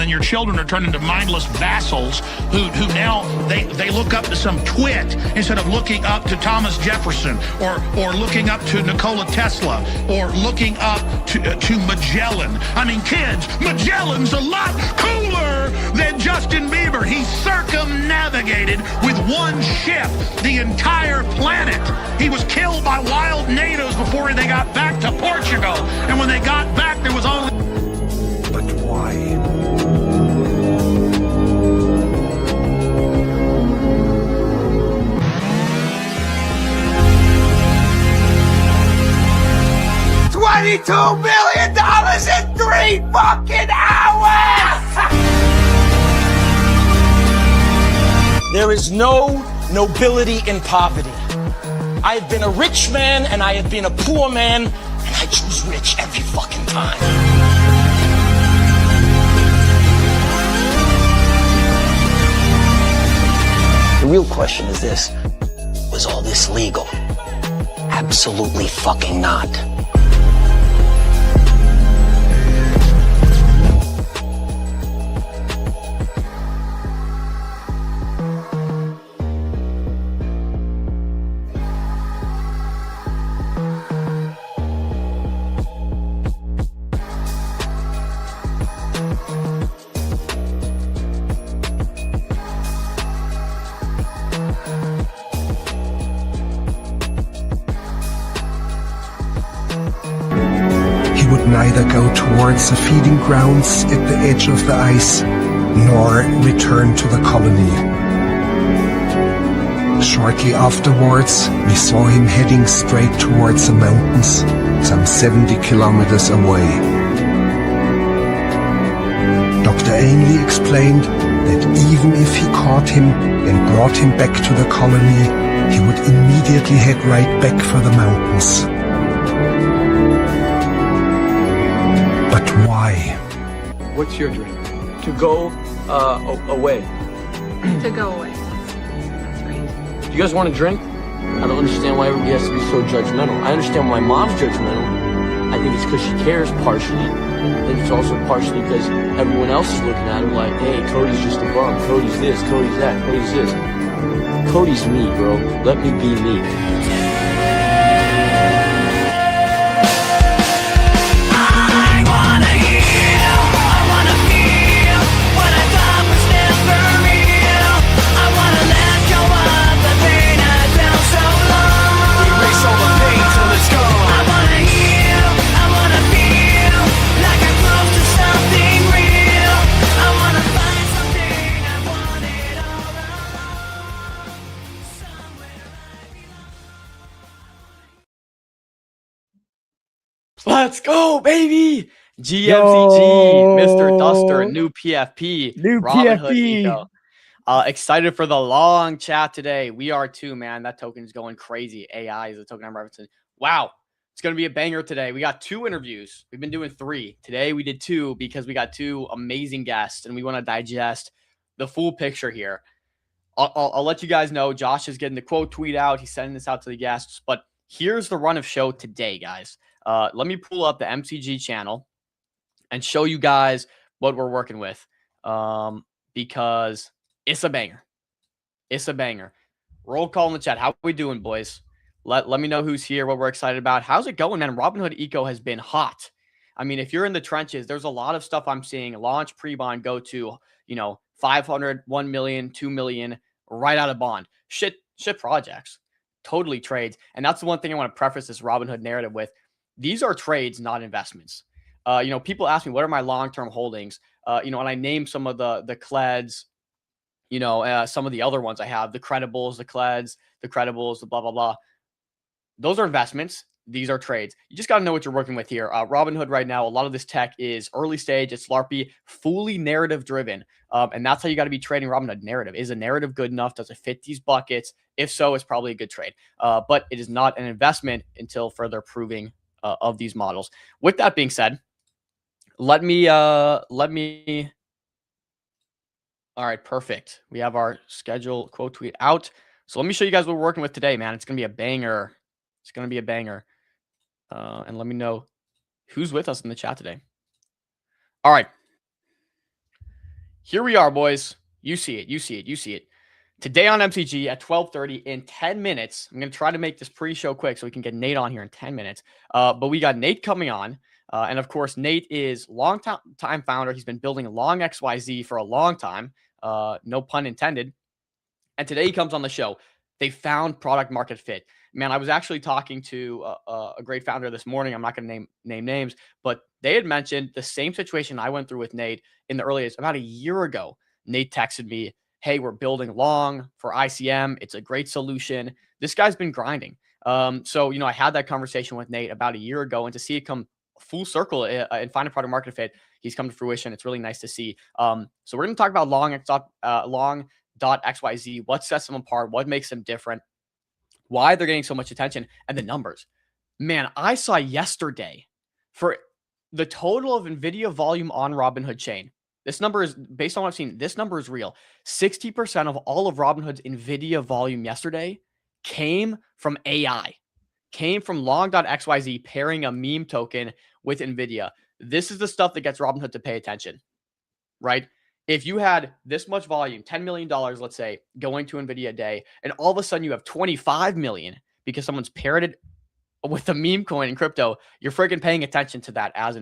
and your children are turned into mindless vassals who now they look up to some twit instead of looking up to Thomas Jefferson or looking up to Nikola Tesla or looking up to Magellan. I mean, kids, Magellan's a lot cooler than Justin Bieber. He circumnavigated with one ship the entire planet. He was killed by wild natives before they got back to Portugal. And when they got back, there was only... But why? $22 million in 3 fucking hours! There is no nobility in poverty. I have been a rich man and I have been a poor man, and I choose rich every fucking time. The real question is this: was all this legal? Absolutely fucking not. Neither go towards the feeding grounds at the edge of the ice, nor return to the colony. Shortly afterwards, we saw him heading straight towards the mountains, some 70 kilometers away. Dr. Ainley explained that even if he caught him and brought him back to the colony, he would immediately head right back for the mountains. But why? What's your dream? To go away. To go away. That's great. Do you guys want to drink? I don't understand why everybody has to be so judgmental. I understand why mom's judgmental. I think it's because she cares partially. I think it's also partially because everyone else is looking at her like, hey, Cody's just a bum. Cody's this, Cody's that, Cody's this. Cody's me, bro. Let me be me. Let's go, baby! GMCG, Mr. Duster, new PFP, Robinhood Eco. Excited for the long chat today. We are too, man. That token is going crazy. AI is the token I'm referencing. Wow, it's going to be a banger today. We got 2 interviews. We've been doing 3. Today we did 2 because we got 2 amazing guests, and we want to digest the full picture here. I'll let you guys know. Josh is getting the quote tweet out. He's sending this out to the guests. But here's the run of show today, guys. Let me pull up the MCG channel and show you guys what we're working with because it's a banger. It's a banger. Roll call in the chat. How are we doing, boys? Let me know who's here, what we're excited about. How's it going, man? Robinhood Eco has been hot. I mean, if you're in the trenches, there's a lot of stuff I'm seeing. Launch, pre-bond, go to, 500, 1 million, 2 million, right out of bond. Shit projects. Totally trades. And that's the one thing I want to preface this Robinhood narrative with. These are trades, not investments. People ask me, what are my long-term holdings? And I name some of the CLEDs, some of the other ones I have, the credibles, the CLEDs, the credibles, the blah, blah, blah. Those are investments. These are trades. You just got to know what you're working with here. Robinhood right now, a lot of this tech is early stage. It's LARPy, fully narrative driven. And that's how you got to be trading Robinhood narrative. Is a narrative good enough? Does it fit these buckets? If so, it's probably a good trade. But it is not an investment until further proving of these models. With that being said, let me all right, perfect. We have our schedule quote tweet out. So let me show you guys what we're working with today, man. It's going to be a banger. It's going to be a banger. And let me know who's with us in the chat today. All right. Here we are, boys. You see it. You see it. You see it. Today on MCG at 12:30 in 10 minutes. I'm going to try to make this pre-show quick so we can get Nate on here in 10 minutes. But we got Nate coming on. And of course, Nate is long-time founder. He's been building Long XYZ for a long time. No pun intended. And today he comes on the show. They found product market fit. Man, I was actually talking to a great founder this morning. I'm not going to name names, but they had mentioned the same situation I went through with Nate in the early days. About a year ago, Nate texted me, "Hey, we're building Long for ICM. It's a great solution." This guy's been grinding. So, I had that conversation with Nate about a year ago, and to see it come full circle and find a product market fit, he's come to fruition. It's really nice to see. So we're going to talk about Long.xyz, what sets them apart, what makes them different, why they're getting so much attention, and the numbers. Man, I saw yesterday for the total of NVIDIA volume on Robinhood chain. This number is, based on what I've seen, this number is real. 60% of all of Robinhood's NVIDIA volume yesterday came from AI, came from Long.xyz pairing a meme token with NVIDIA. This is the stuff that gets Robinhood to pay attention, right? If you had this much volume, $10 million, let's say, going to NVIDIA a day, and all of a sudden you have 25 million because someone's paired it with a meme coin in crypto, you're freaking paying attention to that as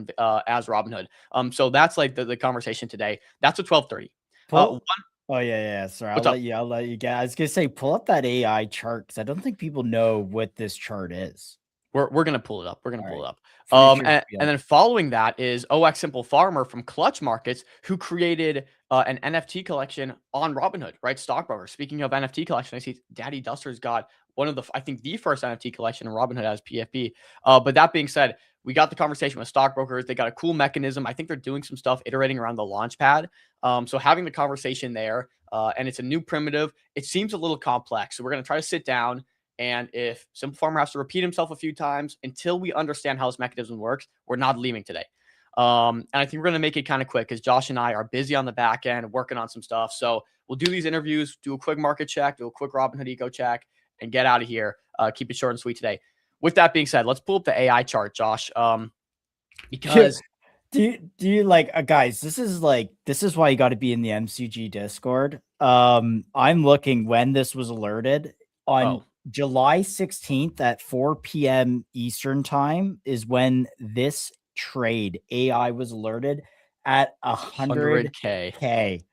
Robinhood. So that's like the conversation today. That's at 12:30. Oh yeah. Sorry, What's I'll up? let you get. I was gonna say, pull up that AI chart because I don't think people know what this chart is. We're gonna pull it up. We're gonna pull it up. And then following that is OX Simple Farmer from Clutch Markets, who created an NFT collection on Robinhood, right? Stockbroker. Speaking of NFT collection, I see Daddy Duster's got one of I think the first NFT collection in Robinhood as PFP. But that being said, we got the conversation with stockbrokers. They got a cool mechanism. I think they're doing some stuff iterating around the launchpad. So having the conversation there, and it's a new primitive. It seems a little complex. So we're gonna try to sit down. And if Simple Farmer has to repeat himself a few times until we understand how this mechanism works, we're not leaving today. And I think we're going to make it kind of quick because Josh and I are busy on the back end working on some stuff. So we'll do these interviews, do a quick market check, do a quick Robinhood eco check, and get out of here. Keep it short and sweet today. With that being said, let's pull up the AI chart, Josh. Because do you like guys, this is why you got to be in the MCG Discord. I'm looking when this was alerted on July 16th at 4 p.m. Eastern time is when this trade AI was alerted at 100K.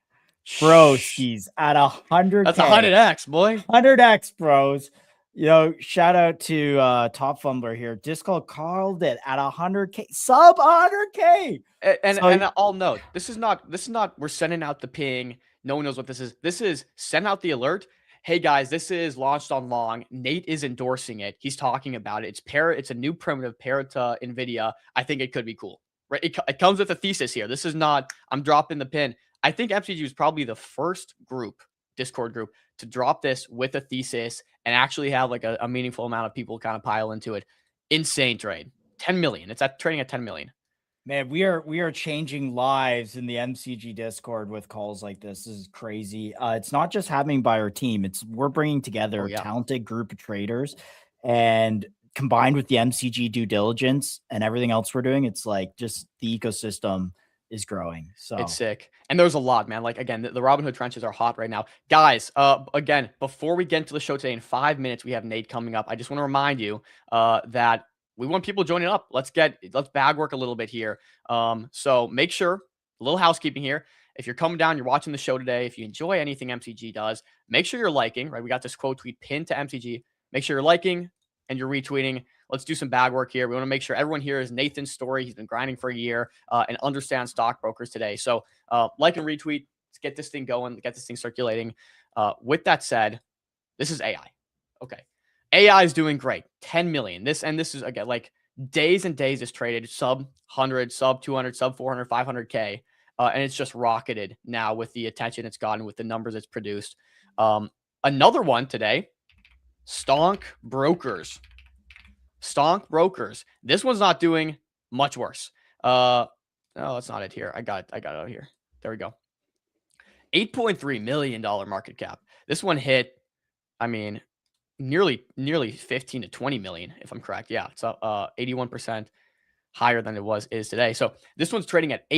Broskies at 100K. That's 100x, boy. 100x, bros. Shout out to Top Fumbler here. Discord called it at 100K, sub 100K. And I'll note, this is not, we're sending out the ping. No one knows what this is. This is send out the alert. Hey guys, this is launched on Long. Nate is endorsing it. He's talking about it. It's a new primitive paired to NVIDIA. I think it could be cool, right? It comes with a thesis here. This is not, I'm dropping the pin. I think MCG was probably the first Discord group to drop this with a thesis and actually have like a meaningful amount of people kind of pile into it. Insane trade. 10 million. It's trading at 10 million. Man, we are changing lives in the MCG Discord with calls like this. This is crazy. It's not just happening by our team. We're bringing together a talented group of traders, and combined with the MCG due diligence and everything else we're doing, it's like just the ecosystem is growing. So it's sick. And there's a lot, man. Like, again, the Robinhood trenches are hot right now. Guys, again, before we get into the show today in 5 minutes, we have Nate coming up. I just want to remind you that we want people joining up. Let's bag work a little bit here. So make sure, a little housekeeping here. If you're coming down, you're watching the show today, if you enjoy anything MCG does, make sure you're liking, right? We got this quote tweet pinned to MCG. Make sure you're liking and you're retweeting. Let's do some bag work here. We want to make sure everyone here is Nathan's story. He's been grinding for a year and understands stockbrokers today. So like and retweet. Let's get this thing going, get this thing circulating. With that said, this is AI. Okay. AI is doing great. 10 million. This is, again, like days and days is traded sub 100, sub 200, sub 400, 500K. And it's just rocketed now with the attention it's gotten, with the numbers it's produced. Another one today, Stonk Brokers. This one's not doing much worse. No, that's not it here. I got it out here. There we go. $8.3 million market cap. This one hit, I mean, nearly 15 to 20 million, if I'm correct. Yeah, it's 81% higher than it is today. So this one's trading at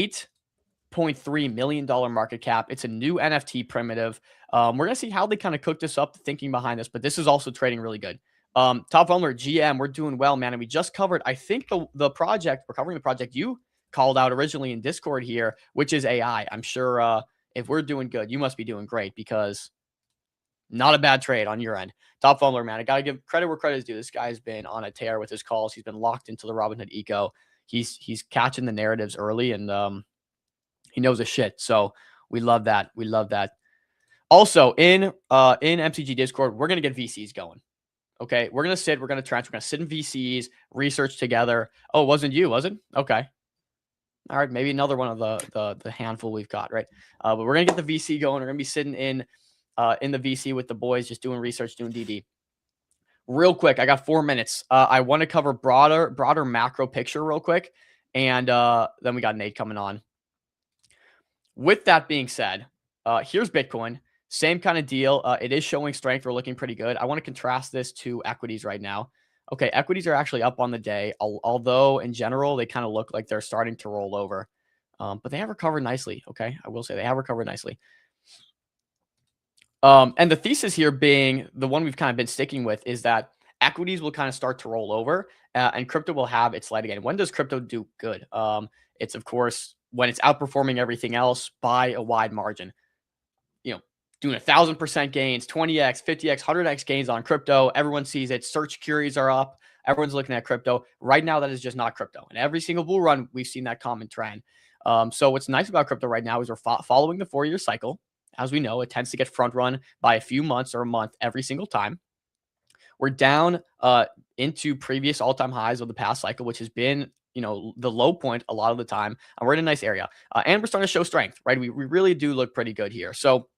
$8.3 million market cap. It's a new NFT primitive. We're going to see how they kind of cook this up, the thinking behind this, but this is also trading really good. Top Owner, GM, we're doing well, man. And we just covered, I think, the project, we're covering the project you called out originally in Discord here, which is AI. I'm sure if we're doing good, you must be doing great, because not a bad trade on your end. Top Fumbler, man. I got to give credit where credit is due. This guy's been on a tear with his calls. He's been locked into the Robinhood eco. He's catching the narratives early, and he knows his shit. So we love that. We love that. Also, in MCG Discord, we're going to get VCs going. Okay. We're going to sit. We're going to transfer. We're going to sit in VCs, research together. Oh, it wasn't you, was it? Okay. All right. Maybe another one of the handful we've got, right? But we're going to get the VC going. We're going to be sitting in the VC with the boys, just doing research, doing DD. Real quick, I got 4 minutes. I want to cover broader macro picture real quick, and then we got Nate coming on. With that being said, here's Bitcoin. Same kind of deal. It is showing strength. We're looking pretty good. I want to contrast this to equities right now. Okay, equities are actually up on the day, although in general, they kind of look like they're starting to roll over. But they have recovered nicely, okay? I will say they have recovered nicely. And the thesis here being the one we've kind of been sticking with is that equities will kind of start to roll over and crypto will have its light again. When does crypto do good? It's, of course, when it's outperforming everything else by a wide margin. You know, doing 1,000% gains, 20x, 50x, 100x gains on crypto. Everyone sees it. Search queries are up. Everyone's looking at crypto. Right now, that is just not crypto. And every single bull run, we've seen that common trend. So what's nice about crypto right now is we're following the 4-year cycle. As we know, it tends to get front run by a few months or a month every single time. We're down into previous all-time highs of the past cycle, which has been, you know, the low point a lot of the time. And we're in a nice area. And we're starting to show strength, right? We really do look pretty good here. So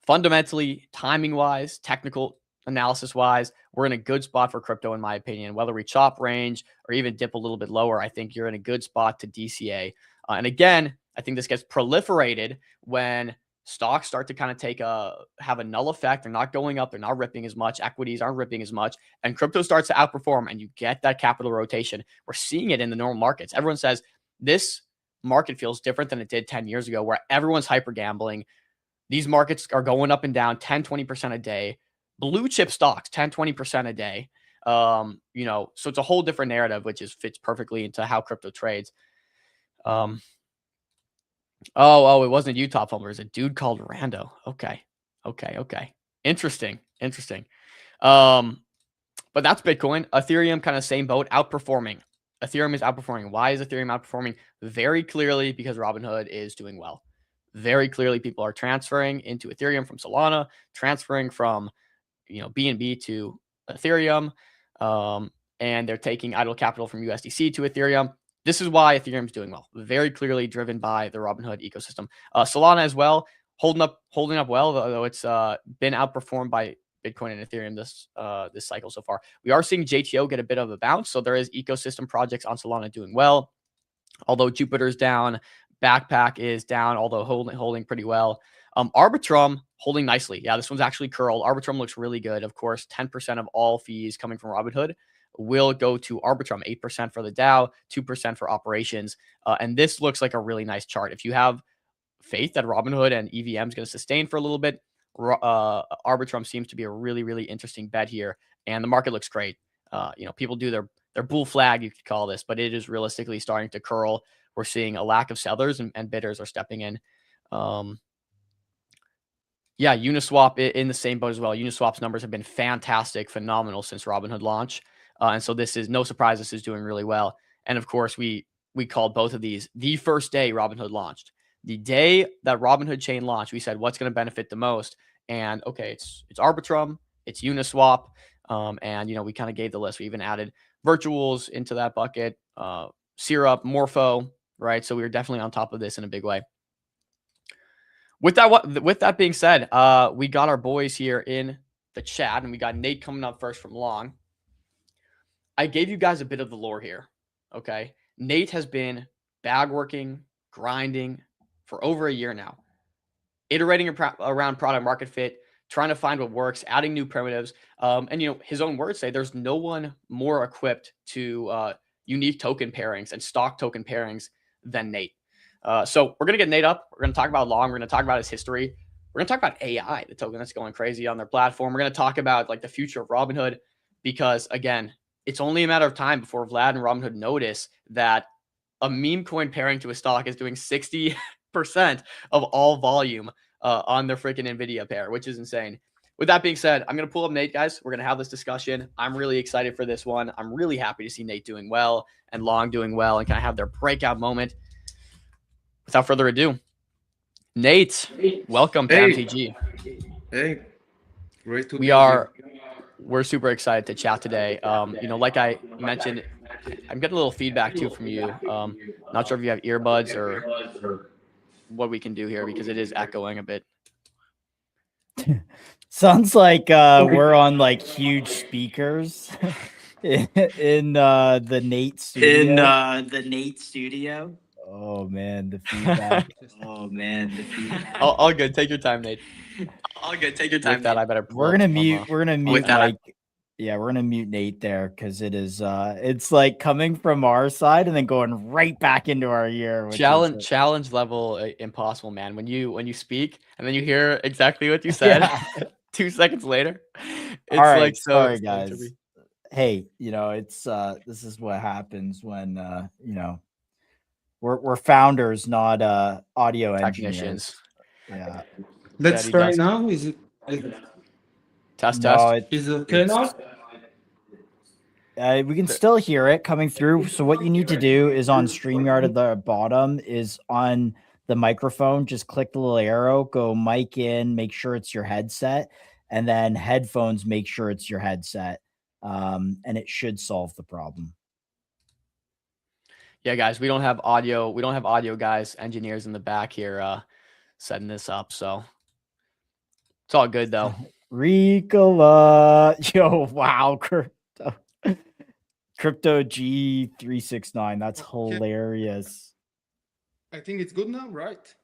fundamentally, timing-wise, technical analysis-wise, we're in a good spot for crypto, in my opinion. Whether we chop range or even dip a little bit lower, I think you're in a good spot to DCA. And again, I think this gets proliferated when stocks start to kind of have a null effect. They're not going up. They're not ripping as much. Equities aren't ripping as much. And crypto starts to outperform and you get that capital rotation. We're seeing it in the normal markets. Everyone says this market feels different than it did 10 years ago, where everyone's hyper gambling. These markets are going up and down 10, 20% a day. Blue chip stocks, 10, 20% a day. You know, so it's a whole different narrative, which fits perfectly into how crypto trades. Oh, it wasn't you, Top Homer. It was a dude called Rando. Okay. Interesting. But that's Bitcoin. Ethereum, kind of same boat, outperforming. Ethereum is outperforming. Why is Ethereum outperforming? Very clearly because Robinhood is doing well. Very clearly, people are transferring into Ethereum from Solana, transferring from, you know, BNB to Ethereum, and they're taking idle capital from USDC to Ethereum. This is why Ethereum is doing well. Very clearly driven by the Robinhood ecosystem. Solana as well, holding up well, though it's been outperformed by Bitcoin and Ethereum this cycle so far. We are seeing JTO get a bit of a bounce, so there is ecosystem projects on Solana doing well. Although Jupiter's down, Backpack is down, although holding pretty well. Arbitrum holding nicely. Yeah, this one's actually curled. Arbitrum looks really good. Of course, 10% of all fees coming from Robinhood will go to Arbitrum, 8% for the DAO, 2% for operations. And this looks like a really nice chart. If you have faith that Robinhood and EVM is going to sustain for a little bit, Arbitrum seems to be a really, really interesting bet here. And the market looks great. You know, people do their bull flag, you could call this, but it is realistically starting to curl. We're seeing a lack of sellers and bidders are stepping in. Yeah, Uniswap in the same boat as well. Uniswap's numbers have been fantastic, phenomenal since Robinhood launch. And so this is no surprise. This is doing really well. And of course, we called both of these the first day Robinhood launched. The day that Robinhood chain launched, we said, what's going to benefit the most? And okay, it's Arbitrum, it's Uniswap. And, you know, we kind of gave the list. We even added virtuals into that bucket, Syrup, Morpho, right? So we were definitely on top of this in a big way. With that being said, we got our boys here in the chat, and we got Nate coming up first from Long. I gave you guys a bit of the lore here, okay? Nate has been bag working, grinding for over a year now, iterating around product market fit, trying to find what works, adding new primitives. And, you know, his own words say there's no one more equipped to unique token pairings and stock token pairings than Nate. So we're going to get Nate up. We're going to talk about long. We're going to talk about his history. We're going to talk about AI, the token that's going crazy on their platform. We're going to talk about like the future of Robinhood, because again, it's only a matter of time before Vlad and Robinhood notice that a meme coin pairing to a stock is doing 60% of all volume on their freaking NVIDIA pair, which is insane. With that being said, I'm going to pull up Nate, guys. We're going to have this discussion. I'm really excited for this one. I'm really happy to see Nate doing well and Long doing well and kind of have their breakout moment. Without further ado, Nate, welcome to MTG. Hey, great to We're super excited to chat today. Like I mentioned, I'm getting a little feedback too from you. Not sure if you have earbuds or what we can do here, because it is echoing a bit. Sounds like we're on like huge speakers in the Nate studio. Oh man, the feedback. All good. Take your time, Nate. With that, I better. We're gonna mute Mike. Yeah, we're gonna mute Nate there, because it is it's like coming from our side and then going right back into our ear. Challenge level impossible, man. When you speak and then you hear exactly what you said 2 seconds later. It's all right, like so. Sorry, guys. Hey, it's this is what happens when we're founders, not audio technicians. Yeah. Let's try now. Is it test? Is it okay now? We can still hear it coming through. So what you need to do is on StreamYard at the bottom is on the microphone. Just click the little arrow, go mic in, make sure it's your headset, and then headphones, make sure it's your headset. And it should solve the problem. Yeah, guys, we don't have audio. We don't have audio guys, engineers in the back here setting this up. So it's all good though. Ricola. Yo, wow. Crypto G369. That's hilarious. I think it's good now, right?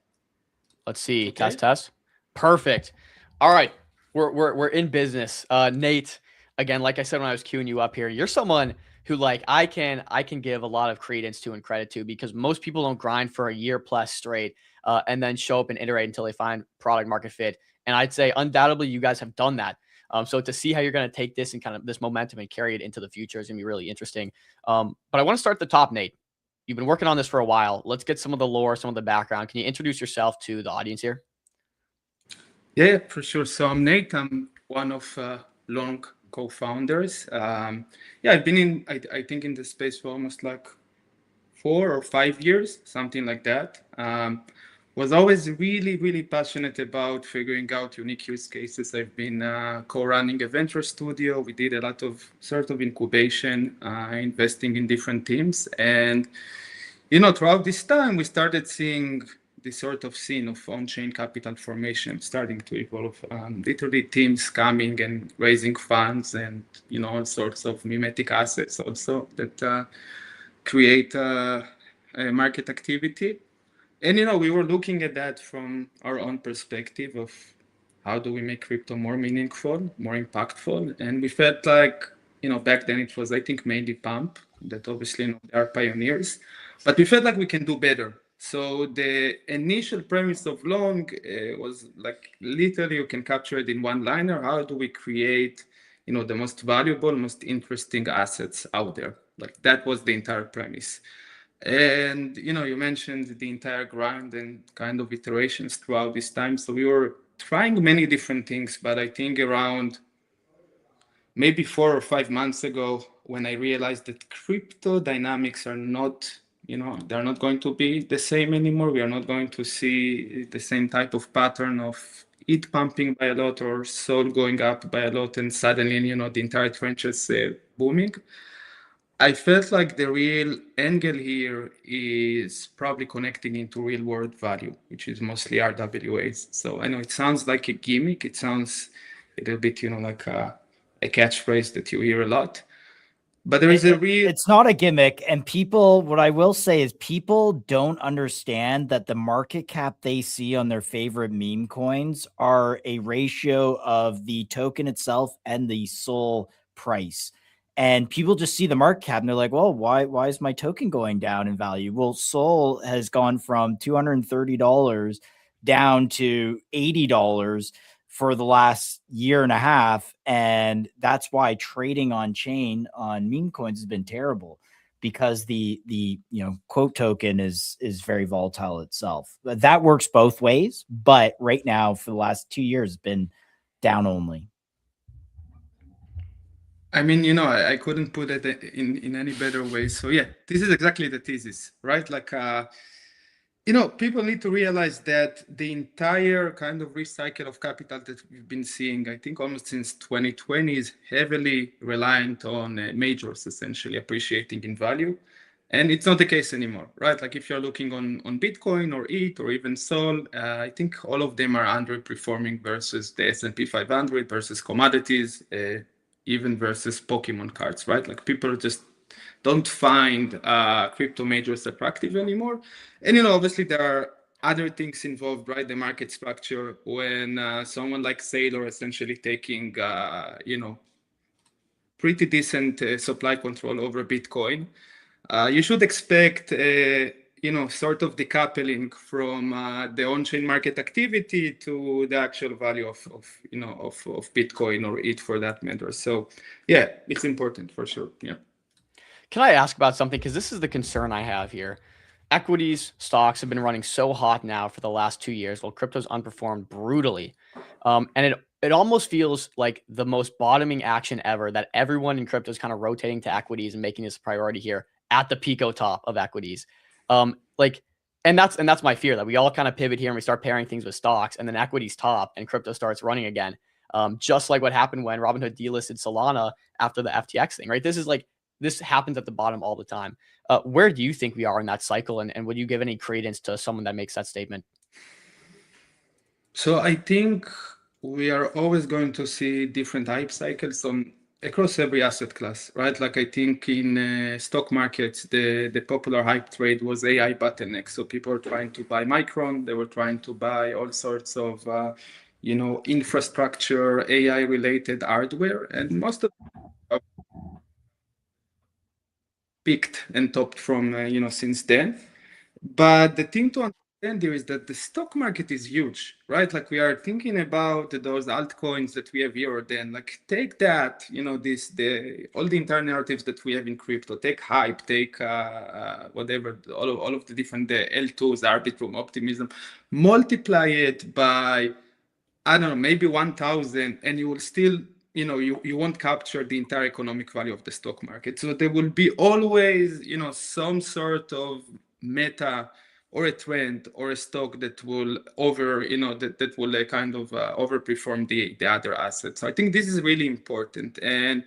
Let's see. Okay. Test. Perfect. All right. We're in business. Nate, again, like I said when I was queuing you up here, you're someone who like I can give a lot of credence to and credit to, because most people don't grind for a year plus straight and then show up and iterate until they find product market fit. And I'd say undoubtedly you guys have done that. So to see how you're going to take this and kind of this momentum and carry it into the future is going to be really interesting. But I want to start at the top, Nate. You've been working on this for a while. Let's get some of the lore, some of the background. Can you introduce yourself to the audience here? Yeah, for sure. So I'm Nate. I'm one of Long co-founders. I've been I think in the space for almost like 4 or 5 years, something like that. Was always really passionate about figuring out unique use cases. I've been co-running a venture studio. We did a lot of sort of incubation, investing in different teams. And, throughout this time, we started seeing this sort of scene of on-chain capital formation starting to evolve. Literally teams coming and raising funds and, all sorts of mimetic assets also that create market activity. And, we were looking at that from our own perspective of how do we make crypto more meaningful, more impactful. And we felt like, back then it was, I think, mainly Pump, that obviously they are pioneers, but we felt like we can do better. So the initial premise of Long was like, literally you can capture it in one liner. How do we create, the most valuable, most interesting assets out there? Like that was the entire premise. And, you mentioned the entire grind and kind of iterations throughout this time. So we were trying many different things, but I think around maybe 4 or 5 months ago, when I realized that crypto dynamics are not, they're not going to be the same anymore. We are not going to see the same type of pattern of it pumping by a lot or Sol going up by a lot and suddenly, the entire trenches booming. I felt like the real angle here is probably connecting into real world value, which is mostly RWAs. So I know it sounds like a gimmick. It sounds a little bit, like a catchphrase that you hear a lot. But there is it's not a gimmick. And what I will say is people don't understand that the market cap they see on their favorite meme coins are a ratio of the token itself and the SOL price. And people just see the market cap and they're like, well, why is my token going down in value? Well, Sol has gone from $230 down to $80 for the last year and a half. And that's why trading on chain on meme coins has been terrible, because the quote token is very volatile itself. But that works both ways. But right now, for the last 2 years, it's been down only. I mean, I couldn't put it in any better way. So yeah, this is exactly the thesis, right? Like, people need to realize that the entire kind of recycle of capital that we've been seeing, I think almost since 2020, is heavily reliant on majors essentially appreciating in value. And it's not the case anymore, right? Like if you're looking on Bitcoin or ETH or even Sol, I think all of them are underperforming versus the S&P 500, versus commodities, even versus Pokemon cards, right? Like people just don't find crypto majors attractive anymore. And, obviously there are other things involved, right? The market structure, when someone like Sailor essentially taking, pretty decent supply control over Bitcoin, you should expect, sort of decoupling from the on-chain market activity to the actual value of Bitcoin or ETH for that matter. So yeah, it's important for sure. Yeah. Can I ask about something? Because this is the concern I have here. Equities, stocks have been running so hot now for the last 2 years, while crypto's underperformed brutally. And it almost feels like the most bottoming action ever, that everyone in crypto is kind of rotating to equities and making this a priority here at the Pico top of equities. And that's my fear, that we all kind of pivot here and we start pairing things with stocks, and then equities top and crypto starts running again. Just like what happened when Robinhood delisted Solana after the FTX thing, right? This happens at the bottom all the time. Where do you think we are in that cycle? And would you give any credence to someone that makes that statement? So I think we are always going to see different hype cycles across every asset class, right? Like I think in stock markets, the popular hype trade was AI bottleneck. So people were trying to buy Micron, they were trying to buy all sorts of infrastructure, AI related hardware, and most of peaked and topped from since then. But the thing to understand here is that the stock market is huge, right? Like we are thinking about those altcoins that we have here or then. Like take that, all the entire narratives that we have in crypto. Take hype, take whatever, all of the different L2s, Arbitrum, Optimism, multiply it by, I don't know, maybe 1,000, and you will still, you won't capture the entire economic value of the stock market. So there will be always, some sort of meta or a trend or a stock that will that will kind of overperform the other assets. So I think this is really important. And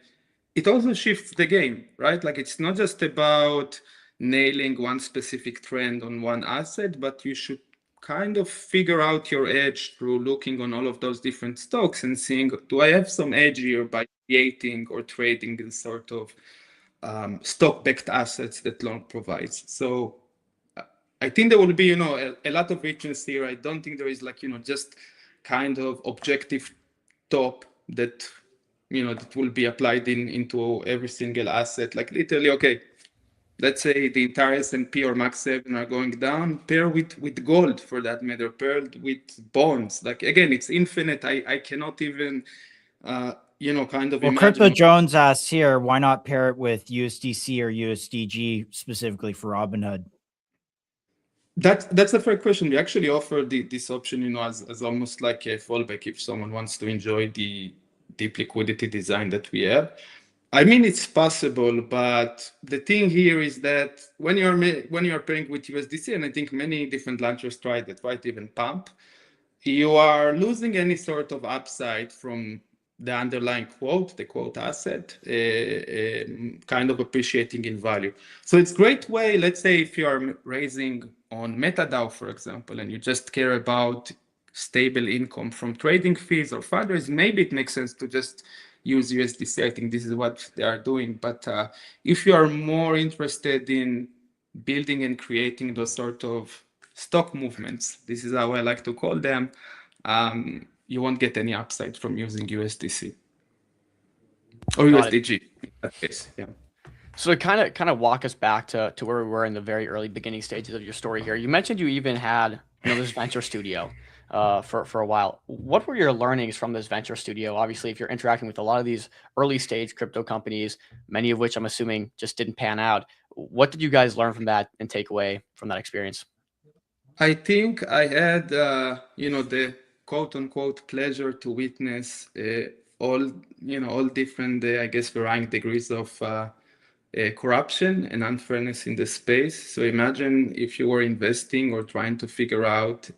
it also shifts the game, right? Like it's not just about nailing one specific trend on one asset, but you should kind of figure out your edge through looking on all of those different stocks and seeing, do I have some edge here by creating or trading in sort of stock-backed assets that Long provides? So I think there will be, a lot of richness here. I don't think there is just kind of objective top that, that will be applied into every single asset. Like literally, okay, let's say the entire S&P or Max 7 are going down, pair with gold for that matter, paired with bonds. Like again, it's infinite. I cannot even, kind of well, imagine. Crypto Jones asks here, why not pair it with USDC or USDG specifically for Robinhood? That's a fair question. We actually offer this option, as almost like a fallback if someone wants to enjoy the deep liquidity design that we have. I mean, it's possible, but the thing here is that when you're paying with USDC, and I think many different launchers tried that, right? Even Pump, you are losing any sort of upside from the underlying quote, the quote asset, kind of appreciating in value. So it's a great way, let's say if you are raising on MetaDAO, for example, and you just care about stable income from trading fees or fundraising, maybe it makes sense to just use USDC. I think this is what they are doing. But if you are more interested in building and creating those sort of stock movements, this is how I like to call them, you won't get any upside from using USDC. or Got it. USDG in that case. Yeah. So to kind of walk us back to where we were in the very early beginning stages of your story here, you mentioned you even had this venture studio for a while. What were your learnings from this venture studio? Obviously, if you're interacting with a lot of these early stage crypto companies, many of which I'm assuming just didn't pan out, what did you guys learn from that and take away from that experience? I think I had, the quote unquote pleasure to witness all different, I guess, varying degrees of corruption and unfairness in the space. So imagine if you were investing or trying to figure out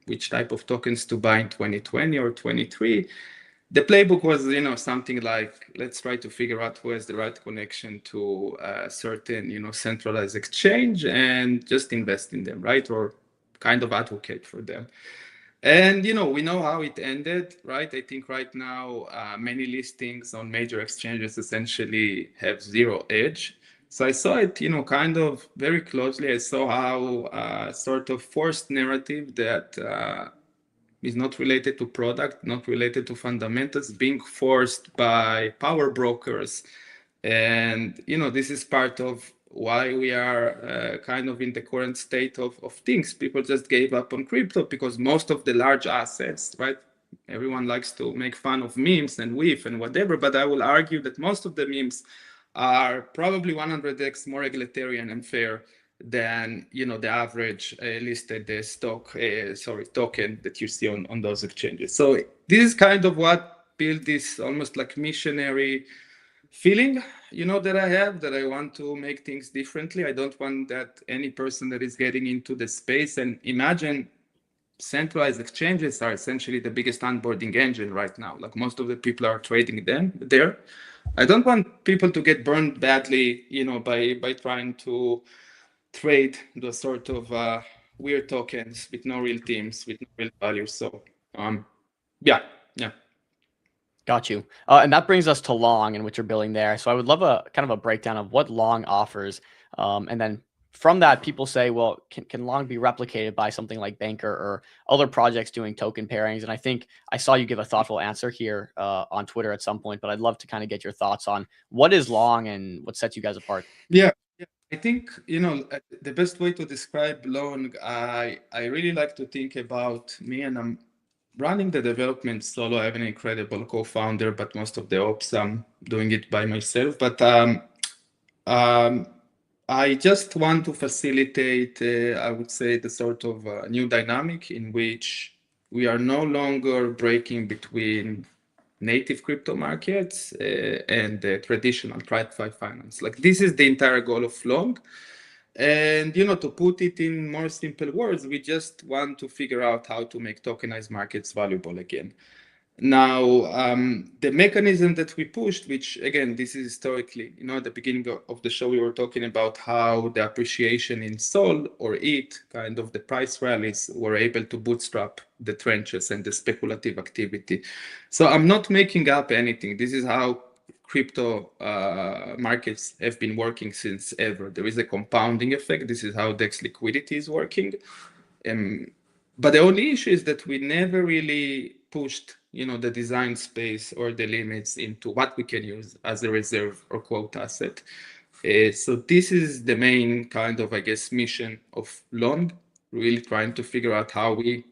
which type of tokens to buy in 2020 or 23. The playbook was, something like, let's try to figure out who has the right connection to a certain, centralized exchange and just invest in them, right? Or kind of advocate for them. And, we know how it ended, right? I think right now, many listings on major exchanges essentially have zero edge. So I saw it, kind of very closely. I saw how sort of forced narrative that is not related to product, not related to fundamentals, being forced by power brokers. And, this is part of why we are kind of in the current state of things. People just gave up on crypto because most of the large assets, right? Everyone likes to make fun of memes and WIF and whatever, but I will argue that most of the memes are probably 100x more egalitarian and fair than the average listed token that you see on those exchanges. So this is kind of what built this almost like missionary feeling that I have, that I want to make things differently. I don't want that any person that is getting into the space, and imagine centralized exchanges are essentially the biggest onboarding engine right now. Like most of the people are trading them there. I don't want people to get burned badly, by trying to trade the sort of weird tokens with no real teams, with no real value. So, yeah. Got you. And that brings us to Long and what you're building there. So I would love a kind of a breakdown of what Long offers. And then from that, people say, well, can Long be replicated by something like Banker or other projects doing token pairings? And I think I saw you give a thoughtful answer here on Twitter at some point, but I'd love to kind of get your thoughts on what is Long and what sets you guys apart. Yeah. I think, the best way to describe Long, I really like to think about me, and I'm running the development solo. I have an incredible co-founder, but most of the ops, I'm doing it by myself. But I just want to facilitate, I would say, the sort of new dynamic in which we are no longer breaking between native crypto markets and traditional TradFi finance. Like, this is the entire goal of Long. And, to put it in more simple words, we just want to figure out how to make tokenized markets valuable again. Now, the mechanism that we pushed, which again, this is historically, at the beginning of the show, we were talking about how the appreciation in Sol or ETH, kind of the price rallies, were able to bootstrap the trenches and the speculative activity. So I'm not making up anything. This is how crypto markets have been working since ever. There is a compounding effect. This is how DEX liquidity is working. But the only issue is that we never really pushed, the design space or the limits into what we can use as a reserve or quote asset. So this is the main kind of, I guess, mission of Long, really trying to figure out how we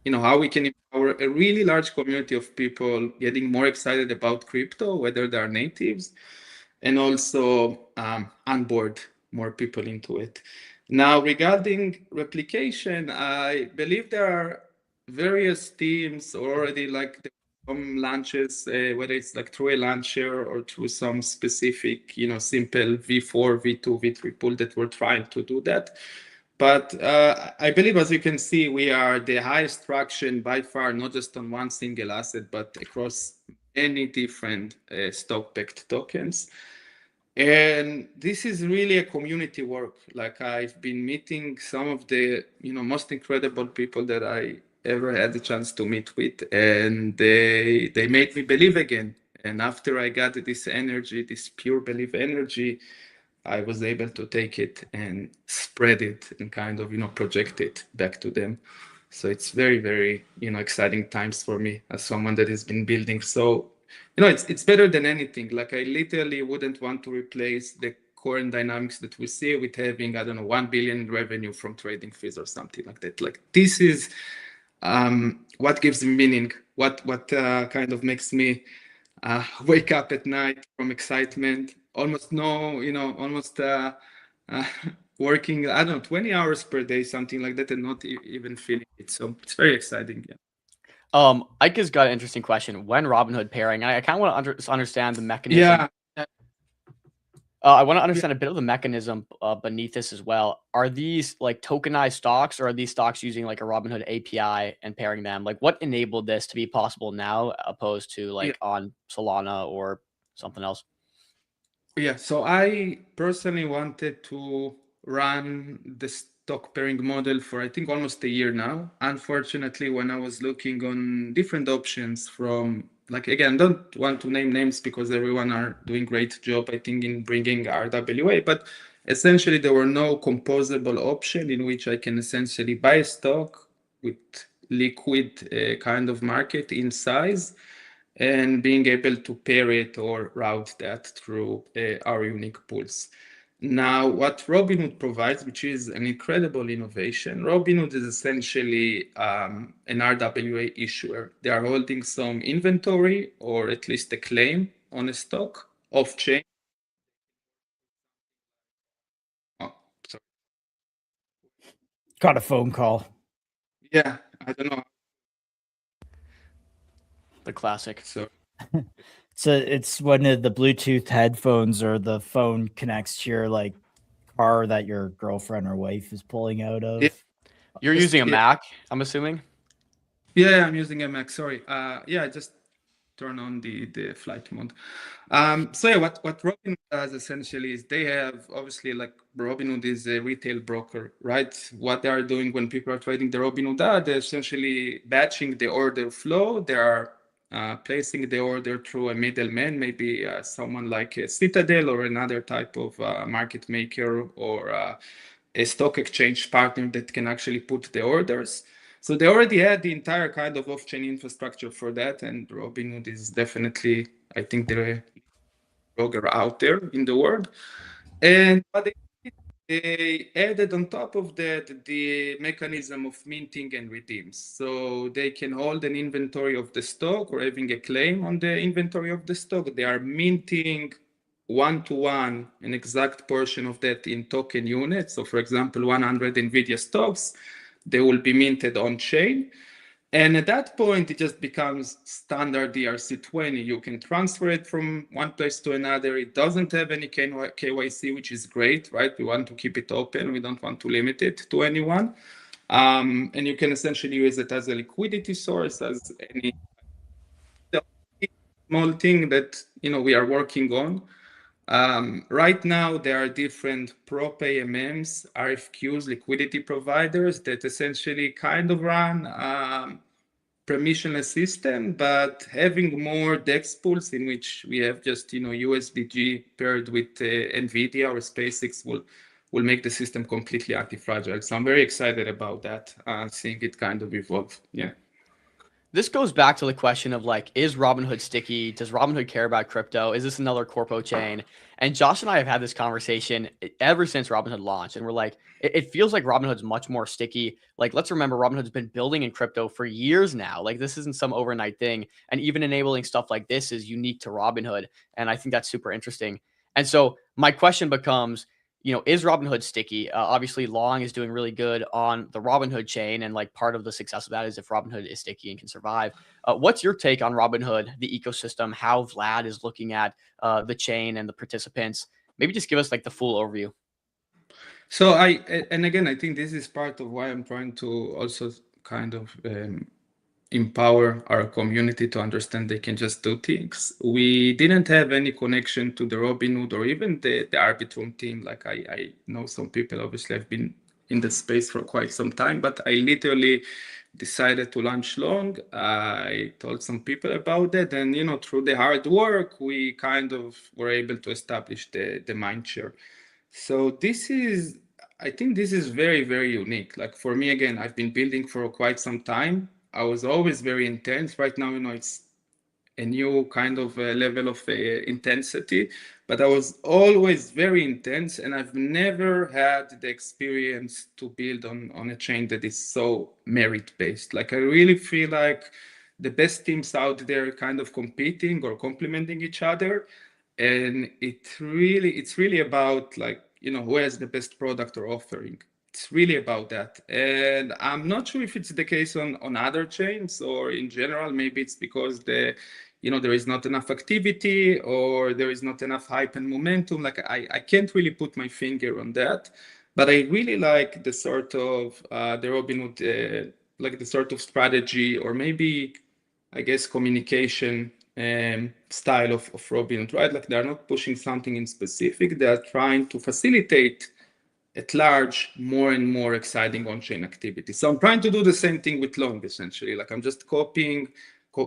can empower a really large community of people getting more excited about crypto, whether they are natives, and also onboard more people into it. Now, regarding replication, I believe there are various teams already, like some launches, whether it's like through a launcher or through some specific, simple V4, V2, V3 pool that we're trying to do that. But I believe, as you can see, we are the highest traction by far, not just on one single asset, but across many different stock-backed tokens. And this is really a community work. Like, I've been meeting some of the most incredible people that I ever had the chance to meet with, and they made me believe again. And after I got this energy, this pure belief energy, I was able to take it and spread it and kind of project it back to them. So it's very, very exciting times for me as someone that has been building so it's better than anything. Like I literally wouldn't want to replace the current dynamics that we see with having, I don't know, 1 billion in revenue from trading fees or something like that. Like this is what gives me meaning, what kind of makes me wake up at night from excitement, almost working, I don't know, 20 hours per day, something like that, and not even feeling it. So it's very exciting. Yeah. Ike has got an interesting question. When Robinhood pairing, I kind of want to understand the mechanism. Yeah. I want to understand a bit of the mechanism beneath this as well. Are these like tokenized stocks, or are these stocks using like a Robinhood API and pairing them? Like, what enabled this to be possible now, opposed to like on Solana or something else? Yeah, so I personally wanted to run the stock pairing model for I think almost a year now. Unfortunately, when I was looking on different options from, like, again, don't want to name names because everyone are doing great job, I think, in bringing RWA, but essentially there were no composable option in which I can essentially buy a stock with liquid kind of market in size and being able to pair it or route that through our unique pools. Now, what Robinhood provides, which is an incredible innovation, Robinhood is essentially an RWA issuer. They are holding some inventory or at least a claim on a stock off chain. Oh, sorry. Got a phone call. Yeah, I don't know. The classic. So it's when the Bluetooth headphones or the phone connects to your like car that your girlfriend or wife is pulling out of. Yeah. You're using a Mac, I'm assuming? Yeah, I'm using a Mac. Sorry. Yeah, I just turn on the flight mode. So yeah, what Robinhood does essentially is they have, obviously, like, Robinhood is a retail broker, right? What they are doing when people are trading the Robinhood they're essentially batching the order flow. They are placing the order through a middleman, maybe someone like a Citadel or another type of market maker or a stock exchange partner that can actually put the orders. So they already had the entire kind of off-chain infrastructure for that, and Robinhood is definitely, I think, the broker out there in the world. And what they added on top of that the mechanism of minting and redeems. So they can hold an inventory of the stock or having a claim on the inventory of the stock. They are minting one-to-one an exact portion of that in token units. So for example, 100 NVIDIA stocks, they will be minted on chain. And at that point, it just becomes standard ERC20. You can transfer it from one place to another. It doesn't have any KYC, which is great, right? We want to keep it open. We don't want to limit it to anyone. And you can essentially use it as a liquidity source, as any small thing that we are working on. Right now, there are different prop AMMs, RFQs, liquidity providers that essentially kind of run permissionless system, but having more DEX pools in which we have just USDG paired with NVIDIA or SpaceX will make the system completely anti-fragile. So I'm very excited about that, seeing it kind of evolve. Yeah. This goes back to the question of like, is Robinhood sticky? Does Robinhood care about crypto? Is this another corpo chain? And Josh and I have had this conversation ever since Robinhood launched. And we're like, it feels like Robinhood's much more sticky. Like, let's remember, Robinhood's been building in crypto for years now. Like, this isn't some overnight thing. And even enabling stuff like this is unique to Robinhood. And I think that's super interesting. And so my question becomes, is Robinhood sticky? Obviously, Long is doing really good on the Robinhood chain, and like part of the success of that is if Robinhood is sticky and can survive. What's your take on Robinhood, the ecosystem, how Vlad is looking at the chain and the participants? Maybe just give us like the full overview. So and again, I think this is part of why I'm trying to also kind of empower our community to understand they can just do things. We didn't have any connection to the Robinhood or even the Arbitrum team. Like I know some people, obviously I've been in the space for quite some time, but I literally decided to launch Long. I told some people about that, and through the hard work, we kind of were able to establish the mind share. So I think this is very, very unique. Like for me, again, I've been building for quite some time. I was always very intense. Right now, it's a new kind of level of intensity, but I was always very intense, and I've never had the experience to build on a chain that is so merit-based. Like I really feel like the best teams out there kind of competing or complementing each other, and it's really about like, you know, who has the best product or offering. It's really about that. And I'm not sure if it's the case on other chains or in general. Maybe it's because there is not enough activity or there is not enough hype and momentum. Like I can't really put my finger on that, but I really like the sort of the Robinhood, like the sort of strategy, or maybe I guess communication style of Robinhood, right? Like they're not pushing something in specific. They're trying to facilitate at large more and more exciting on-chain activity. So I'm trying to do the same thing with Long, essentially. Like I'm just copying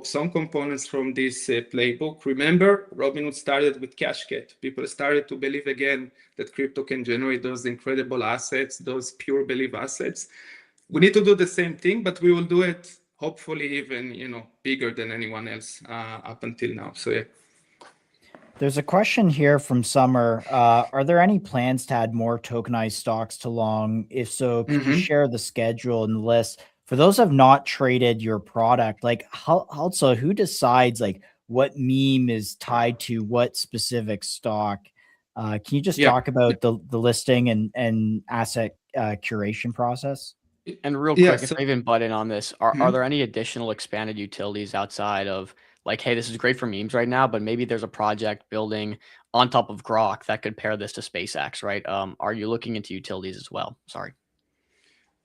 some components from this playbook. Remember, Robinhood started with Cashcat. People started to believe again that crypto can generate those incredible assets, those pure believe assets. We need to do the same thing, but we will do it hopefully even, bigger than anyone else up until now. So yeah. There's a question here from Summer. Are there any plans to add more tokenized stocks to Long? If so, could you share the schedule and the list? For those who have not traded your product, like also who decides like what meme is tied to what specific stock? Can you just talk about the listing and asset curation process? And real quick, if I even butt in on this, are there any additional expanded utilities outside of like, hey, this is great for memes right now, but maybe there's a project building on top of Grok that could pair this to SpaceX, right? Are you looking into utilities as well? Sorry.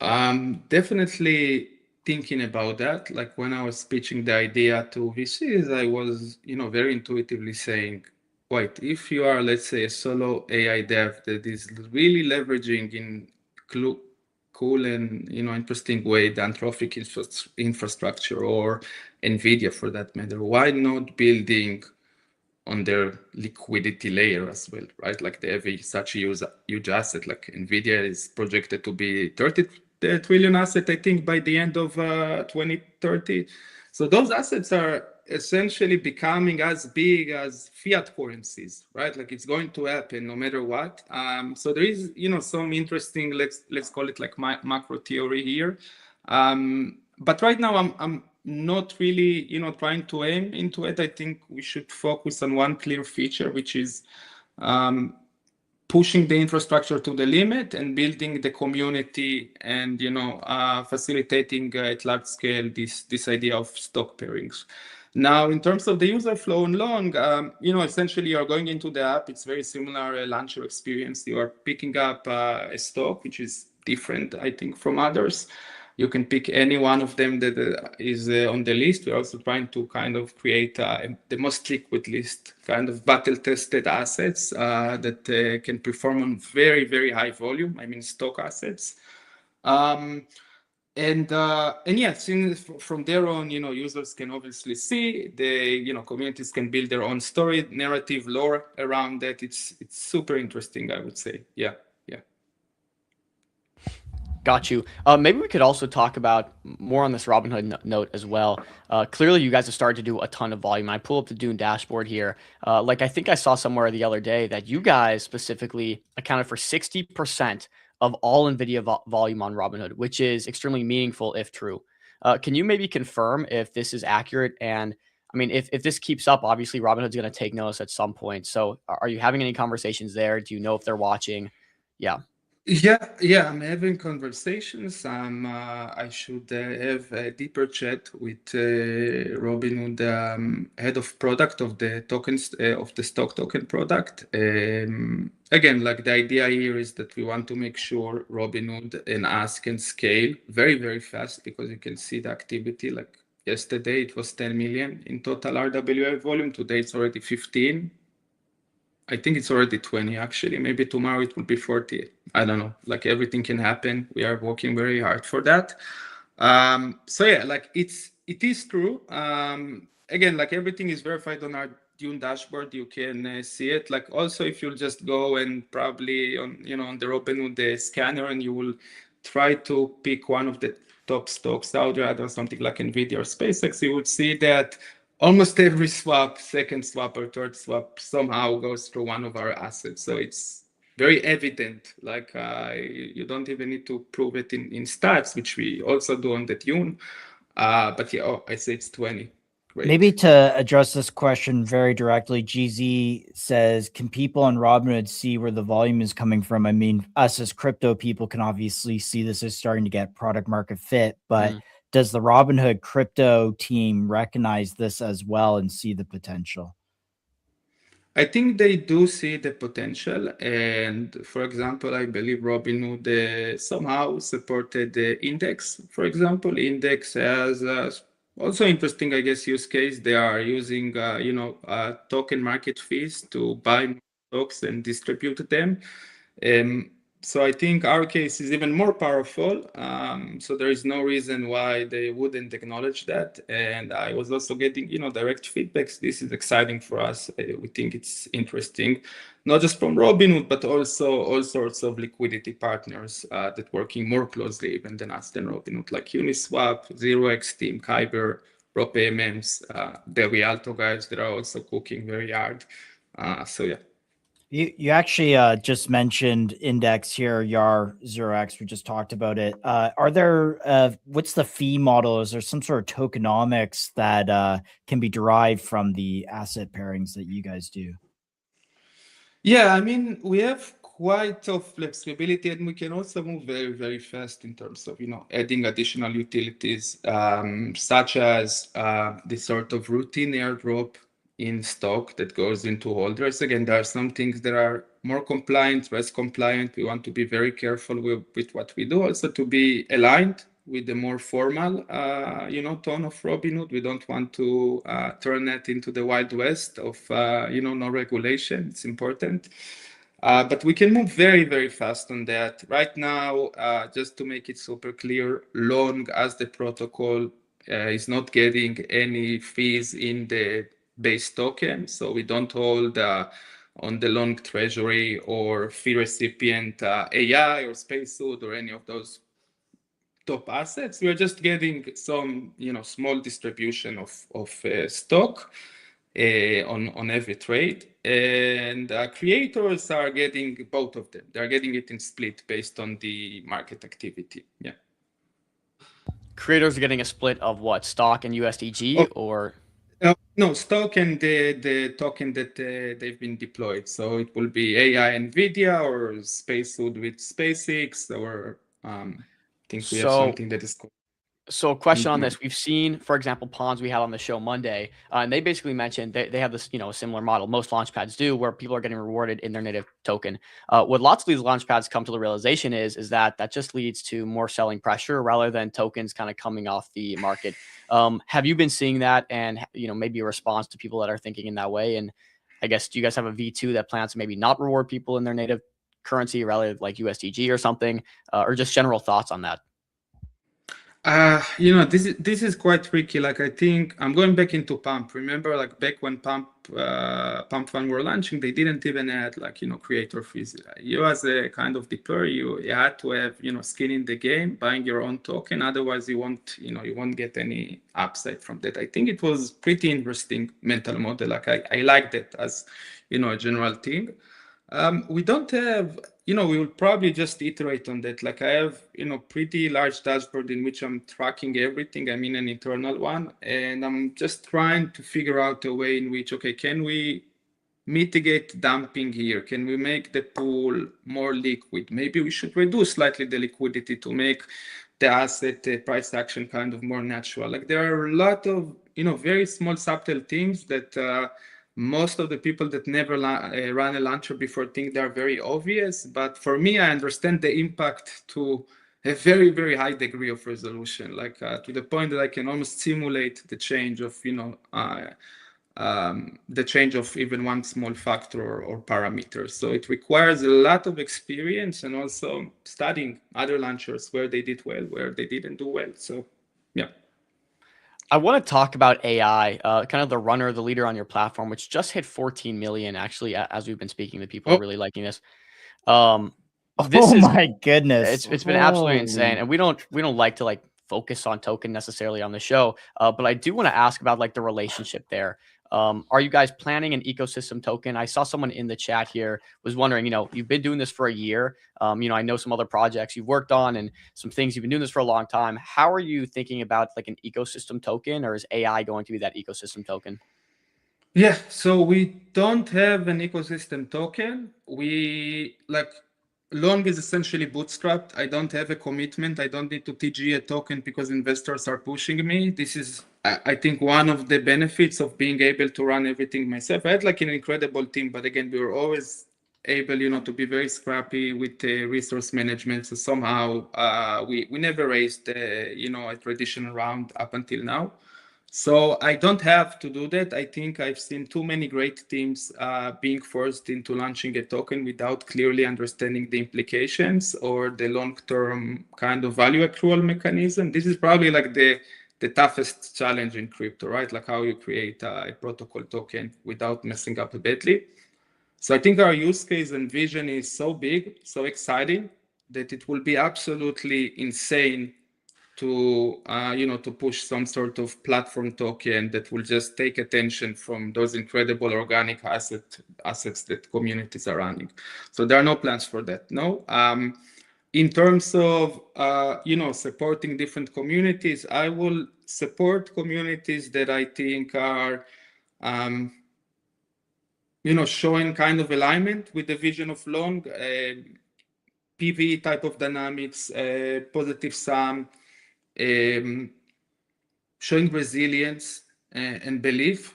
Definitely thinking about that. Like when I was pitching the idea to VCs, I was, very intuitively saying, wait, if you are, let's say, a solo AI dev that is really leveraging in cool and, interesting way the Anthropic infrastructure or NVIDIA for that matter, why not building on their liquidity layer as well, right? Like they have such a huge asset. Like NVIDIA is projected to be 30 trillion asset, I think, by the end of 2030. So those assets are essentially becoming as big as fiat currencies, right? Like it's going to happen no matter what. So there is, some interesting, let's call it like macro theory here. But right now I'm not really, trying to aim into it. I think we should focus on one clear feature, which is pushing the infrastructure to the limit and building the community and, facilitating at large scale this idea of stock pairings. Now, in terms of the user flow on Long, essentially you're going into the app. It's very similar a launcher experience. You are picking up a stock, which is different, I think, from others. You can pick any one of them that is on the list. We're also trying to kind of create the most liquid list, kind of battle-tested assets that can perform on very, very high volume. I mean, stock assets. And yes, from there on, users can obviously see the, communities can build their own story, narrative, lore around that. It's super interesting, I would say. Yeah. Got you. Maybe we could also talk about more on this Robinhood note as well. Clearly, you guys have started to do a ton of volume. I pull up the Dune dashboard here. Like I think I saw somewhere the other day that you guys specifically accounted for 60% of all NVIDIA volume on Robinhood, which is extremely meaningful if true. Can you maybe confirm if this is accurate? And I mean, if this keeps up, obviously Robinhood's going to take notice at some point. So are you having any conversations there? Do you know if they're watching? Yeah. Yeah, I'm having conversations. I should have a deeper chat with Robinhood, head of product of the tokens of the stock token product. Again, like the idea here is that we want to make sure Robinhood and us can scale very, very fast, because you can see the activity. Like yesterday, it was 10 million in total RWA volume. Today, it's already 15. I think it's already 20 actually. Maybe tomorrow it will be 40. I don't know. Like everything can happen. We are working very hard for that. So yeah, like it is true. Again, like everything is verified on our Dune dashboard. You can see it. Like also, if you'll just go and probably on the Robinhood the scanner, and you will try to pick one of the top stocks out there, or something like NVIDIA or SpaceX, you would see that almost every swap, second swap or third swap, somehow goes through one of our assets. So it's very evident. Like you don't even need to prove it in stats, which we also do on the Tune. But yeah, oh, I say it's 20. Great. Maybe to address this question very directly, GZ says, can people on Robinhood see where the volume is coming from? I mean, us as crypto people can obviously see this is starting to get product market fit, but does the Robinhood crypto team recognize this as well and see the potential? I think they do see the potential. And for example, I believe Robinhood somehow supported the Index. For example, Index has also interesting, I guess, use case. They are using, token market fees to buy stocks and distribute them. So I think our case is even more powerful. So there is no reason why they wouldn't acknowledge that. And I was also getting, direct feedbacks. This is exciting for us. We think it's interesting, not just from Robinhood, but also all sorts of liquidity partners that working more closely even than us than Robinhood, like Uniswap, 0x Team, Kyber, ProPayments, the Rialto guys that are also cooking very hard. So yeah. You actually just mentioned Index here, YAR 0x. We just talked about it. Are there, what's the fee model? Is there some sort of tokenomics that can be derived from the asset pairings that you guys do? Yeah, I mean, we have quite a flexibility, and we can also move very, very fast in terms of, adding additional utilities, such as the sort of routine airdrop in stock that goes into holders. Again, there are some things that are more compliant, less compliant. We want to be very careful with what we do, also to be aligned with the more formal, tone of Robinhood. We don't want to turn that into the Wild West of, no regulation. It's important. But we can move very, very fast on that. Right now, just to make it super clear, long as the protocol is not getting any fees in the base token, so we don't hold on the long treasury or fee recipient AI or Spacesuit or any of those top assets. We are just getting some, small distribution of stock on every trade, and creators are getting both of them. They're getting it in split based on the market activity. Yeah. Creators are getting a split of what, stock and USDG or? No, stock and the token that they've been deployed. So it will be AI NVIDIA or Spacesuit with SpaceX, or I think we have something that is called. So a question on this, we've seen, for example, Pawns we had on the show Monday, and they basically mentioned they have this, a similar model. Most launchpads do, where people are getting rewarded in their native token. What lots of these launchpads come to the realization is that just leads to more selling pressure rather than tokens kind of coming off the market. Have you been seeing that, and maybe a response to people that are thinking in that way? And I guess, do you guys have a V2 that plans to maybe not reward people in their native currency, rather like USDG or something, or just general thoughts on that? This is quite tricky. Like, I think I'm going back into Pump. Remember, like back when Pump Fund were launching, they didn't even add creator fees. You as a kind of deployer, you had to have skin in the game, buying your own token. Otherwise, you won't get any upside from that. I think it was pretty interesting mental model. Like I like that as a general thing. We don't have, we will probably just iterate on that. Like I have, pretty large dashboard in which I'm tracking everything. I mean, an internal one, and I'm just trying to figure out a way in which, okay, can we mitigate dumping here? Can we make the pool more liquid? Maybe we should reduce slightly the liquidity to make the asset price action kind of more natural. Like there are a lot of, very small subtle things that, most of the people that never run a launcher before think they're very obvious. But for me, I understand the impact to a very, very high degree of resolution, like to the point that I can almost simulate the change of, the change of even one small factor or parameter. So it requires a lot of experience and also studying other launchers, where they did well, where they didn't do well. So, yeah. I want to talk about AI, kind of the runner, the leader on your platform, which just hit 14 million. Actually, as we've been speaking, the people are really liking this. My goodness, it's been absolutely insane, and we don't like to focus on token necessarily on the show, but I do want to ask about like the relationship there. Are you guys planning an ecosystem token? I saw someone in the chat here was wondering, you've been doing this for a year. I know some other projects you've worked on and some things you've been doing this for a long time. How are you thinking about like an ecosystem token, or is AI going to be that ecosystem token? Yeah, so we don't have an ecosystem token. We like Long is essentially bootstrapped. I don't have a commitment. I don't need to TG a token because investors are pushing me. This is, I think, one of the benefits of being able to run everything myself. I had like an incredible team, but again, we were always able, to be very scrappy with resource management. So somehow we never raised, a traditional round up until now. So I don't have to do that. I think I've seen too many great teams being forced into launching a token without clearly understanding the implications or the long-term kind of value accrual mechanism. This is probably like the toughest challenge in crypto, right? Like how you create a protocol token without messing up badly. So I think our use case and vision is so big, so exciting, that it will be absolutely insane to to push some sort of platform token that will just take attention from those incredible organic assets that communities are running. So there are no plans for that. No. In terms of supporting different communities, I will support communities that I think are showing kind of alignment with the vision of Long, PV type of dynamics, positive sum, showing resilience and belief.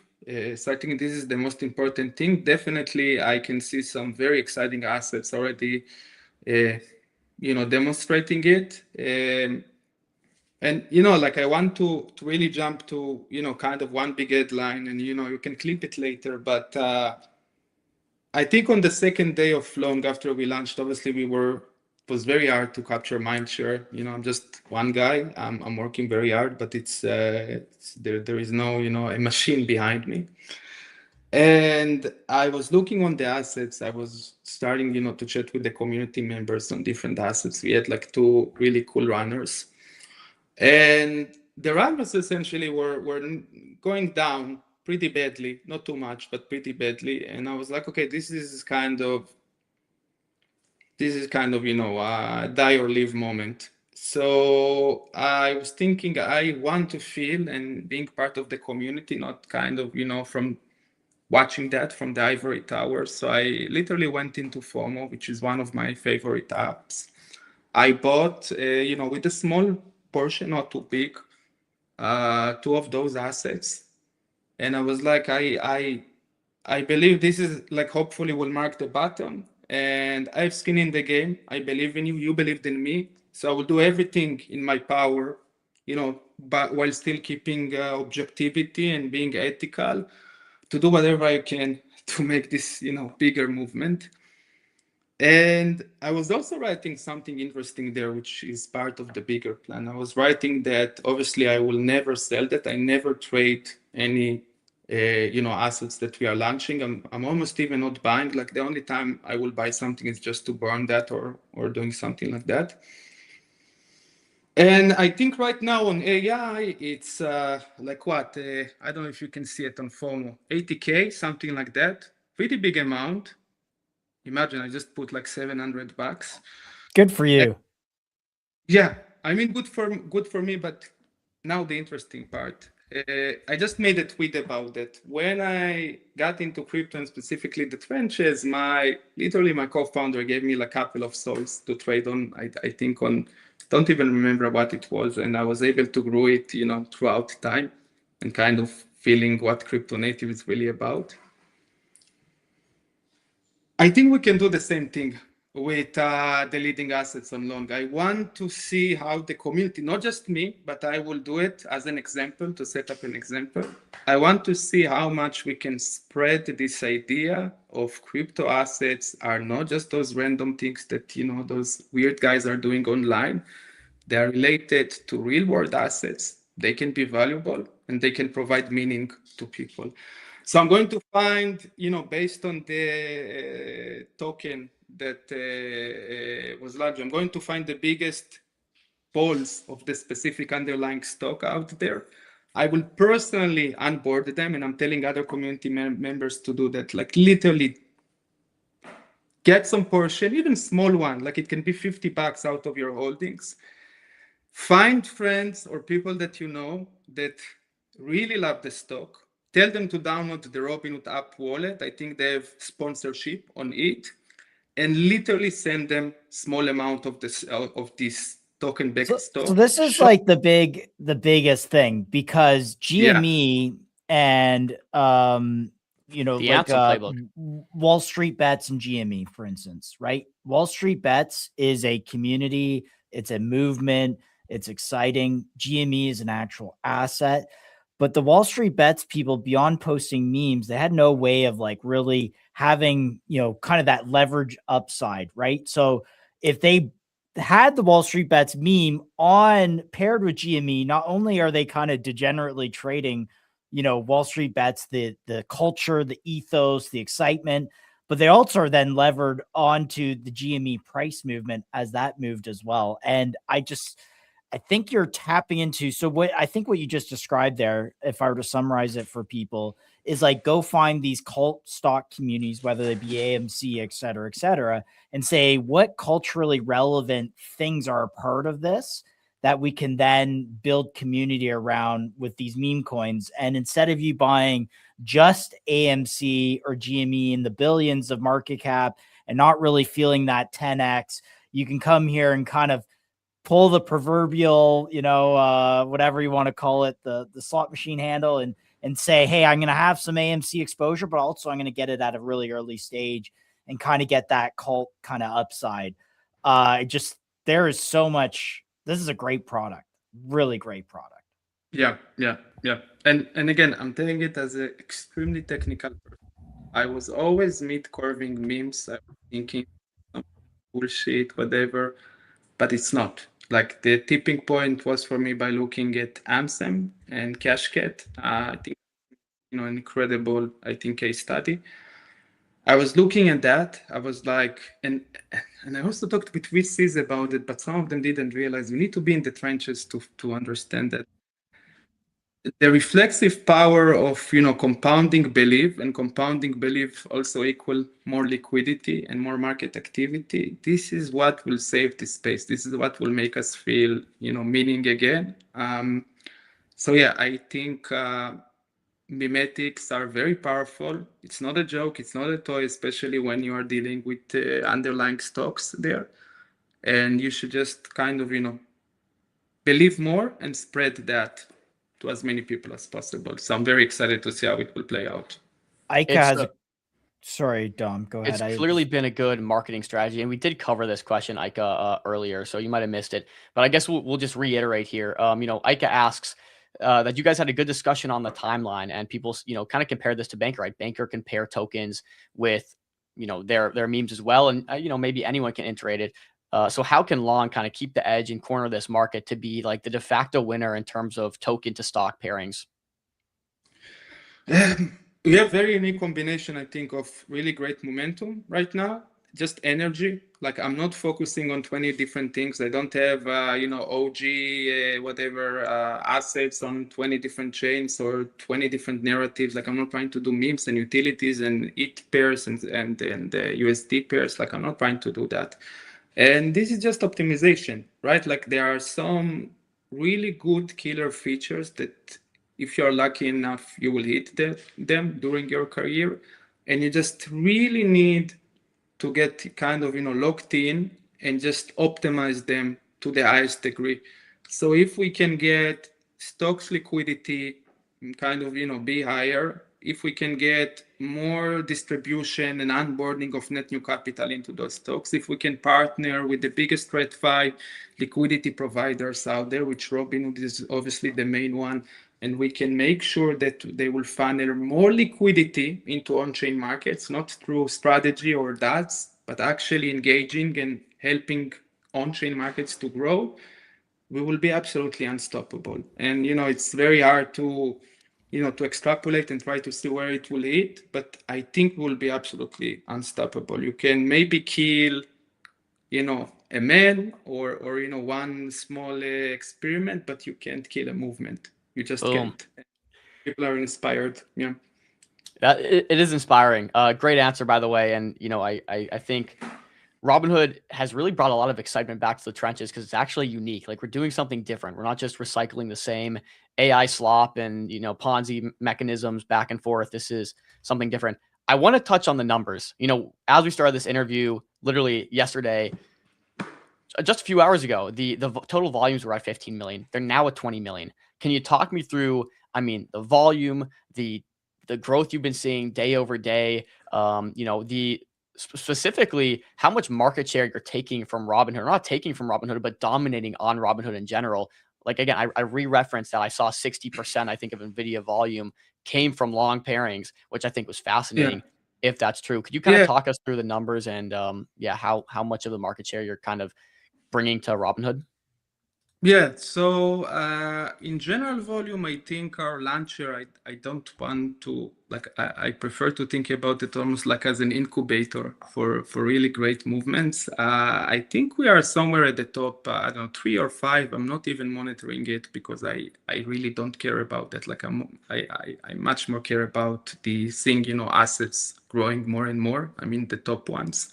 So I think this is the most important thing. Definitely, I can see some very exciting assets already, demonstrating it. And like I want to really jump to kind of one big headline, and you can clip it later. But I think on the second day of Long, after we launched, obviously it was very hard to capture mindshare. I'm just one guy. I'm working very hard, but there is no a machine behind me. And I was looking on the assets. I was starting to chat with the community members on different assets. We had like two really cool runners, and the runners essentially were going down pretty badly, not too much, but pretty badly. And I was like, okay, this is kind of a die or live moment. So I was thinking I want to feel and being part of the community, not kind of from watching that from the ivory tower. So I literally went into FOMO, which is one of my favorite apps. I bought with a small portion, not too big, two of those assets, and I was like, I believe this is like hopefully will mark the bottom, and I have skin in the game. I believe in you. You believed in me, so I will do everything in my power, but while still keeping objectivity and being ethical, to do whatever I can to make this bigger movement. And I was also writing something interesting there, which is part of the bigger plan. I was writing that obviously I will never sell that. I never trade any, assets that we are launching. I'm almost even not buying. Like the only time I will buy something is just to burn that or doing something like that. And I think right now on AI, it's like what? I don't know if you can see it on FOMO, 80K, something like that. Pretty big amount. Imagine I just put like $700. Good for you. Yeah, I mean, good for me. But now the interesting part. I just made a tweet about that. When I got into crypto and specifically the trenches, literally my co-founder gave me like a couple of souls to trade on. I think on, don't even remember what it was, and I was able to grow it, throughout time, and kind of feeling what crypto native is really about. I think we can do the same thing with the leading assets on Long. I want to see how the community, not just me, but I will do it as an example to set up an example. I want to see how much we can spread this idea of crypto assets are not just those random things that, those weird guys are doing online. They are related to real world assets. They can be valuable and they can provide meaning to people. So I'm going to find, based on the token that was launched, I'm going to find the biggest polls of the specific underlying stock out there, I will personally onboard them, and I'm telling other community members to do that. Like literally get some portion, even small one, like it can be $50 out of your holdings. Find friends or people that you know that really love the stock. Tell them to download the Robinhood app wallet. I think they have sponsorship on it, and literally send them small amount of this token backed stock. So this is like the biggest thing, because GME and The answer playbook. Wall Street Bets and GME, for instance, right? Wall Street Bets is a community, it's a movement, it's exciting. GME is an actual asset. But the Wall Street Bets people, beyond posting memes, they had no way of like really having, kind of that leverage upside, right? So if they had the Wall Street Bets meme on paired with GME, not only are they kind of degenerately trading, Wall Street Bets, the culture, the ethos, the excitement, but they also are then levered onto the GME price movement as that moved as well. And I think you're tapping into, so what I think what you just described there, if I were to summarize it for people, is like, go find these cult stock communities, whether they be AMC, et cetera, and say what culturally relevant things are a part of this that we can then build community around with these meme coins. And instead of you buying just AMC or GME in the billions of market cap and not really feeling that 10x, you can come here and kind of pull the proverbial, whatever you want to call it, the slot machine handle, and say, hey, I'm going to have some AMC exposure, but also I'm going to get it at a really early stage and kind of get that cult kind of upside. There is so much. This is a great product, really great product. Yeah. And again, I'm telling it as an extremely technical person. I was always mid-curving memes. I was thinking bullshit, whatever, but it's not. Like the tipping point was for me by looking at AmSam and CashCat. I think, an incredible, case study. I was looking at that. I was like, and I also talked with VCs about it, but some of them didn't realize you need to be in the trenches to understand that. The reflexive power of compounding belief, and compounding belief also equal more liquidity and more market activity. This is what will save this space. This is what will make us feel meaning again. So yeah, I think memetics are very powerful. It's not a joke. It's not a toy, especially when you are dealing with underlying stocks there. And you should just kind of believe more and spread that to as many people as possible. So I'm very excited to see how it will play out. Sorry, Dom, go ahead. It's clearly been a good marketing strategy, and we did cover this question, Ika, earlier, so you might have missed it. But I guess we'll just reiterate here. Ika asks that you guys had a good discussion on the timeline, and people, kind of compare this to Banker, right? Banker can pair tokens with, their memes as well, and maybe anyone can integrate it. So how can Long kind of keep the edge and corner this market to be like the de facto winner in terms of token to stock pairings? We have very unique combination, I think, of really great momentum right now. Just energy. Like I'm not focusing on 20 different things. I don't have, OG, whatever assets on 20 different chains or 20 different narratives. Like I'm not trying to do memes and utilities and ETH pairs and USD pairs. Like I'm not trying to do that. And this is just optimization, right? Like there are some really good killer features that if you're lucky enough, you will hit them during your career. And you just really need to get kind of, locked in and just optimize them to the highest degree. So if we can get stocks liquidity kind of, be higher, if we can get more distribution and onboarding of net new capital into those stocks, if we can partner with the biggest TradFi liquidity providers out there, which Robinhood is obviously the main one, and we can make sure that they will funnel more liquidity into on-chain markets, not through strategy or DATs, but actually engaging and helping on-chain markets to grow, we will be absolutely unstoppable. And, it's very hard to extrapolate and try to see where it will hit, but I think we'll be absolutely unstoppable. You can maybe kill, a man or one small experiment, but you can't kill a movement. You just can't. People are inspired. Yeah. It is inspiring. Great answer, by the way. And I think Robinhood has really brought a lot of excitement back to the trenches because it's actually unique. Like, we're doing something different. We're not just recycling the same AI slop and Ponzi mechanisms back and forth. This is something different. I want to touch on the numbers. As we started this interview, literally yesterday, just a few hours ago, the total volumes were at 15 million. They're now at 20 million. Can you talk me through, the volume, the growth you've been seeing day over day, specifically how much market share you're taking from Robinhood, not taking from Robinhood, but dominating on Robinhood in general. Like, again, I re-referenced that I saw 60%, I think, of NVIDIA volume came from long pairings, which I think was fascinating. If that's true, could you kind of talk us through the numbers and how much of the market share you're kind of bringing to Robinhood? Yeah, so in general volume, I think our launcher, I don't want to, I prefer to think about it almost like as an incubator for really great movements. I think we are somewhere at the top, I don't know, 3 or 5. I'm not even monitoring it because I really don't care about that. Like, I much more care about the thing, assets growing more and more. I mean, the top ones.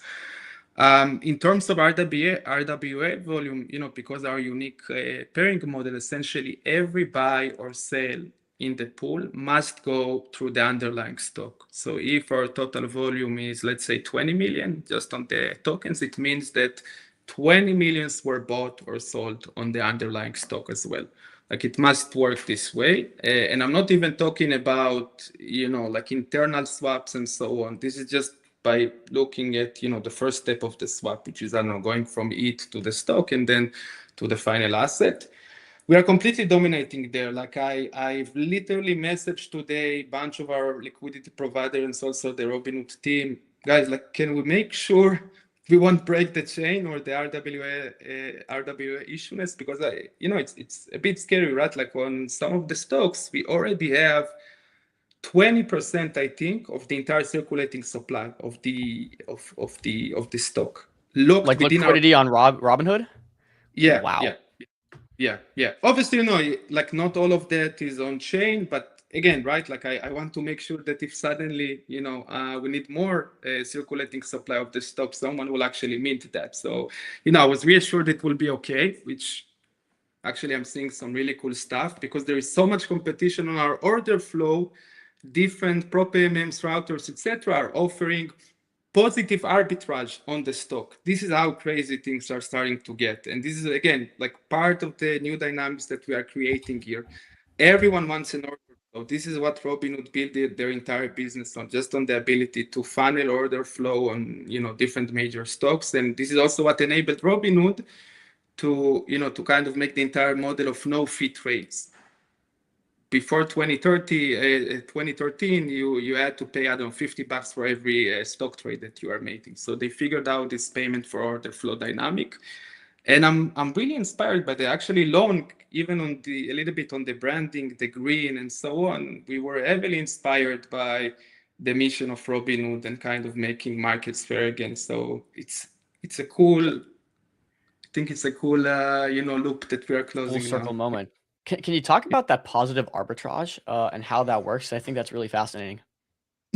In terms of RWA volume, because our unique pairing model, essentially every buy or sell in the pool must go through the underlying stock. So if our total volume is, let's say, 20 million just on the tokens, it means that 20 millions were bought or sold on the underlying stock as well. Like, it must work this way. And I'm not even talking about, like internal swaps and so on. This is just by looking at, the first step of the swap, which is, I don't know, going from ETH to the stock and then to the final asset. We are completely dominating there. Like, I've literally messaged today a bunch of our liquidity providers and also the Robinhood team. Guys, like, can we make sure we won't break the chain or the RWA issuance? Because it's a bit scary, right? Like, on some of the stocks, we already have 20%, I think, of the entire circulating supply of the stock locked Like within liquidity on Robinhood. Yeah. Wow. Yeah. Obviously, like, not all of that is on chain, but again, right? Like, I want to make sure that if suddenly, we need more circulating supply of the stock, someone will actually mint that. So, I was reassured it will be okay, which actually I'm seeing some really cool stuff because there is so much competition on our order flow. Different prop AMMs, routers, etc., are offering positive arbitrage on the stock. This is how crazy things are starting to get. And this is, again, like part of the new dynamics that we are creating here. Everyone wants an order flow. This is what Robinhood built their entire business on, just on the ability to funnel order flow on, different major stocks. And this is also what enabled Robinhood to, to kind of make the entire model of no fee trades. Before 2013, you had to pay, I don't know, $50 for every stock trade that you are making. So they figured out this payment for order flow dynamic. And I'm really inspired by the actually long, even on a little bit on the branding, the green and so on. We were heavily inspired by the mission of Robinhood and kind of making markets fair again. So it's a cool, I think it's a cool, loop that we are closing. Full circle now. moment. Can you talk about that positive arbitrage and how that works? I think that's really fascinating.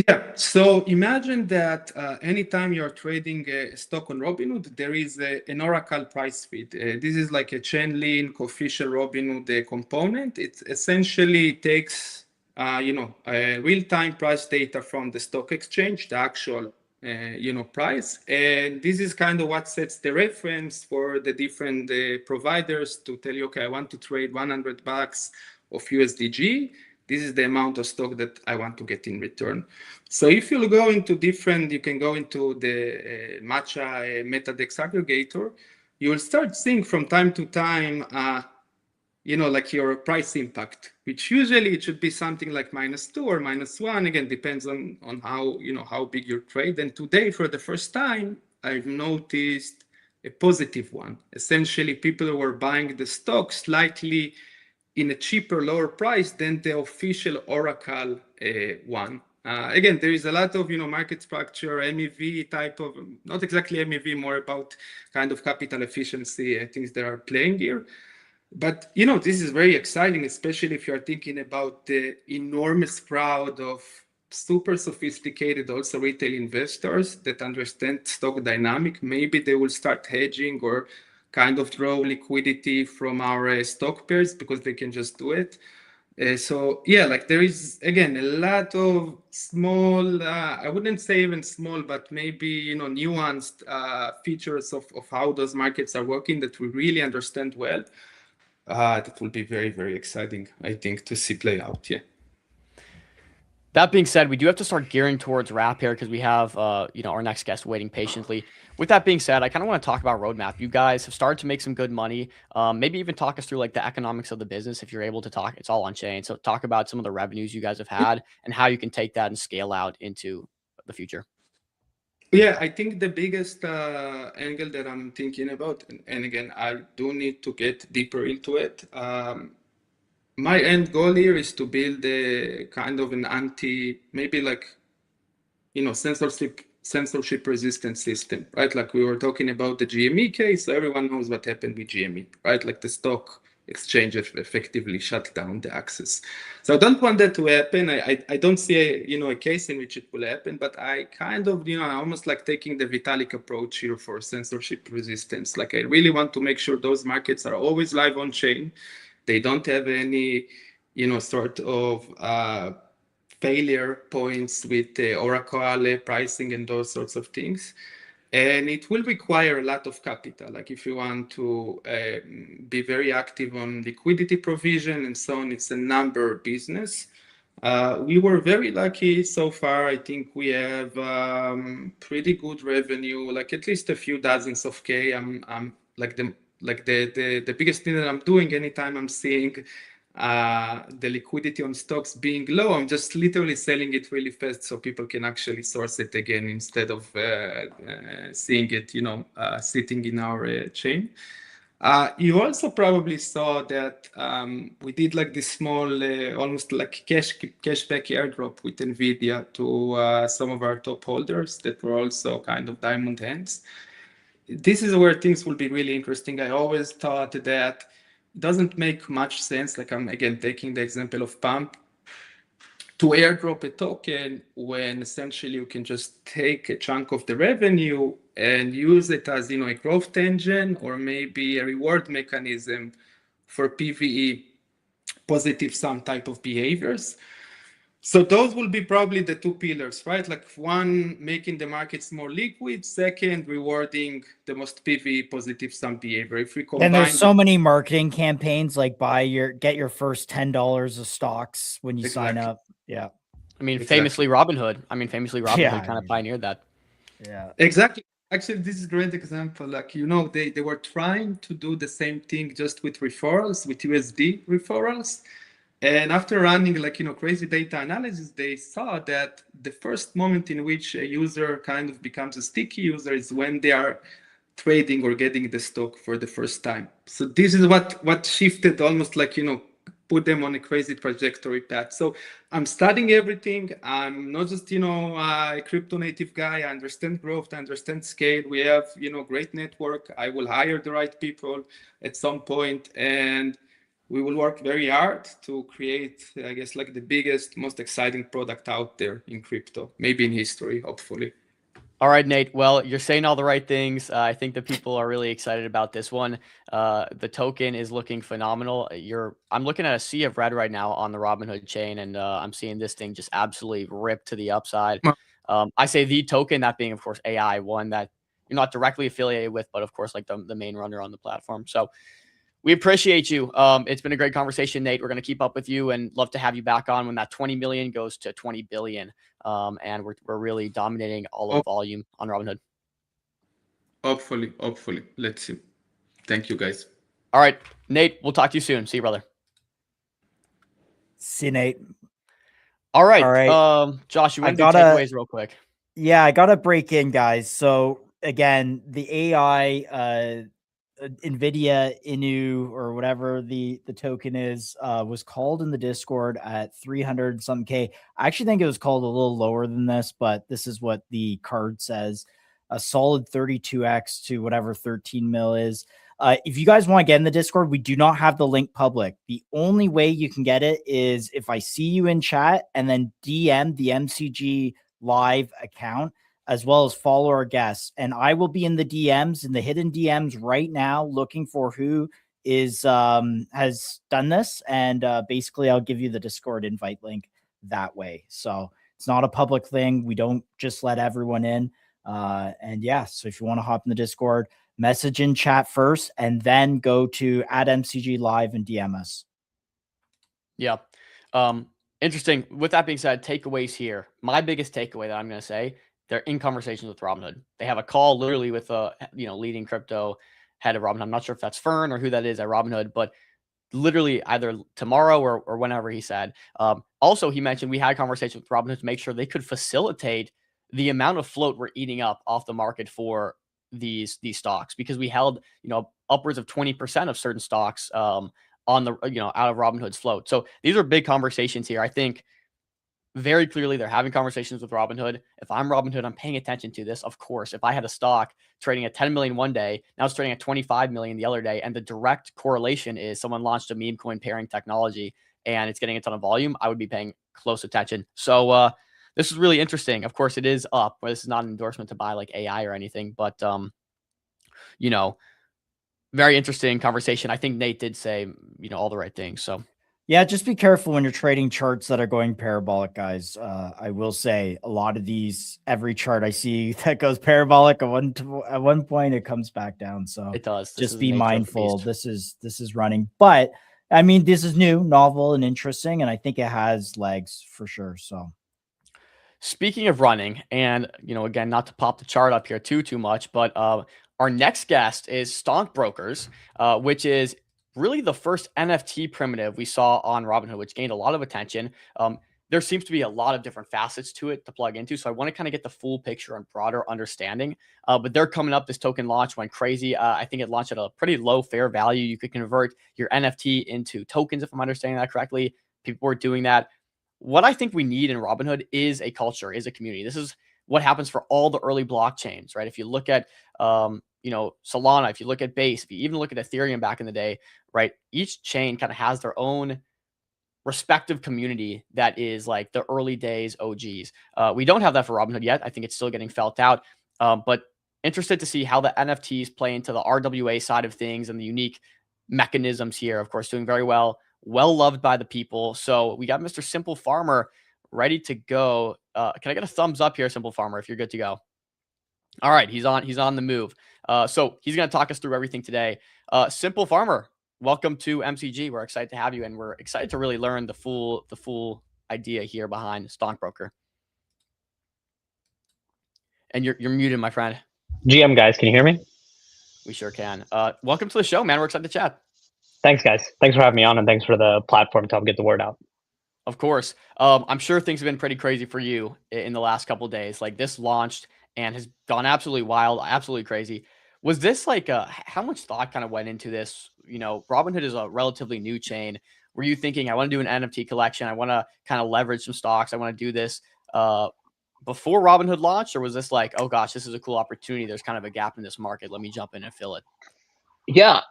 Yeah, so imagine that anytime you're trading a stock on Robinhood, there is an Oracle price feed. This is like a Chainlink official Robinhood component. It essentially takes, real-time price data from the stock exchange, the actual, price. And this is kind of what sets the reference for the different providers to tell you, okay, I want to trade $100 of USDG. This is the amount of stock that I want to get in return. So if you go into you can go into the Matcha MetaDex aggregator, you will start seeing from time to time, like your price impact, which usually it should be something like -2 or -1. Again, depends on how, how big your trade. And today, for the first time, I've noticed a positive one. Essentially, people were buying the stock slightly in a cheaper, lower price than the official Oracle one. Again, there is a lot of market structure, MEV type of, not exactly MEV, more about kind of capital efficiency things that are playing here. But this is very exciting, especially if you are thinking about the enormous crowd of super sophisticated also retail investors that understand stock dynamic. Maybe they will start hedging or kind of draw liquidity from our stock pairs because they can just do it. So yeah, like there is again a lot of small, I wouldn't say even small, but maybe nuanced features of how those markets are working that we really understand well. That will be very, very exciting, I think, to see play out. Yeah. That being said, we do have to start gearing towards wrap here because we have, our next guest waiting patiently. With that being said, I kind of want to talk about roadmap. You guys have started to make some good money. Maybe even talk us through like the economics of the business if you're able to talk. It's all on chain. So talk about some of the revenues you guys have had and how you can take that and scale out into the future. Yeah, I think the biggest angle that I'm thinking about, and again, I do need to get deeper into it. My end goal here is to build a kind of an maybe like censorship resistant system, right? Like we were talking about the GME case, so everyone knows what happened with GME, right? Like the stock exchange effectively shut down the access. So I don't want that to happen. I don't see a case in which it will happen, but I kind of almost like taking the Vitalik approach here for censorship resistance. Like I really want to make sure those markets are always live on chain. They don't have any sort of failure points with Oracle pricing and those sorts of things. And it will require a lot of capital. Like if you want to be very active on liquidity provision and so on, it's a number business. We were very lucky so far. I think we have pretty good revenue, like at least a few dozens of K. I'm like the biggest thing that I'm doing anytime I'm seeing the liquidity on stocks being low, I'm just literally selling it really fast so people can actually source it again instead of seeing it, sitting in our chain. You also probably saw that we did like this small, almost like cashback airdrop with NVIDIA to some of our top holders that were also kind of diamond hands. This is where things will be really interesting. I always thought that it doesn't make much sense. Like I'm again taking the example of Pump to airdrop a token when essentially you can just take a chunk of the revenue and use it as a growth engine or maybe a reward mechanism for PVE, positive sum type of behaviors. So those will be probably the two pillars, right? Like one, making the markets more liquid. Second, rewarding the most PV positive sum behavior. If we combine, and there's so many marketing campaigns like get your first $10 of stocks when you sign up. Yeah. I mean, famously Robinhood. Robinhood kind of pioneered that. Yeah. Exactly. Actually, this is a great example. Like, they were trying to do the same thing just with referrals, with USD referrals. And after running crazy data analysis, they saw that the first moment in which a user kind of becomes a sticky user is when they are trading or getting the stock for the first time. So this is what shifted almost like, put them on a crazy trajectory path. So I'm studying everything. I'm not just, a crypto native guy. I understand growth, I understand scale. We have, great network. I will hire the right people at some point, and we will work very hard to create, I guess, like the biggest, most exciting product out there in crypto, maybe in history, hopefully. All right, Nate. Well, you're saying all the right things. I think the people are really excited about this one. The token is looking phenomenal. I'm looking at a sea of red right now on the Robinhood chain, and I'm seeing this thing just absolutely rip to the upside. I say the token, that being, of course, AI, one that you're not directly affiliated with, but of course, like the main runner on the platform. So we appreciate you. It's been a great conversation, Nate. We're going to keep up with you and love to have you back on when that 20 million goes to 20 billion. And we're really dominating all of the volume on Robinhood. Hopefully. Let's see. Thank you, guys. All right, Nate, we'll talk to you soon. See you, brother. See you, Nate. All right. Josh, you want to do takeaways real quick? Yeah, I got to break in, guys. So again, the AI NVIDIA Inu or whatever the token is, was called in the Discord at 300 some K. I actually think it was called a little lower than this, but this is what the card says. A solid 32x to whatever 13 mil is. If you guys want to get in the Discord, we do not have the link public. The only way you can get it is if I see you in chat and then DM the MCG live account, as well as follow our guests. And I will be in the DMs, in the hidden DMs right now, looking for who is has done this. And basically, I'll give you the Discord invite link that way. So it's not a public thing. We don't just let everyone in. And yeah, so if you want to hop in the Discord, message in chat first, and then go to @MCG Live and DM us. Yeah. Interesting. With that being said, takeaways here. My biggest takeaway that I'm going to say, they're in conversations with Robinhood. They have a call literally with a leading crypto head of Robinhood. I'm not sure if that's Fern or who that is at Robinhood, but literally either tomorrow or whenever, he said. Also, he mentioned we had conversations with Robinhood to make sure they could facilitate the amount of float we're eating up off the market for these stocks, because we held upwards of 20% of certain stocks on the out of Robinhood's float. So these are big conversations here. I think very clearly they're having conversations with Robinhood. If I'm Robinhood, I'm paying attention to this. Of course, if I had a stock trading at 10 million one day, now it's trading at 25 million the other day, and the direct correlation is someone launched a meme coin pairing technology and it's getting a ton of volume, I would be paying close attention. So this is really interesting. Of course, it is up. This is not an endorsement to buy like AI or anything, but very interesting conversation. I think Nate did say all the right things. So yeah, just be careful when you're trading charts that are going parabolic, guys. I will say a lot of these, every chart I see that goes parabolic at one point, it comes back down. So it does. Just be mindful. This is running, but I mean, this is new, novel, and interesting, and I think it has legs for sure. So speaking of running, and again, not to pop the chart up here too much, but our next guest is Stonk Brokers, which is really the first NFT primitive we saw on Robinhood, which gained a lot of attention. There seems to be a lot of different facets to it to plug into. So I want to kind of get the full picture and broader understanding. But they're coming up. This token launch went crazy. I think it launched at a pretty low fair value. You could convert your NFT into tokens, if I'm understanding that correctly. People were doing that. What I think we need in Robinhood is a culture, is a community. This is what happens for all the early blockchains, right? If you look at Solana, if you look at Base, if you even look at Ethereum back in the day, right? Each chain kind of has their own respective community that is like the early days OGs. We don't have that for Robinhood yet. I think it's still getting felt out, but interested to see how the NFTs play into the RWA side of things and the unique mechanisms here. Of course, doing very well loved by the people. So we got Mr. Simple Farmer ready to go. Can I get a thumbs up here, Simple Farmer, if you're good to go? All right, he's on the move. So he's going to talk us through everything today. Simple Farmer, welcome to MCG. We're excited to have you, and we're excited to really learn the full idea here behind Stockbroker. And you're muted, my friend. GM guys, can you hear me? We sure can. Welcome to the show, man. We're excited to chat. Thanks, guys. Thanks for having me on, and thanks for the platform to help get the word out. Of course. I'm sure things have been pretty crazy for you in the last couple of days. Like, this launched and has gone absolutely wild, absolutely crazy. Was this like how much thought kind of went into this? Robinhood is a relatively new chain. Were you thinking, I want to do an NFT collection, I want to kind of leverage some stocks, I want to do this before Robinhood launched? Or was this like, oh gosh, this is a cool opportunity, there's kind of a gap in this market, let me jump in and fill it? Yeah.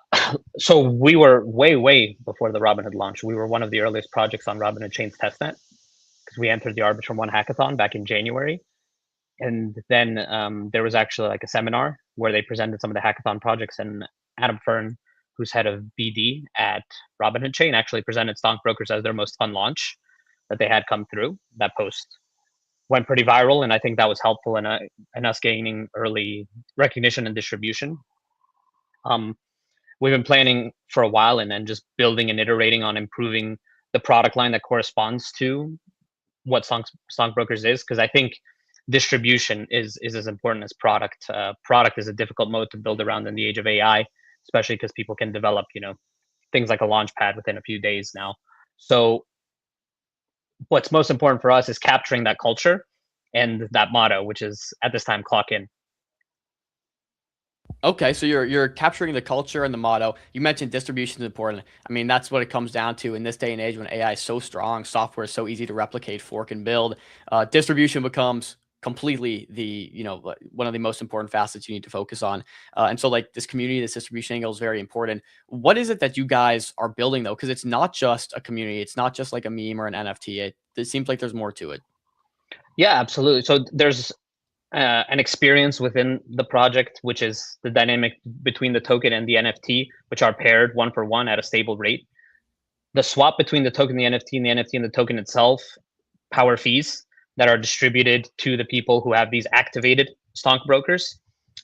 So we were way before the Robinhood launch. We were one of the earliest projects on Robinhood Chain's testnet, because we entered the Arbitrum 1 hackathon back in January. And then there was actually like a seminar where they presented some of the hackathon projects, and Adam Fern, who's head of BD at Robinhood Chain, actually presented Stockbrokers as their most fun launch that they had come through. That post went pretty viral, and I think that was helpful in us gaining early recognition and distribution. We've been planning for a while, and then just building and iterating on improving the product line that corresponds to what Stockbrokers is, because I think distribution is as important as product. Product is a difficult mode to build around in the age of AI, especially because people can develop, things like a launchpad within a few days now. So what's most important for us is capturing that culture and that motto, which is at this time, clock in. Okay, so you're capturing the culture and the motto. You mentioned distribution is important. I mean, that's what it comes down to in this day and age when AI is so strong, software is so easy to replicate, fork, and build. Distribution becomes completely the one of the most important facets you need to focus on. And so like this community, this distribution angle is very important. What is it that you guys are building though? Because it's not just a community. It's not just like a meme or an NFT. It seems like there's more to it. Yeah, absolutely. So there's an experience within the project, which is the dynamic between the token and the NFT, which are paired one for one at a stable rate. The swap between the token, the NFT, and the NFT and the token itself power fees that are distributed to the people who have these activated stockbrokers.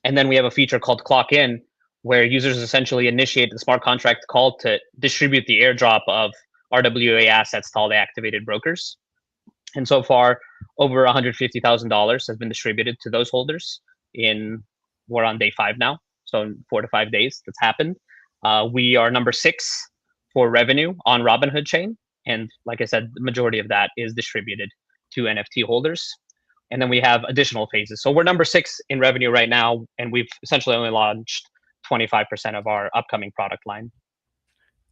And then we have a feature called Clock In, where users essentially initiate the smart contract call to distribute the airdrop of RWA assets to all the activated brokers. And so far, over $150,000 has been distributed to those holders. We're on day 5 now, so in 4 to 5 days that's happened. We are number 6 for revenue on Robinhood chain, and like I said, the majority of that is distributed to NFT holders. And then we have additional phases. So we're number 6 in revenue right now, and we've essentially only launched 25% of our upcoming product line.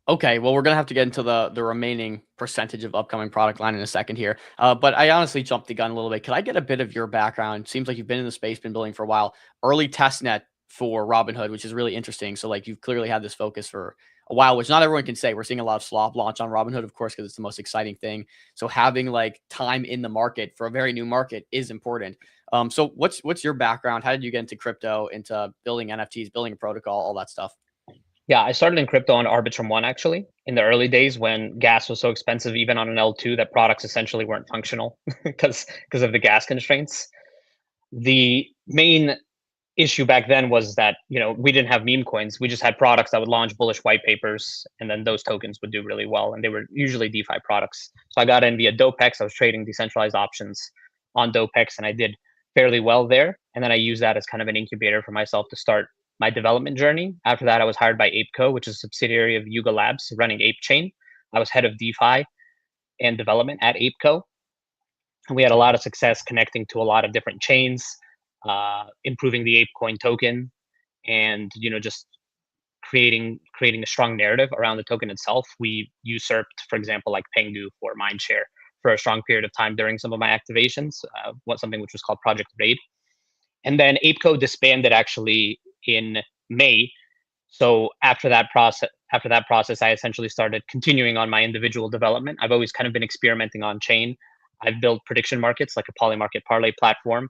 Okay, well, we're gonna have to get into the remaining percentage of upcoming product line in a second here. But I honestly jumped the gun a little bit. Could I get a bit of your background? Seems like you've been in the space, been building for a while. Early test net for Robinhood, which is really interesting. So like you've clearly had this focus for a while, which not everyone can say. We're seeing a lot of slop launch on Robinhood, of course, because it's the most exciting thing. So having like time in the market for a very new market is important. So what's your background? How did you get into crypto, into building NFTs, building a protocol, all that stuff? Yeah, I started in crypto on Arbitrum 1 actually, in the early days when gas was so expensive, even on an L2, that products essentially weren't functional because of the gas constraints. The main issue back then was that we didn't have meme coins. We just had products that would launch bullish white papers, and then those tokens would do really well, and they were usually DeFi products. So I got in via Dopex. I was trading decentralized options on Dopex, and I did fairly well there. And then I used that as kind of an incubator for myself to start my development journey. After that, I was hired by ApeCo, which is a subsidiary of Yuga Labs running Ape Chain. I was head of DeFi and development at ApeCo. And we had a lot of success connecting to a lot of different chains, improving the ApeCoin token, and just creating a strong narrative around the token itself. We usurped, for example, like Pengu for mindshare for a strong period of time during some of my activations, something which was called Project Raid. And then ApeCo disbanded actually in May. So after that process, I essentially started continuing on my individual development. I've always kind of been experimenting on chain. I've built prediction markets like a polymarket parlay platform.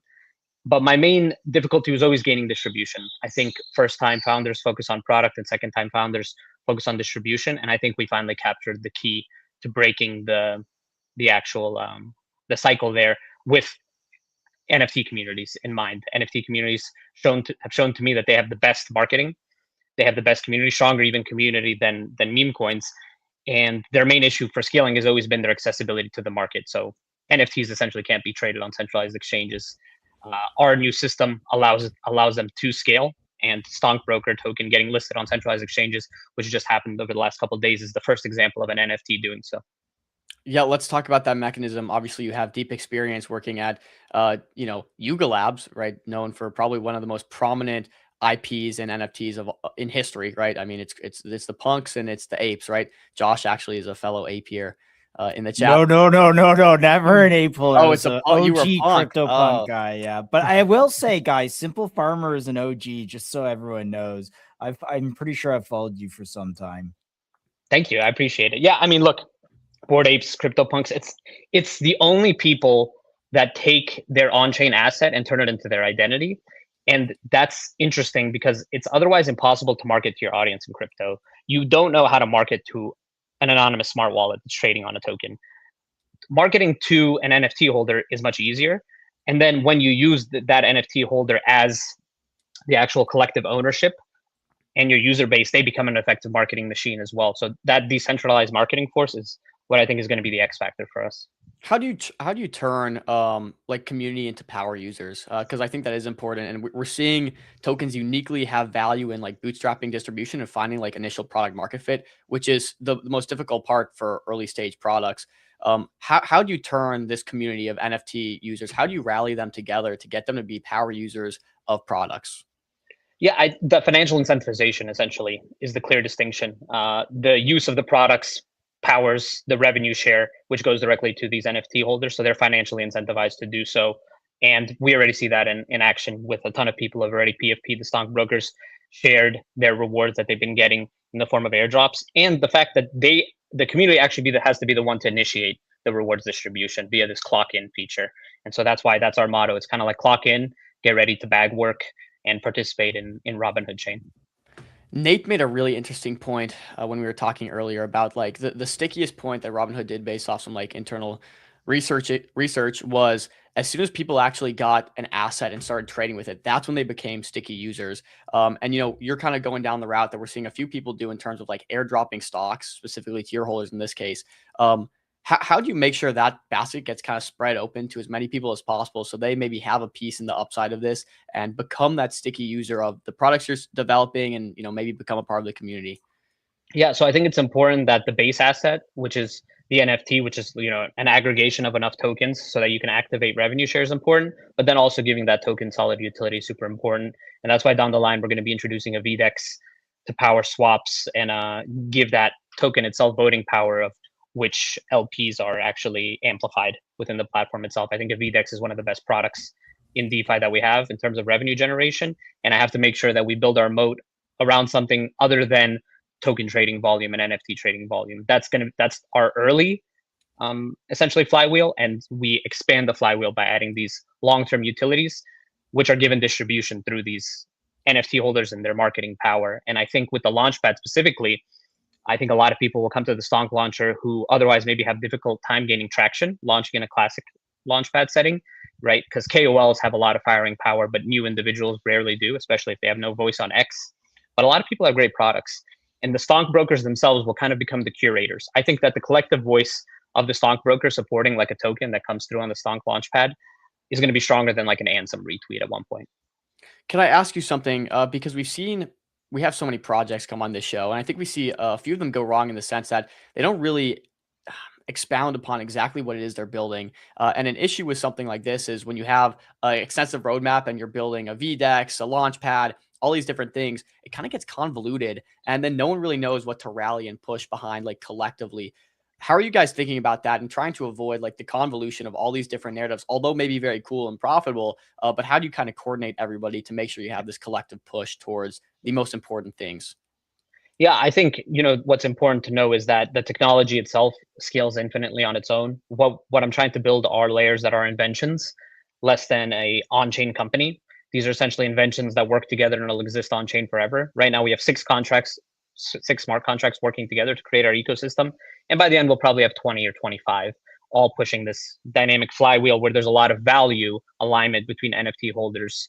But my main difficulty was always gaining distribution. I think first-time founders focus on product and second-time founders focus on distribution. And I think we finally captured the key to breaking the actual the cycle there with NFT communities in mind. NFT communities have shown to me that they have the best marketing, they have the best community, stronger even community than meme coins. And their main issue for scaling has always been their accessibility to the market. So NFTs essentially can't be traded on centralized exchanges. Our new system allows them to scale, and stockbroker token getting listed on centralized exchanges, which just happened over the last couple of days, is the first example of an NFT doing so. Yeah, let's talk about that mechanism. Obviously, you have deep experience working at, Yuga Labs, right? Known for probably one of the most prominent IPs and NFTs in history, right? I mean, it's the punks and it's the apes, right? Josh actually is a fellow ape here in the chat. No, never an ape holder. Oh, it's a OG you were a punk. crypto punk guy, yeah. But I will say, guys, Simple Farmer is an OG, just so everyone knows. I'm pretty sure I've followed you for some time. Thank you, I appreciate it. Yeah, I mean, look, Bored Apes, CryptoPunks, it's the only people that take their on-chain asset and turn it into their identity. And that's interesting because it's otherwise impossible to market to your audience in crypto. You don't know how to market to an anonymous smart wallet that's trading on a token. Marketing to an NFT holder is much easier. And then when you use that NFT holder as the actual collective ownership and your user base, they become an effective marketing machine as well. So that decentralized marketing force is what I think is going to be the X factor for us. How do you turn like community into power users? Because I think that is important, and we're seeing tokens uniquely have value in like bootstrapping distribution and finding like initial product market fit, which is the most difficult part for early stage products. How do you turn this community of NFT users? How do you rally them together to get them to be power users of products? Yeah, the financial incentivization essentially is the clear distinction. The use of the products powers the revenue share, which goes directly to these NFT holders. So they're financially incentivized to do so. And we already see that in action with a ton of people who have already PFP. The stockbrokers shared their rewards that they've been getting in the form of airdrops. And the fact that the community actually has to be the one to initiate the rewards distribution via this clock in feature. And so that's why that's our motto. It's kind of like clock in, get ready to bag work, and participate in Robinhood chain. Nate made a really interesting point when we were talking earlier about like the stickiest point that Robinhood did based off some like internal research was as soon as people actually got an asset and started trading with it, that's when they became sticky users. And you know, you're kind of going down the route that we're seeing a few people do in terms of like airdropping stocks, specifically to your holders in this case. How do you make sure that basket gets kind of spread open to as many people as possible so they maybe have a piece in the upside of this and become that sticky user of the products you're developing and, you know, maybe become a part of the community? Yeah, so I think it's important that the base asset, which is the NFT, which is, you know, an aggregation of enough tokens so that you can activate revenue share is important, but then also giving that token solid utility is super important. And that's why down the line we're going to be introducing a VDEX to power swaps and give that token itself voting power of which LPs are actually amplified within the platform itself. I think a VDEX is one of the best products in DeFi that we have in terms of revenue generation. And I have to make sure that we build our moat around something other than token trading volume and NFT trading volume. That's our early essentially flywheel, and we expand the flywheel by adding these long-term utilities, which are given distribution through these NFT holders and their marketing power. And I think with the launchpad specifically, I think a lot of people will come to the stonk launcher who otherwise maybe have difficult time gaining traction launching in a classic launchpad setting, right? Because KOLs have a lot of firing power, but new individuals rarely do, especially if they have no voice on X. But a lot of people have great products. And the stonk brokers themselves will kind of become the curators. I think that the collective voice of the stonk broker supporting like a token that comes through on the stonk launchpad is going to be stronger than like an Ansem retweet at one point. Can I ask you something? Because we have so many projects come on this show, and I think we see a few of them go wrong in the sense that they don't really expound upon exactly what it is they're building. And an issue with something like this is when you have an extensive roadmap and you're building a VDEX, a launchpad, all these different things, it kind of gets convoluted, and then no one really knows what to rally and push behind like collectively. How are you guys thinking about that and trying to avoid like the convolution of all these different narratives, although maybe very cool and profitable, but how do you kind of coordinate everybody to make sure you have this collective push towards the most important things? Yeah, I think, you know, what's important to know is that the technology itself scales infinitely on its own. What I'm trying to build are layers that are inventions, less than a on-chain company. These are essentially inventions that work together and will exist on-chain forever. Right now we have 6 smart contracts working together to create our ecosystem. And by the end, we'll probably have 20 or 25, all pushing this dynamic flywheel where there's a lot of value alignment between NFT holders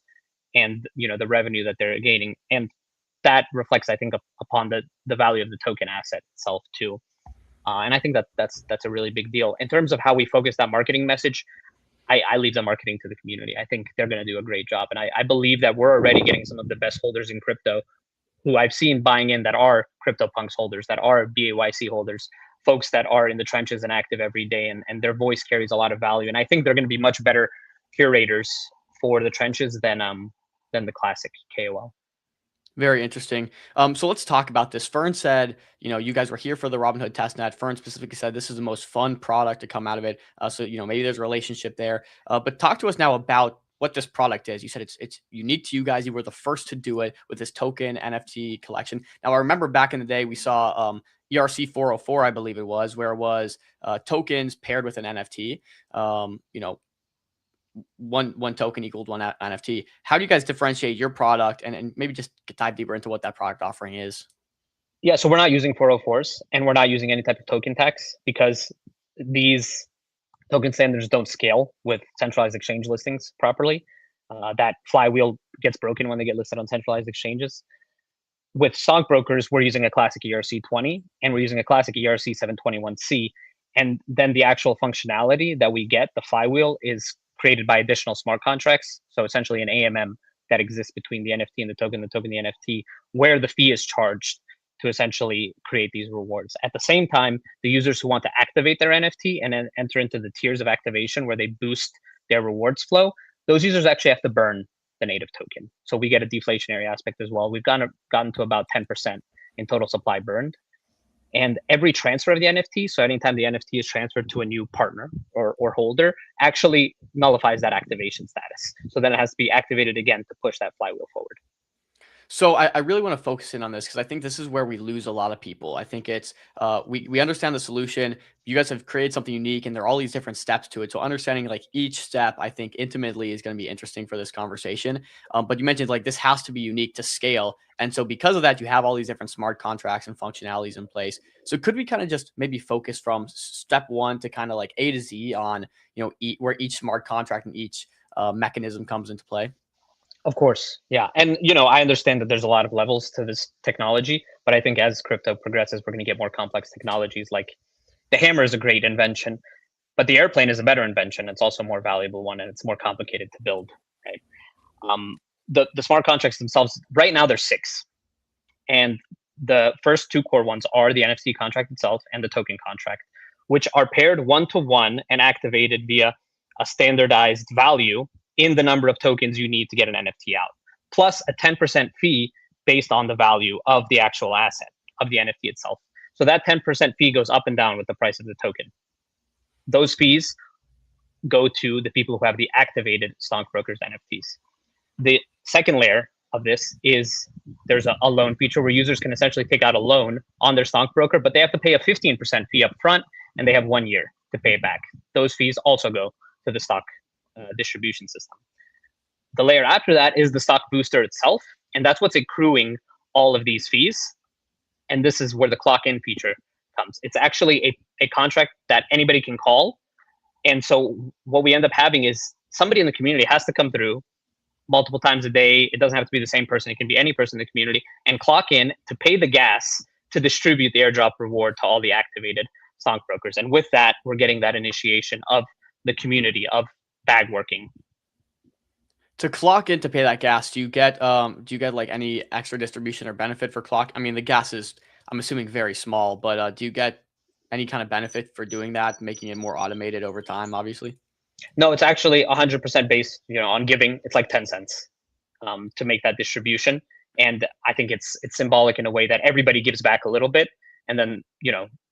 and, you know, the revenue that they're gaining. And that reflects, I think, upon the value of the token asset itself too. And I think that's a really big deal. In terms of how we focus that marketing message, I leave the marketing to the community. I think they're going to do a great job. And I believe that we're already getting some of the best holders in crypto who I've seen buying in that are CryptoPunks holders, that are BAYC holders, folks that are in the trenches and active every day, and their voice carries a lot of value. And I think they're going to be much better curators for the trenches than the classic KOL. Very interesting. So let's talk about this. Fern said, you know, you guys were here for the Robinhood testnet. Fern specifically said this is the most fun product to come out of it. So, you know, maybe there's a relationship there. But talk to us now about what this product is. You said it's unique to you guys. You were the first to do it with this token NFT collection. Now, I remember back in the day, we saw ERC 404, I believe it was, where it was tokens paired with an NFT. You know, one token equaled one NFT. How do you guys differentiate your product and maybe just dive deeper into what that product offering is? Yeah, so we're not using 404s and we're not using any type of token tax because these token standards don't scale with centralized exchange listings properly. That flywheel gets broken when they get listed on centralized exchanges. With stockbrokers, we're using a classic ERC20 and we're using a classic ERC 721C. And then the actual functionality that we get, the flywheel, is created by additional smart contracts. So essentially an AMM that exists between the NFT and the token, the NFT, where the fee is charged to essentially create these rewards. At the same time, the users who want to activate their NFT and then enter into the tiers of activation where they boost their rewards flow, those users actually have to burn the native token. So we get a deflationary aspect as well. We've gotten to about 10% in total supply burned. And every transfer of the NFT, so anytime the NFT is transferred to a new partner or holder, actually nullifies that activation status. So then it has to be activated again to push that flywheel forward. So I really want to focus in on this because I think this is where we lose a lot of people. I think it's we understand the solution. You guys have created something unique, and there are all these different steps to it. So understanding like each step, I think intimately is going to be interesting for this conversation. But you mentioned like this has to be unique to scale, and so because of that, you have all these different smart contracts and functionalities in place. So could we kind of just maybe focus from step one to kind of like A to Z on where each smart contract and each mechanism comes into play? Of course. Yeah. And, I understand that there's a lot of levels to this technology, but I think as crypto progresses, we're going to get more complex technologies. Like the hammer is a great invention, but the airplane is a better invention. It's also a more valuable one, and it's more complicated to build, right? The smart contracts themselves, right now, there's 6. And the first 2 core ones are the NFT contract itself and the token contract, which are paired one-to-one and activated via a standardized value in the number of tokens you need to get an NFT out, plus a 10% fee based on the value of the actual asset of the NFT itself. So that 10% fee goes up and down with the price of the token. Those fees go to the people who have the activated stockbrokers NFTs. The second layer of this is there's a loan feature where users can essentially take out a loan on their stockbroker, but they have to pay a 15% fee up front, and they have 1 year to pay it back. Those fees also go to the stock distribution system. The layer after that is the stock booster itself, and that's what's accruing all of these fees. And this is where the clock in feature comes. It's actually a contract that anybody can call. And so what we end up having is somebody in the community has to come through multiple times a day. It doesn't have to be the same person. It can be any person in the community, and clock in to pay the gas to distribute the airdrop reward to all the activated stockbrokers. And with that, we're getting that initiation of the community of bag working. To clock in to pay that gas, do you get like any extra distribution or benefit for clock? I mean, the gas is, I'm assuming, very small, but do you get any kind of benefit for doing that, making it more automated over time, obviously? No, it's actually 100% based, on giving. It's like 10 cents to make that distribution. And I think it's symbolic in a way that everybody gives back a little bit. And then,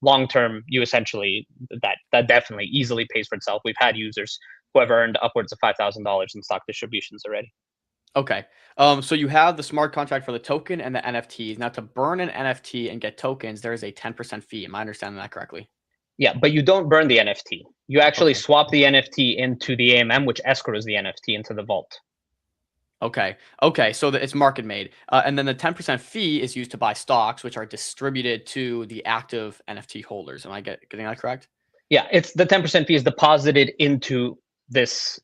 long term, you essentially, that definitely easily pays for itself. We've had users who have earned upwards of $5,000 in stock distributions already. Okay. So you have the smart contract for the token and the NFTs. Now, to burn an NFT and get tokens, there is a 10% fee. Am I understanding that correctly? Yeah, but you don't burn the NFT. You actually swap the NFT into the AMM, which escrows the NFT into the vault. Okay. So it's market made. And then the 10% fee is used to buy stocks, which are distributed to the active NFT holders. Am I getting that correct? Yeah, it's the 10% fee is deposited into this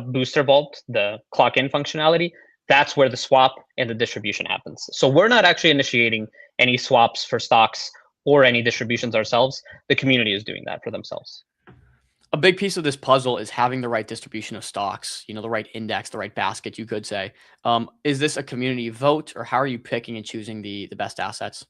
booster vault, the clock in functionality. That's where the swap and the distribution happens. So we're not actually initiating any swaps for stocks or any distributions ourselves. The community is doing that for themselves. A big piece of this puzzle is having the right distribution of stocks, the right index, the right basket, you could say. Is this a community vote, or how are you picking and choosing the best assets?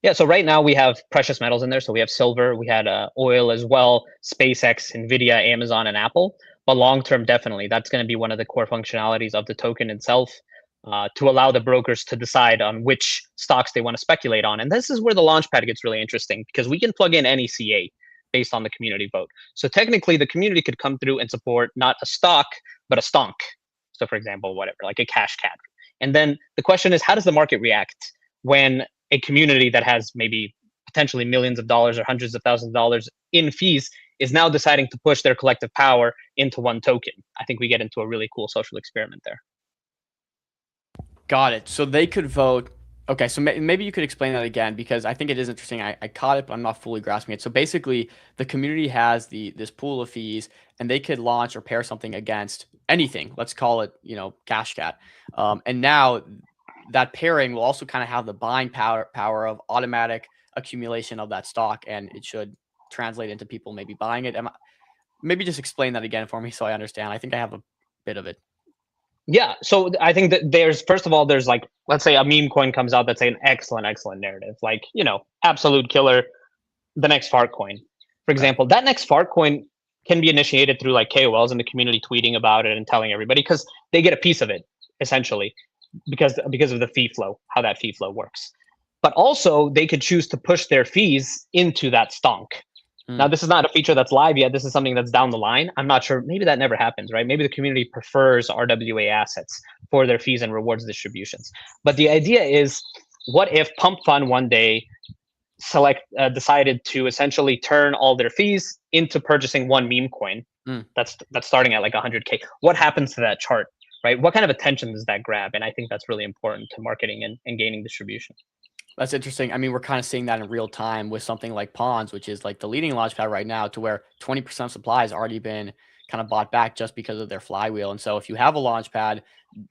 Yeah, so right now we have precious metals in there. So we have silver, we had oil as well, SpaceX, NVIDIA, Amazon, and Apple. But long-term, definitely, that's going to be one of the core functionalities of the token itself to allow the brokers to decide on which stocks they want to speculate on. And this is where the launchpad gets really interesting, because we can plug in any CA based on the community vote. So technically, the community could come through and support not a stock, but a stonk. So for example, whatever, like a cash cat. And then the question is, how does the market react when a community that has maybe potentially millions of dollars or hundreds of thousands of dollars in fees is now deciding to push their collective power into one token? I think we get into a really cool social experiment there. Got it. So they could vote. Okay, so maybe you could explain that again, because I think it is interesting. I caught it, but I'm not fully grasping it. So basically, the community has this pool of fees, and they could launch or pair something against anything. Let's call it, cash cat. And now that pairing will also kind of have the buying power of automatic accumulation of that stock, and it should translate into people maybe buying it. Maybe just explain that again for me so I understand. I think I have a bit of it. Yeah, so I think that first of all, there's like, let's say a meme coin comes out that's an excellent narrative, like, absolute killer, the next fart coin. For example, that next fart coin can be initiated through like KOLs in the community tweeting about it and telling everybody, because they get a piece of it. essentially, because of the fee flow, how that fee flow works. But also they could choose to push their fees into that stonk. Now, this is not a feature that's live yet. This is something that's down the line. I'm not sure. Maybe that never happens, right? Maybe the community prefers RWA assets for their fees and rewards distributions. But the idea is, what if Pump Fund one day decided to essentially turn all their fees into purchasing one meme coin that's starting at like 100K? What happens to that chart, right? What kind of attention does that grab? And I think that's really important to marketing and gaining distribution. That's interesting. I mean, we're kind of seeing that in real time with something like Pawns, which is like the leading launchpad right now, to where 20% of supply has already been kind of bought back just because of their flywheel. And so if you have a launchpad,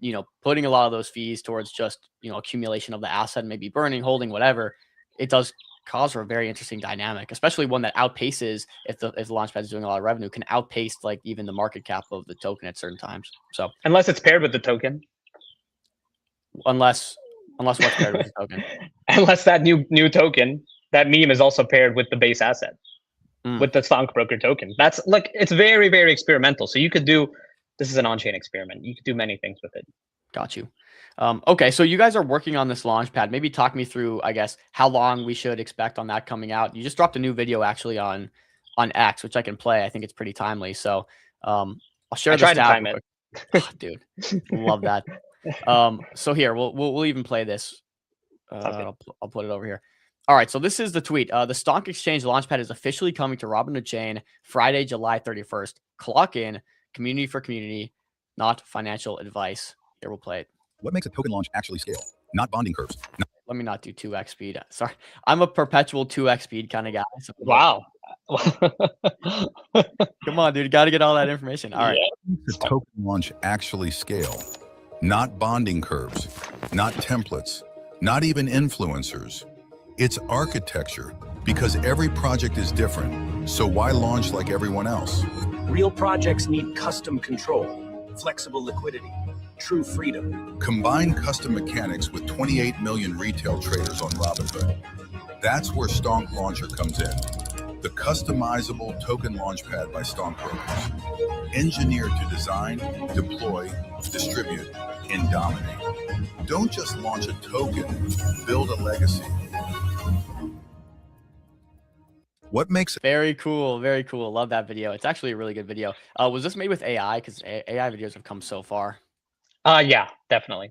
you know, putting a lot of those fees towards just, you know, accumulation of the asset, maybe burning, holding, whatever, it does cause for a very interesting dynamic, especially one that outpaces, if the launchpad is doing a lot of revenue, can outpace like even the market cap of the token at certain times. So unless it's paired with the token. Unless what's paired with the token? Unless that new token, that meme is also paired with the base asset, with the stockbroker token. That's like, it's very, very experimental. So you could do, this is an on-chain experiment. You could do many things with it. Got you. Okay, so you guys are working on this launchpad. Maybe talk me through, I guess, how long we should expect on that coming out. You just dropped a new video actually on X, which I can play. I think it's pretty timely. So I'll share the stat real quick. Oh, dude, love that. So here we'll even play this. I'll put it over here. All right, so this is the tweet. The stock exchange launchpad is officially coming to Robinhood Chain Friday, July 31st. Clock in, community for community, not financial advice. Here, we'll play it. What makes a token launch actually scale? Not bonding curves. No. Let me not do 2x speed. Sorry, I'm a perpetual 2x speed kind of guy. So wow. Come on, dude. Got to get all that information. All right. The token launch actually scale. Not bonding curves. Not templates. Not even influencers. It's architecture, because every project is different. So why launch like everyone else? Real projects need custom control, flexible liquidity, true freedom. Combine custom mechanics with 28 million retail traders on Robinhood. That's where Stonk Launcher comes in. The customizable token launchpad by stockbrokers. Engineered to design, deploy, distribute, and dominate. Don't just launch a token, build a legacy. What makes it very cool? Very cool. Love that video. It's actually a really good video. Was this made with AI? Because AI videos have come so far. Yeah, definitely.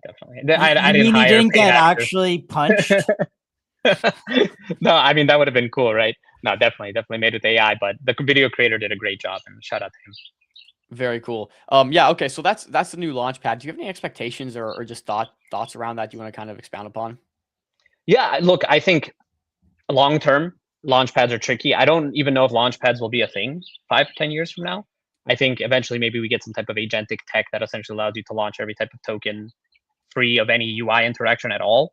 I didn't hire. Didn't get actually punched. No, I mean that would have been cool, right? No, definitely made with AI. But the video creator did a great job, and shout out to him. Very cool. Yeah. Okay. So that's the new launchpad. Do you have any expectations or just thoughts around that you want to kind of expound upon? Yeah. Look, I think long term launchpads are tricky. I don't even know if launchpads will be a thing 5-10 years from now. I think eventually maybe we get some type of agentic tech that essentially allows you to launch every type of token free of any UI interaction at all.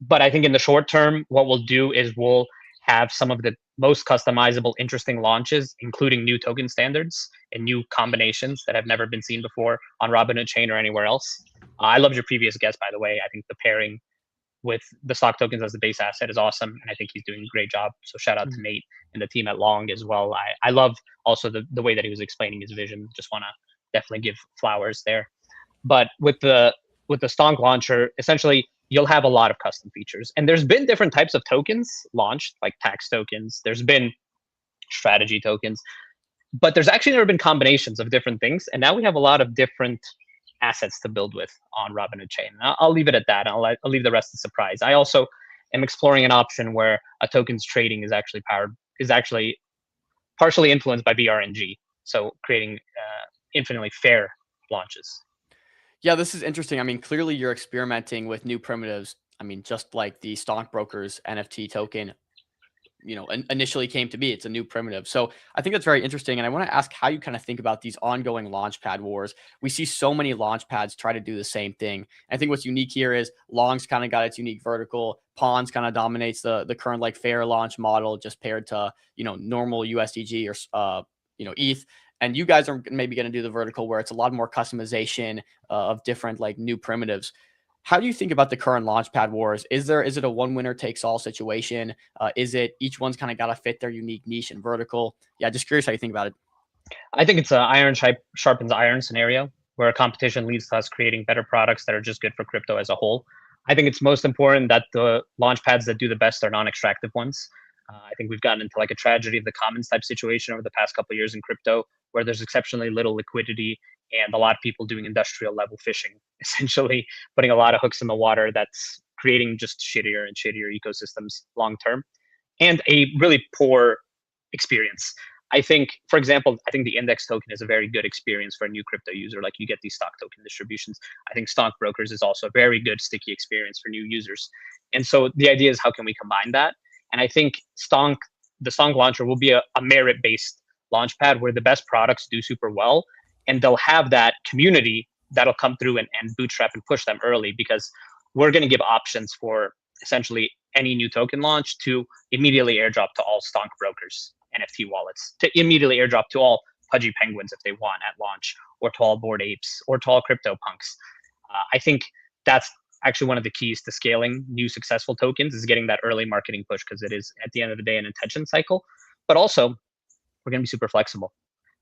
But I think in the short term, what we'll do is we'll have some of the most customizable, interesting launches, including new token standards and new combinations that have never been seen before on Robinhood Chain or anywhere else. I loved your previous guest, by the way. I think the pairing with the stock tokens as the base asset is awesome, and I think he's doing a great job. So shout out to Nate and the team at Long as well. I love also the way that he was explaining his vision. Just want to definitely give flowers there. But with the Stonk launcher, essentially you'll have a lot of custom features. And there's been different types of tokens launched, like tax tokens. There's been strategy tokens, but there's actually never been combinations of different things. And now we have a lot of different assets to build with on Robinhood Chain. I'll leave it at that. I'll leave the rest to surprise. I also am exploring an option where a token's trading is actually partially influenced by BRNG. So creating infinitely fair launches. Yeah, this is interesting. I mean, clearly you're experimenting with new primitives. I mean, just like the stockbrokers NFT token, you know, initially came to be. It's a new primitive. So I think that's very interesting. And I want to ask how you kind of think about these ongoing launchpad wars. We see so many launchpads try to do the same thing. I think what's unique here is Long's kind of got its unique vertical. Pawns kind of dominates the current like fair launch model, just paired to, you know, normal USDG or, you know, ETH. And you guys are maybe going to do the vertical where it's a lot more customization of different like new primitives. How do you think about the current launchpad wars? Is it a one winner takes all situation? Is it each one's kind of got to fit their unique niche and vertical? Yeah, just curious how you think about it. I think it's a iron sharpens iron scenario. where competition leads to us creating better products that are just good for crypto as a whole. I think it's most important that the launch pads that do the best are non-extractive ones. I think we've gotten into like a tragedy of the commons type situation over the past couple of years in crypto, where there's exceptionally little liquidity and a lot of people doing industrial level fishing, essentially putting a lot of hooks in the water that's creating just shittier and shittier ecosystems long term, and a really poor experience. I think, for example, I think the index token is a very good experience for a new crypto user. Like you get these stock token distributions. I think stockbrokers is also a very good sticky experience for new users. And so the idea is how can we combine that? And I think the Stonk launcher will be a merit-based launchpad where the best products do super well, and they'll have that community that'll come through and bootstrap and push them early, because we're going to give options for essentially any new token launch to immediately airdrop to all Stonk brokers, NFT wallets, to immediately airdrop to all Pudgy Penguins if they want at launch, or to all Bored Apes, or to all CryptoPunks. I think that's actually one of the keys to scaling new successful tokens, is getting that early marketing push, because it is at the end of the day an attention cycle. But also, we're going to be super flexible.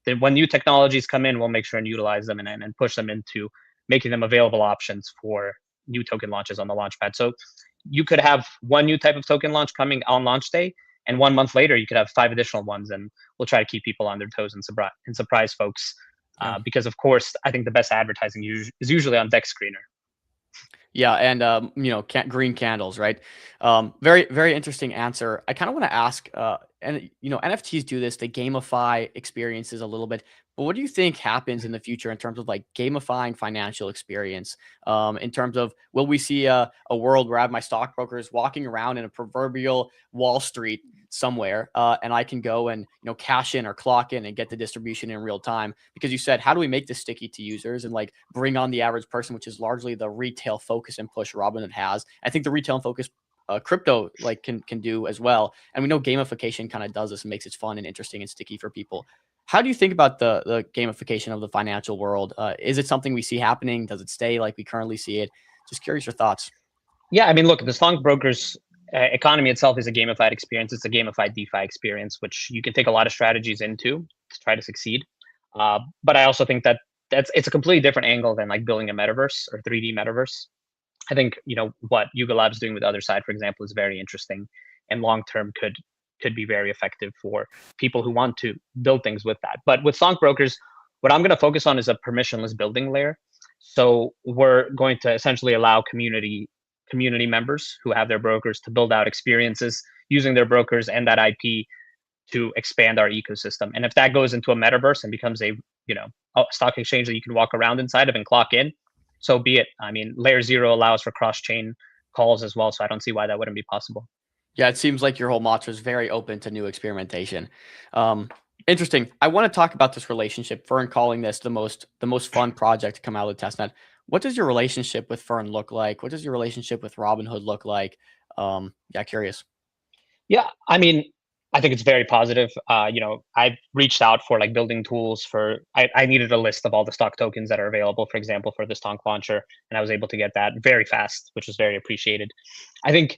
Then when new technologies come in, we'll make sure and utilize them and push them into making them available options for new token launches on the Launchpad. So you could have one new type of token launch coming on launch day, and 1 month later you could have 5 additional ones, and we'll try to keep people on their toes and surprise folks. Because of course, I think the best advertising is usually on deck screener. Yeah, and green candles, right? Very, very interesting answer. I kind of want to ask, and NFTs do this; they gamify experiences a little bit. But what do you think happens in the future in terms of like gamifying financial experience? In terms of, will we see a world where I have my stockbrokers walking around in a proverbial Wall Street somewhere, and I can go and cash in or clock in and get the distribution in real time? Because you said, how do we make this sticky to users and like bring on the average person, which is largely the retail focus and push Robinhood has. I think the retail and focus crypto like can do as well. And we know gamification kind of does this and makes it fun and interesting and sticky for people. How do you think about the gamification of the financial world? Is it something we see happening? Does it stay like we currently see it? Just curious your thoughts. Yeah, I mean, look, the stockbrokers economy itself is a gamified experience. It's a gamified DeFi experience, which you can take a lot of strategies into to try to succeed. But I also think that it's a completely different angle than like building a metaverse or 3D metaverse. I think what Yuga Labs doing with Other Side, for example, is very interesting, and long term could be very effective for people who want to build things with that. But with stockbrokers, what I'm going to focus on is a permissionless building layer. So we're going to essentially allow community members who have their brokers to build out experiences using their brokers and that IP to expand our ecosystem. And if that goes into a metaverse and becomes a stock exchange that you can walk around inside of and clock in, so be it. I mean, layer 0 allows for cross-chain calls as well, so I don't see why that wouldn't be possible. Yeah, it seems like your whole mantra is very open to new experimentation. Interesting. I want to talk about this relationship. Fern calling this the most fun project to come out of the testnet. What does your relationship with Fern look like? What does your relationship with Robinhood look like? Curious. Yeah, I mean, I think it's very positive. I've reached out for like building tools for, I needed a list of all the stock tokens that are available, for example, for the Stonk launcher, and I was able to get that very fast, which was very appreciated. I think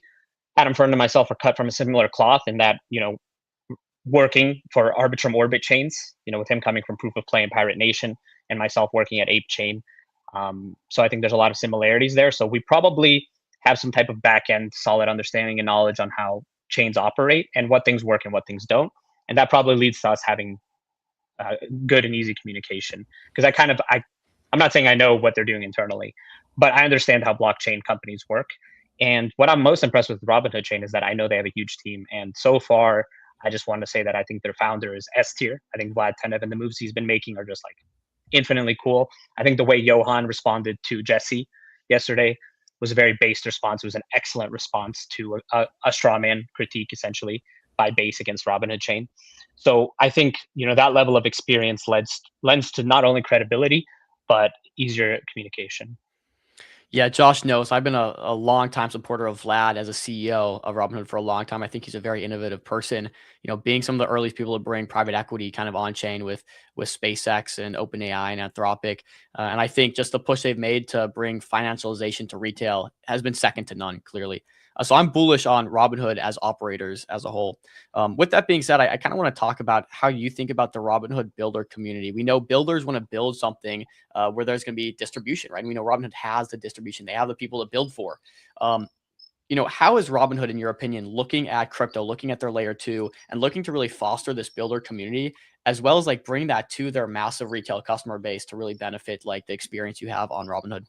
Adam Fern and myself are cut from a similar cloth in that, working for Arbitrum Orbit chains, with him coming from Proof of Play and Pirate Nation, and myself working at Ape Chain. So I think there's a lot of similarities there. So we probably have some type of back-end solid understanding and knowledge on how chains operate and what things work and what things don't. And that probably leads to us having good and easy communication. Because I'm not saying I know what they're doing internally, but I understand how blockchain companies work. And what I'm most impressed with Robinhood Chain is that I know they have a huge team. And so far, I just want to say that I think their founder is S tier. I think Vlad Tenev and the moves he's been making are just like infinitely cool. I think the way Johan responded to Jesse yesterday was a very based response. It was an excellent response to a straw man critique, essentially, by Base against Robinhood Chain. So I think that level of experience lends to not only credibility, but easier communication. Yeah, Josh knows I've been a long time supporter of Vlad as a CEO of Robinhood for a long time. I think he's a very innovative person, being some of the earliest people to bring private equity kind of on chain with SpaceX and OpenAI and Anthropic. And I think just the push they've made to bring financialization to retail has been second to none, clearly. So I'm bullish on Robinhood as operators as a whole. With that being said, I kind of want to talk about how you think about the Robinhood builder community. We know builders want to build something where there's going to be distribution, right? And we know Robinhood has the distribution. They have the people to build for. How is Robinhood, in your opinion, looking at crypto, looking at their layer 2 and looking to really foster this builder community, as well as like bring that to their massive retail customer base to really benefit like the experience you have on Robinhood?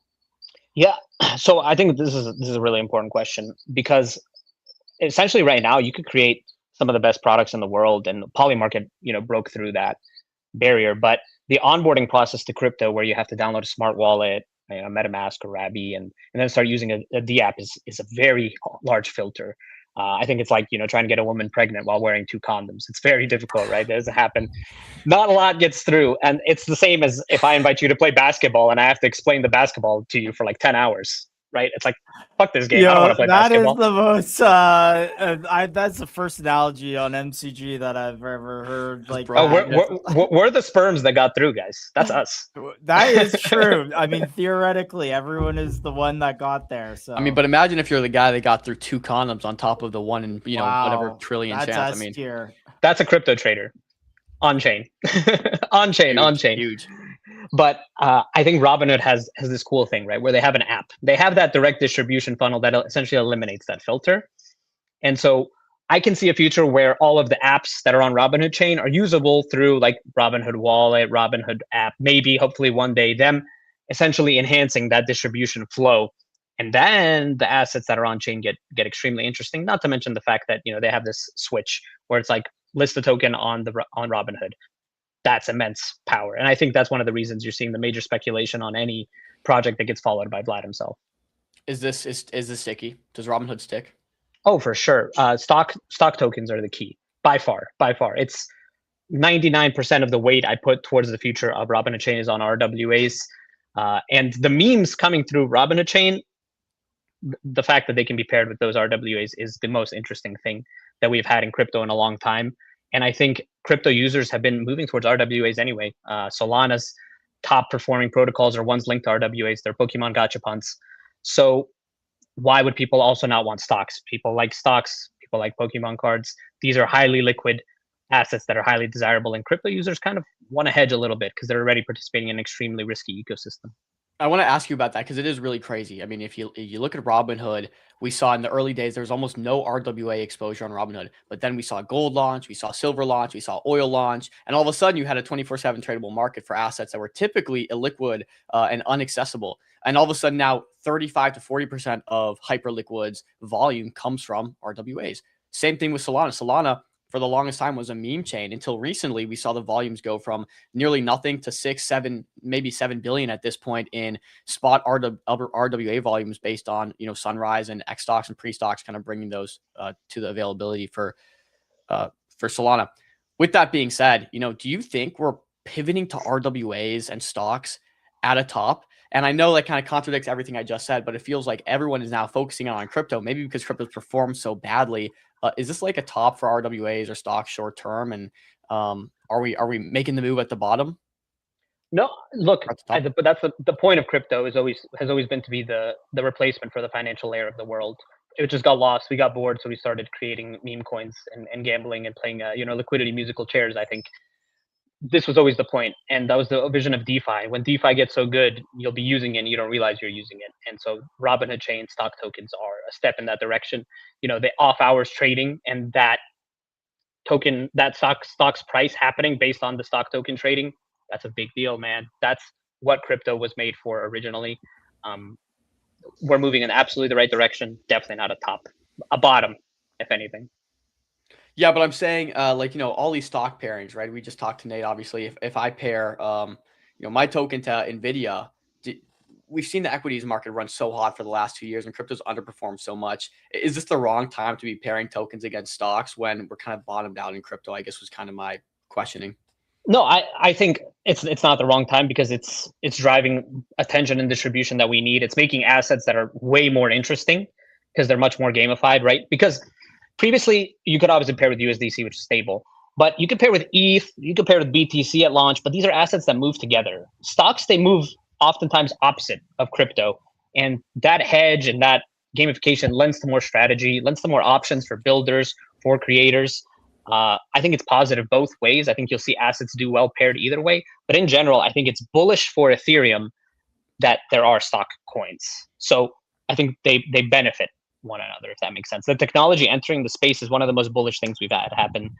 Yeah, so I think this is a really important question, because essentially right now you could create some of the best products in the world, and the Poly market, broke through that barrier. But the onboarding process to crypto, where you have to download a smart wallet, MetaMask or Rabby, and then start using a D app is a very large filter. I think it's like trying to get a woman pregnant while wearing 2 condoms. It's very difficult, right? It doesn't happen. Not a lot gets through, and it's the same as if I invite you to play basketball and I have to explain the basketball to you for like 10 hours. Right? It's like, fuck this game. I don't want to play basketball. That is the most. That's the first analogy on MCG that I've ever heard. Like, we're the sperms that got through, guys. That's us. That is true. I mean, theoretically, everyone is the one that got there. So I mean, but imagine if you're the guy that got through 2 condoms on top of the 1 in whatever trillion that's chance. I mean, that's a crypto trader, on chain, on chain, huge. But I think Robinhood has this cool thing, right, where they have an app. They have that direct distribution funnel that essentially eliminates that filter. And so I can see a future where all of the apps that are on Robinhood chain are usable through like Robinhood Wallet, Robinhood app, maybe hopefully one day, them essentially enhancing that distribution flow. And then the assets that are on chain get extremely interesting, not to mention the fact that they have this switch where it's like list the token on Robinhood. That's immense power. And I think that's one of the reasons you're seeing the major speculation on any project that gets followed by Vlad himself. Is this sticky? Does Robinhood stick? Oh, for sure. Stock tokens are the key by far. It's 99% of the weight I put towards the future of Robinhood chain is on RWAs. And the memes coming through Robinhood chain, the fact that they can be paired with those RWAs is the most interesting thing that we've had in crypto in a long time. And I think crypto users have been moving towards RWAs anyway. Solana's top performing protocols are ones linked to RWAs. They're Pokemon Gachapons. So why would people also not want stocks? People like stocks. People like Pokemon cards. These are highly liquid assets that are highly desirable. And crypto users kind of want to hedge a little bit because they're already participating in an extremely risky ecosystem. I want to ask you about that because it is really crazy. I mean, if you look at Robinhood, we saw in the early days there was almost no RWA exposure on Robinhood, but then we saw gold launch, we saw silver launch, we saw oil launch, and all of a sudden you had a 24/7 tradable market for assets that were typically illiquid and inaccessible. And all of a sudden now 35 to 40% of hyperliquid's volume comes from RWAs. Same thing with Solana. Solana, for the longest time, was a meme chain until recently we saw the volumes go from nearly nothing to 6, 7, maybe 7 billion at this point in spot RWA volumes based on, Sunrise and X stocks and pre-stocks kind of bringing those to the availability for Solana. With that being said, do you think we're pivoting to RWAs and stocks at a top? And I know that kind of contradicts everything I just said, but it feels like everyone is now focusing on crypto, maybe because crypto's performed so badly. Is this like a top for RWAs or stocks short term? And are we making the move at the bottom? No, look, but that's the point of crypto has always been to be the replacement for the financial layer of the world. It just got lost. We got bored, so we started creating meme coins and gambling and playing liquidity musical chairs. I think this was always the point, and that was the vision of DeFi. When DeFi gets so good, you'll be using it and you don't realize you're using it. And so Robinhood chain stock tokens are a step in that direction. The off hours trading and that token, that stock's price happening based on the stock token trading, that's a big deal, man. That's what crypto was made for originally. We're moving in absolutely the right direction. Definitely not a bottom, if anything. Yeah, but I'm saying, all these stock pairings, right? We just talked to Nate. Obviously, if I pair, my token to Nvidia, we've seen the equities market run so hot for the last 2 years, and crypto's underperformed so much. Is this the wrong time to be pairing tokens against stocks when we're kind of bottomed out in crypto? I guess was kind of my questioning. No, I think it's not the wrong time because it's driving attention and distribution that we need. It's making assets that are way more interesting because they're much more gamified, right? Because previously, you could obviously pair with USDC, which is stable, but you could pair with ETH, you could pair with BTC at launch, but these are assets that move together. Stocks, they move oftentimes opposite of crypto, and that hedge and that gamification lends to more strategy, lends to more options for builders, for creators. I think it's positive both ways. I think you'll see assets do well paired either way. But in general, I think it's bullish for Ethereum that there are stock coins. So I think they benefit one another, if that makes sense. The technology entering the space is one of the most bullish things we've had happen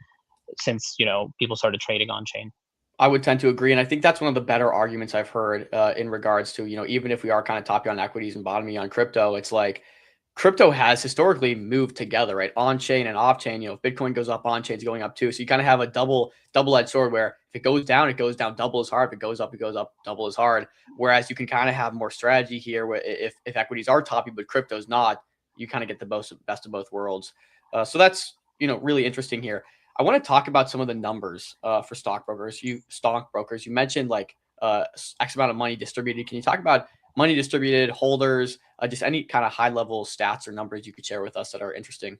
since, you know, people started trading on chain. I would tend to agree. And I think that's one of the better arguments I've heard in regards to, you know, even if we are kind of toppy on equities and bottoming on crypto, it's like crypto has historically moved together, right? On chain and off chain. You know, if Bitcoin goes up, on chain is going up too. So you kind of have a double-edged sword where if it goes down double as hard. If it goes up double as hard. Whereas you can kind of have more strategy here where if equities are toppy, but crypto's not, you kind of get the best of both worlds. So that's, you know, really interesting here. I want to talk about some of the numbers for stockbrokers. You mentioned like X amount of money distributed. Can you talk about money distributed, holders, just any kind of high level stats or numbers you could share with us that are interesting?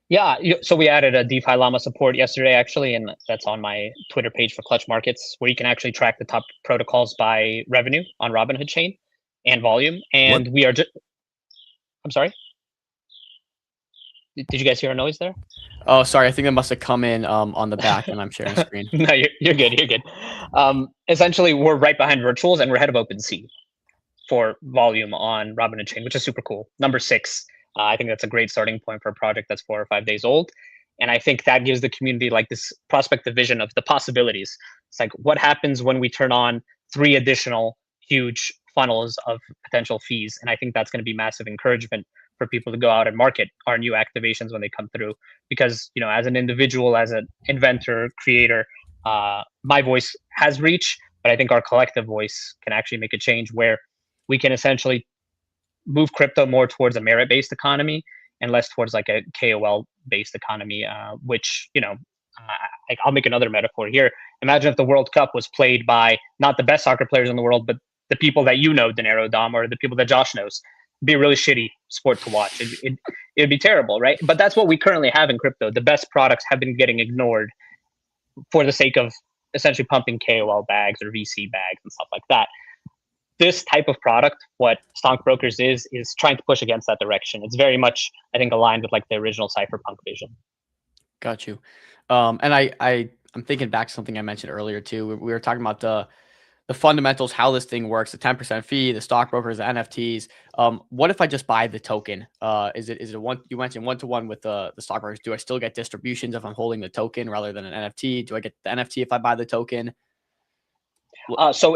Yeah, so we added a DeFi Llama support yesterday, actually, and that's on my Twitter page for Clutch Markets, where you can actually track the top protocols by revenue on Robinhood chain and volume. And we are just, I'm sorry? Did you guys hear a noise there? Oh, sorry. I think that must have come in on the back when I'm sharing the screen. No, you're good. You're good. Essentially, we're right behind virtuals and we're ahead of OpenSea for volume on Robinhood chain, which is super cool. Number 6. I think that's a great starting point for a project that's 4 or 5 days old. And I think that gives the community like this prospective vision of the possibilities. It's like, what happens when we turn on 3 additional huge funnels of potential fees? And I think that's going to be massive encouragement for people to go out and market our new activations when they come through. Because, you know, as an individual, as an inventor, creator, my voice has reach, but I think our collective voice can actually make a change where we can essentially move crypto more towards a merit-based economy and less towards like a KOL-based economy, which, you know, I'll make another metaphor here. Imagine if the World Cup was played by not the best soccer players in the world, but the people that you know, Dinero, Dom, or the people that Josh knows. It'd be a really shitty sport to watch. It'd be terrible, right? But that's what we currently have in crypto. The best products have been getting ignored for the sake of essentially pumping KOL bags or VC bags and stuff like that. This type of product, what stockbrokers is trying to push against that direction. It's very much, I think, aligned with like the original cypherpunk vision. Got you. And I'm thinking back to something I mentioned earlier too. We were talking about the fundamentals, how this thing works, the 10% fee, the stockbrokers, the NFTs. What if I just buy the token? Is it a one? You mentioned 1-to-1 with the stockbrokers. Do I still get distributions if I'm holding the token rather than an NFT? Do I get the NFT if I buy the token? So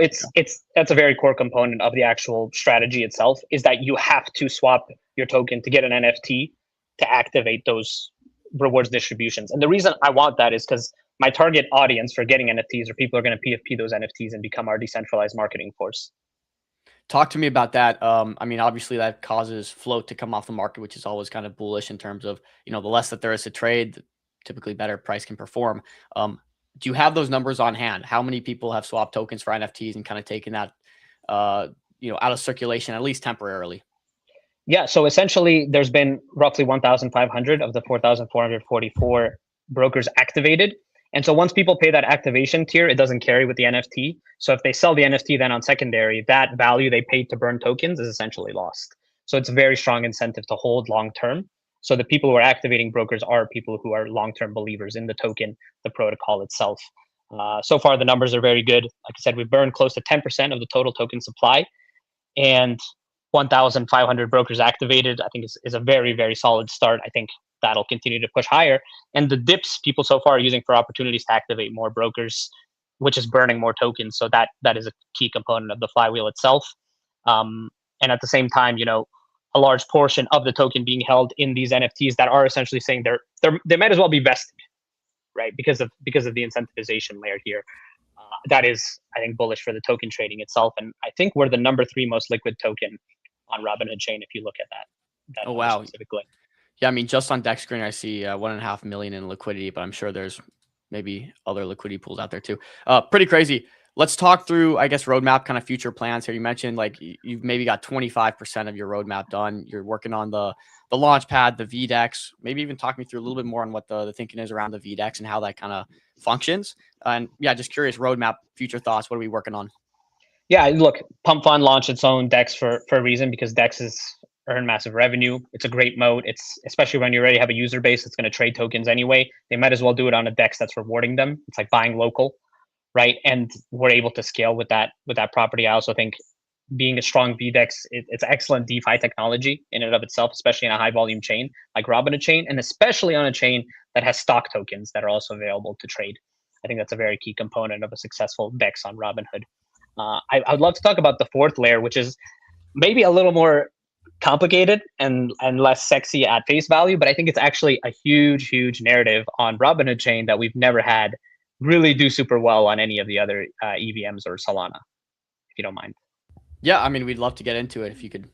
that's a very core component of the actual strategy itself, is that you have to swap your token to get an NFT to activate those rewards distributions. And the reason I want that is because my target audience for getting NFTs are people who are going to PFP those NFTs and become our decentralized marketing force. Talk to me about that. I mean, obviously that causes float to come off the market, which is always kind of bullish in terms of, you know, the less that there is to trade, the typically better price can perform. Do you have those numbers on hand? How many people have swapped tokens for NFTs and kind of taken that, you know, out of circulation, at least temporarily? Yeah. So essentially there's been roughly 1,500 of the 4,444 brokers activated. And so once people pay that activation tier, it doesn't carry with the NFT. So if they sell the NFT then on secondary, that value they paid to burn tokens is essentially lost. So it's a very strong incentive to hold long-term. So the people who are activating brokers are people who are long-term believers in the token, the protocol itself. So far, the numbers are very good. Like I said, we've burned close to 10% of the total token supply, and 1,500 brokers activated. I think is a very, very solid start. I think that'll continue to push higher. And the dips people so far are using for opportunities to activate more brokers, which is burning more tokens. So that is a key component of the flywheel itself. And at the same time, you know, a large portion of the token being held in these NFTs that are essentially saying they might as well be vested, right? Because of the incentivization layer here. That is, I think, bullish for the token trading itself. And I think we're the number 3 most liquid token on Robinhood chain if you look at that. Oh, wow. Specifically. Yeah, I mean, just on deck screen, I see 1.5 million in liquidity, but I'm sure there's maybe other liquidity pools out there too. Pretty crazy. Let's talk through, I guess, roadmap, kind of future plans here. You mentioned like you've maybe got 25% of your roadmap done. You're working on the launchpad, the VDEX, maybe even talk me through a little bit more on what the thinking is around the VDEX and how that kind of functions. And yeah, just curious, roadmap, future thoughts. What are we working on? Yeah, look, Pump Fund launched its own DEX for a reason, because DEX is earn massive revenue. It's a great moat. It's especially when you already have a user base that's going to trade tokens anyway. They might as well do it on a DEX that's rewarding them. It's like buying local, right? And we're able to scale with that property. I also think being a strong VDEX, it's excellent DeFi technology in and of itself, especially in a high volume chain like Robinhood chain, and especially on a chain that has stock tokens that are also available to trade. I think that's a very key component of a successful DEX on Robinhood. I would love to talk about the fourth layer, which is maybe a little more complicated and less sexy at face value, but I think it's actually a huge narrative on Robinhood chain that we've never had really do super well on any of the other EVMs or Solana, if you don't mind. Yeah, I mean, we'd love to get into it if you could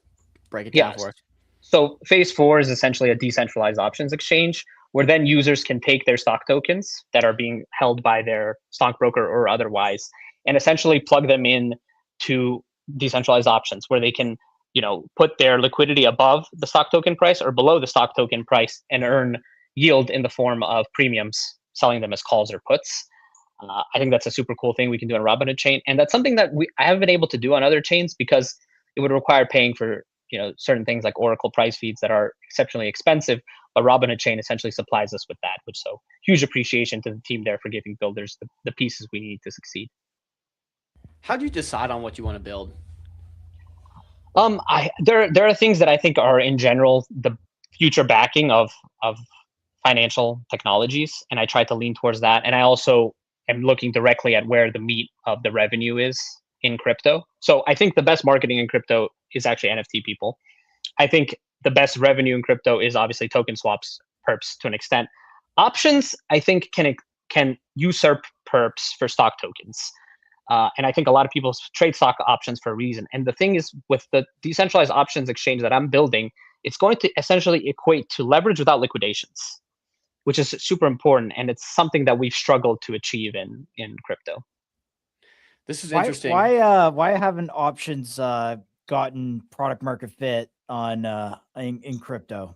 break it down for us. So phase 4 is essentially a decentralized options exchange where then users can take their stock tokens that are being held by their stockbroker or otherwise and essentially plug them in to decentralized options where they can, put their liquidity above the stock token price or below the stock token price and earn yield in the form of premiums, selling them as calls or puts. I think that's a super cool thing we can do on Robinhood chain. And that's something that I haven't been able to do on other chains because it would require paying for certain things like Oracle price feeds that are exceptionally expensive. But Robinhood chain essentially supplies us with that, which so huge appreciation to the team there for giving builders the pieces we need to succeed. How do you decide on what you want to build? There are things that I think are in general the future backing of financial technologies, and I try to lean towards that. And I also am looking directly at where the meat of the revenue is in crypto. So I think the best marketing in crypto is actually NFT people. I think the best revenue in crypto is obviously token swaps, perps to an extent. Options, I think, can usurp perps for stock tokens. And I think a lot of people trade stock options for a reason. And the thing is, with the decentralized options exchange that I'm building, it's going to essentially equate to leverage without liquidations, which is super important. And it's something that we've struggled to achieve in crypto. This is interesting. Why haven't options gotten product market fit on in crypto?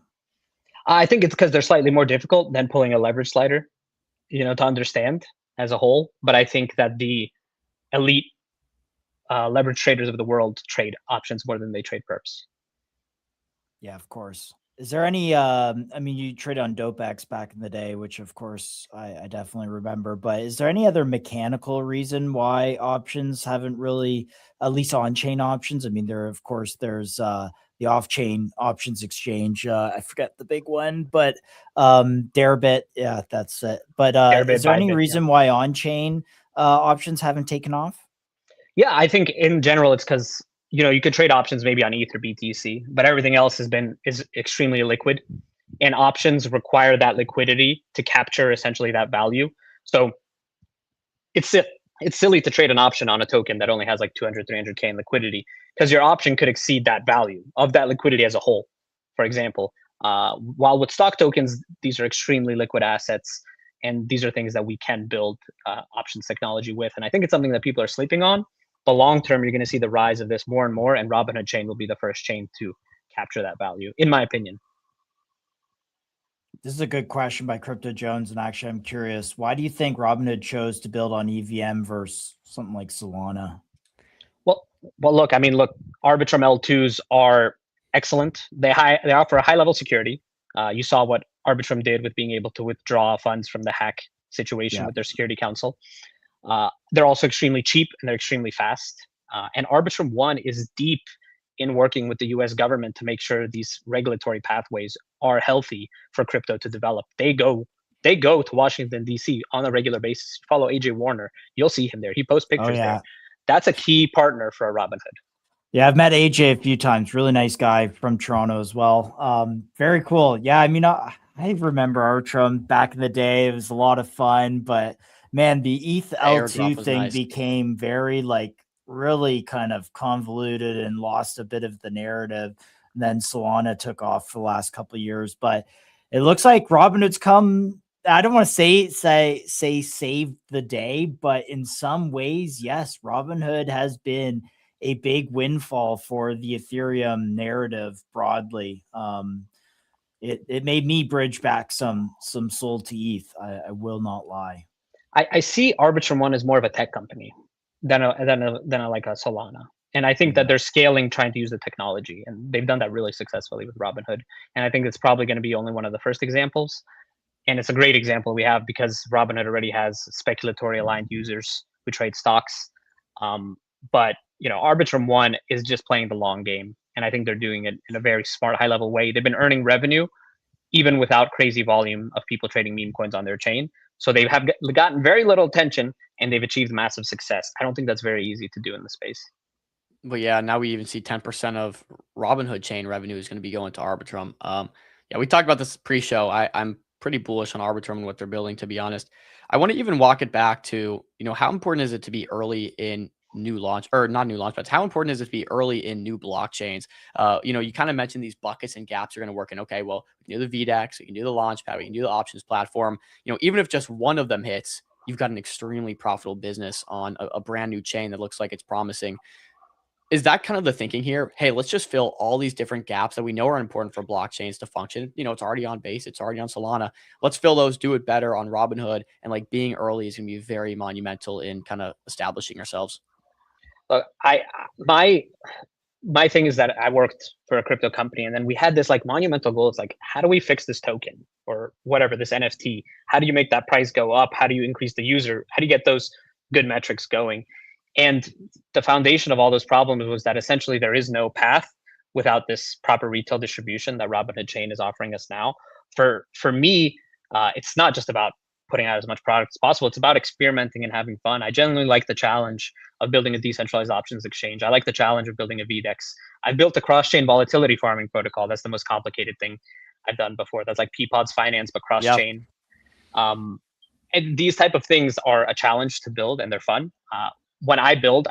I think it's because they're slightly more difficult than pulling a leverage slider, to understand as a whole. But I think that the elite leverage traders of the world trade options more than they trade perps. Yeah, of course. Is there any, I mean, you traded on DopeX back in the day, which of course I definitely remember, but is there any other mechanical reason why options haven't really, at least on-chain options? I mean, there's the off-chain options exchange. I forget the big one, but Deribit, yeah, that's it. But is there any reason why on-chain options haven't taken off? Yeah, I think in general it's because you could trade options maybe on ETH or BTC, but everything else is extremely illiquid, and options require that liquidity to capture essentially that value. So it's silly to trade an option on a token that only has like 200, 300K in liquidity, because your option could exceed that value of that liquidity as a whole, for example. While with stock tokens, these are extremely liquid assets, and these are things that we can build options technology with. And I think it's something that people are sleeping on. But long term, you're going to see the rise of this more and more, and Robinhood chain will be the first chain to capture that value, in my opinion. This is a good question by Crypto Jones, and actually, I'm curious, why do you think Robinhood chose to build on EVM versus something like Solana? Well, look, Arbitrum L2s are excellent. They offer a high level security. You saw what Arbitrum did with being able to withdraw funds from the hack situation with their security council. They're also extremely cheap and they're extremely fast. And Arbitrum One is deep in working with the US government to make sure these regulatory pathways are healthy for crypto to develop. They go to Washington, D.C. on a regular basis. Follow AJ Warner. You'll see him there. He posts pictures there. That's a key partner for a Robinhood. Yeah, I've met AJ a few times. Really nice guy from Toronto as well. Very cool. Yeah, I mean, I remember Arbitrum back in the day. It was a lot of fun, but man, the ETH L2 thing became very really kind of convoluted and lost a bit of the narrative. And then Solana took off for the last couple of years, but it looks like Robinhood's come. I don't want to say saved the day, but in some ways, yes, Robinhood has been a big windfall for the Ethereum narrative broadly. It made me bridge back some soul to ETH. I will not lie. I see Arbitrum One as more of a tech company than a like a Solana. And I think that they're scaling, trying to use the technology, and they've done that really successfully with Robinhood. And I think it's probably going to be only one of the first examples. And it's a great example we have because Robinhood already has speculatory aligned users who trade stocks. But Arbitrum One is just playing the long game, and I think they're doing it in a very smart, high level way. They've been earning revenue even without crazy volume of people trading meme coins on their chain. So they have gotten very little attention, and they've achieved massive success. I don't think that's very easy to do in the space. But yeah, now we even see 10% of Robinhood chain revenue is going to be going to Arbitrum. Yeah, we talked about this pre-show. I'm pretty bullish on Arbitrum and what they're building, to be honest. I want to even walk it back to, how important is it to be early in new launch, or not new launch, but how important is it to be early in new blockchains? You kind of mentioned these buckets and gaps are going to work in. Okay, well, we can do the VDEX, we can do the launchpad, we can do the options platform. Even if just one of them hits, you've got an extremely profitable business on a brand new chain that looks like it's promising. Is that kind of the thinking here? Hey, let's just fill all these different gaps that we know are important for blockchains to function. It's already on Base, it's already on Solana. Let's fill those, do it better on Robinhood, and like being early is going to be very monumental in kind of establishing ourselves. Look, my thing is that I worked for a crypto company, and then we had this like monumental goal. It's like, how do we fix this token or whatever, this NFT? How do you make that price go up? How do you increase the user? How do you get those good metrics going? And the foundation of all those problems was that essentially there is no path without this proper retail distribution that Robinhood Chain is offering us now. For me, it's not just about putting out as much product as possible. It's about experimenting and having fun. I genuinely like the challenge of building a decentralized options exchange. I like the challenge of building a VDEX. I built a cross-chain volatility farming protocol. That's the most complicated thing I've done before. That's like Peapod's finance, but cross-chain. Yep. And these type of things are a challenge to build, and they're fun. When I build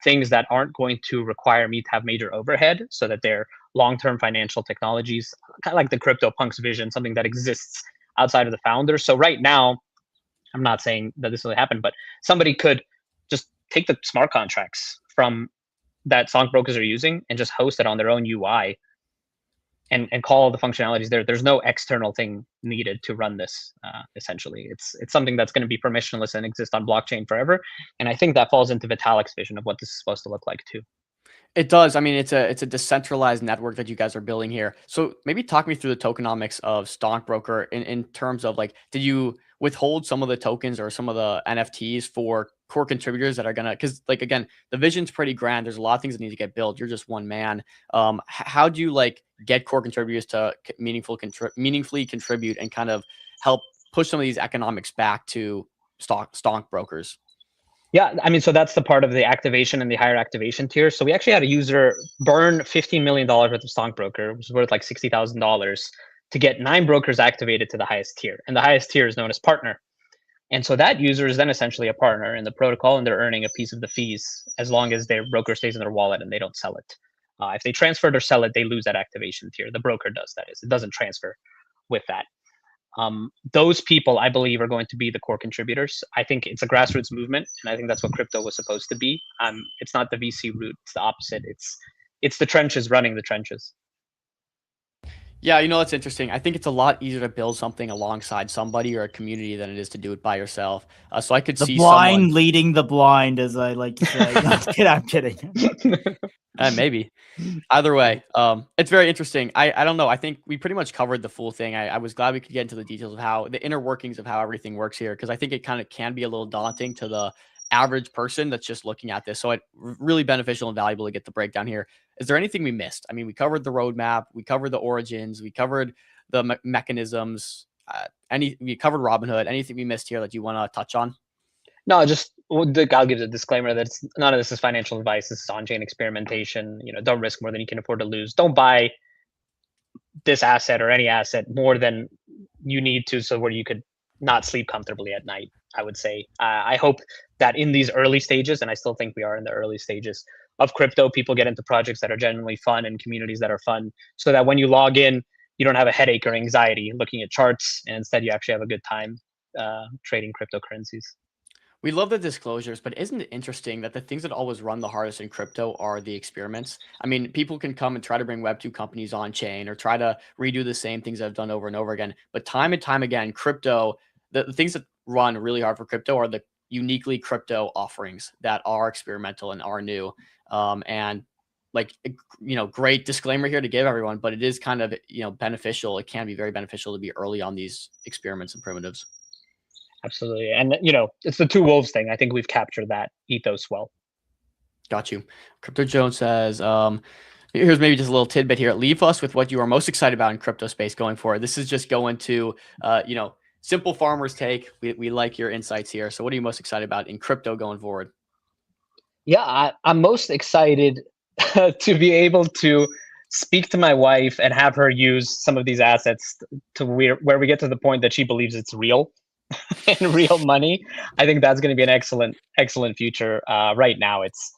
things that aren't going to require me to have major overhead, so that they're long-term financial technologies, kind of like the CryptoPunks vision, something that exists outside of the founders. So right now, I'm not saying that this will happen, but somebody could just take the smart contracts from that stockbrokers are using and just host it on their own UI and call all the functionalities there. There's no external thing needed to run this. Essentially, it's something that's going to be permissionless and exist on blockchain forever. And I think that falls into Vitalik's vision of what this is supposed to look like too. It does. I mean, it's a decentralized network that you guys are building here. So maybe talk me through the tokenomics of Stockbroker in terms of like, did you withhold some of the tokens or some of the NFTs for core contributors that are gonna? Because like again, the vision's pretty grand. There's a lot of things that need to get built. You're just one man. How do you like get core contributors to meaningfully contribute and kind of help push some of these economics back to stockbrokers? Yeah, I mean, so that's the part of the activation and the higher activation tier. So we actually had a user burn $15 million worth of stockbroker, which was worth like $60,000, to get 9 brokers activated to the highest tier. And the highest tier is known as partner. And so that user is then essentially a partner in the protocol, and they're earning a piece of the fees as long as their broker stays in their wallet and they don't sell it. If they transfer it or sell it, they lose that activation tier. The broker does, that is. It doesn't transfer with that. Those people, I believe, are going to be the core contributors. I think it's a grassroots movement, and I think that's what crypto was supposed to be. It's not the VC route; it's the opposite. It's the trenches running the trenches. Yeah, that's interesting. I think it's a lot easier to build something alongside somebody or a community than it is to do it by yourself. So I could see the blind leading the blind, as I like to say. No, I'm kidding. Maybe. Either way, it's very interesting. I don't know. I think we pretty much covered the full thing. I was glad we could get into the details of how the inner workings of how everything works here, because I think it kind of can be a little daunting to the average person that's just looking at this. So it's really beneficial and valuable to get the breakdown here. Is there anything we missed? I mean, we covered the roadmap, we covered the origins, we covered the mechanisms. We covered Robinhood. Anything we missed here that you want to touch on? No, just I'll give a disclaimer that none of this is financial advice. This is on-chain experimentation. Don't risk more than you can afford to lose. Don't buy this asset or any asset more than you need to, so where you could not sleep comfortably at night. I would say. I hope that in these early stages, and I still think we are in the early stages of crypto, people get into projects that are genuinely fun and communities that are fun, so that when you log in, you don't have a headache or anxiety looking at charts, and instead you actually have a good time trading cryptocurrencies. We love the disclosures, but isn't it interesting that the things that always run the hardest in crypto are the experiments? I mean, people can come and try to bring Web2 companies on chain or try to redo the same things I've done over and over again. But time and time again, crypto, the things that run really hard for crypto are the uniquely crypto offerings that are experimental and are new. And like, great disclaimer here to give everyone, but it is kind of, beneficial. It can be very beneficial to be early on these experiments and primitives. Absolutely. And, it's the two wolves thing. I think we've captured that ethos well. Got you. Crypto Jones says, here's maybe just a little tidbit here. Leave us with what you are most excited about in crypto space going forward. This is just going to, simple farmers take. We like your insights here. So what are you most excited about in crypto going forward? Yeah, I'm most excited to be able to speak to my wife and have her use some of these assets to where we get to the point that she believes it's real and real money. I think that's going to be an excellent future. Right now, it's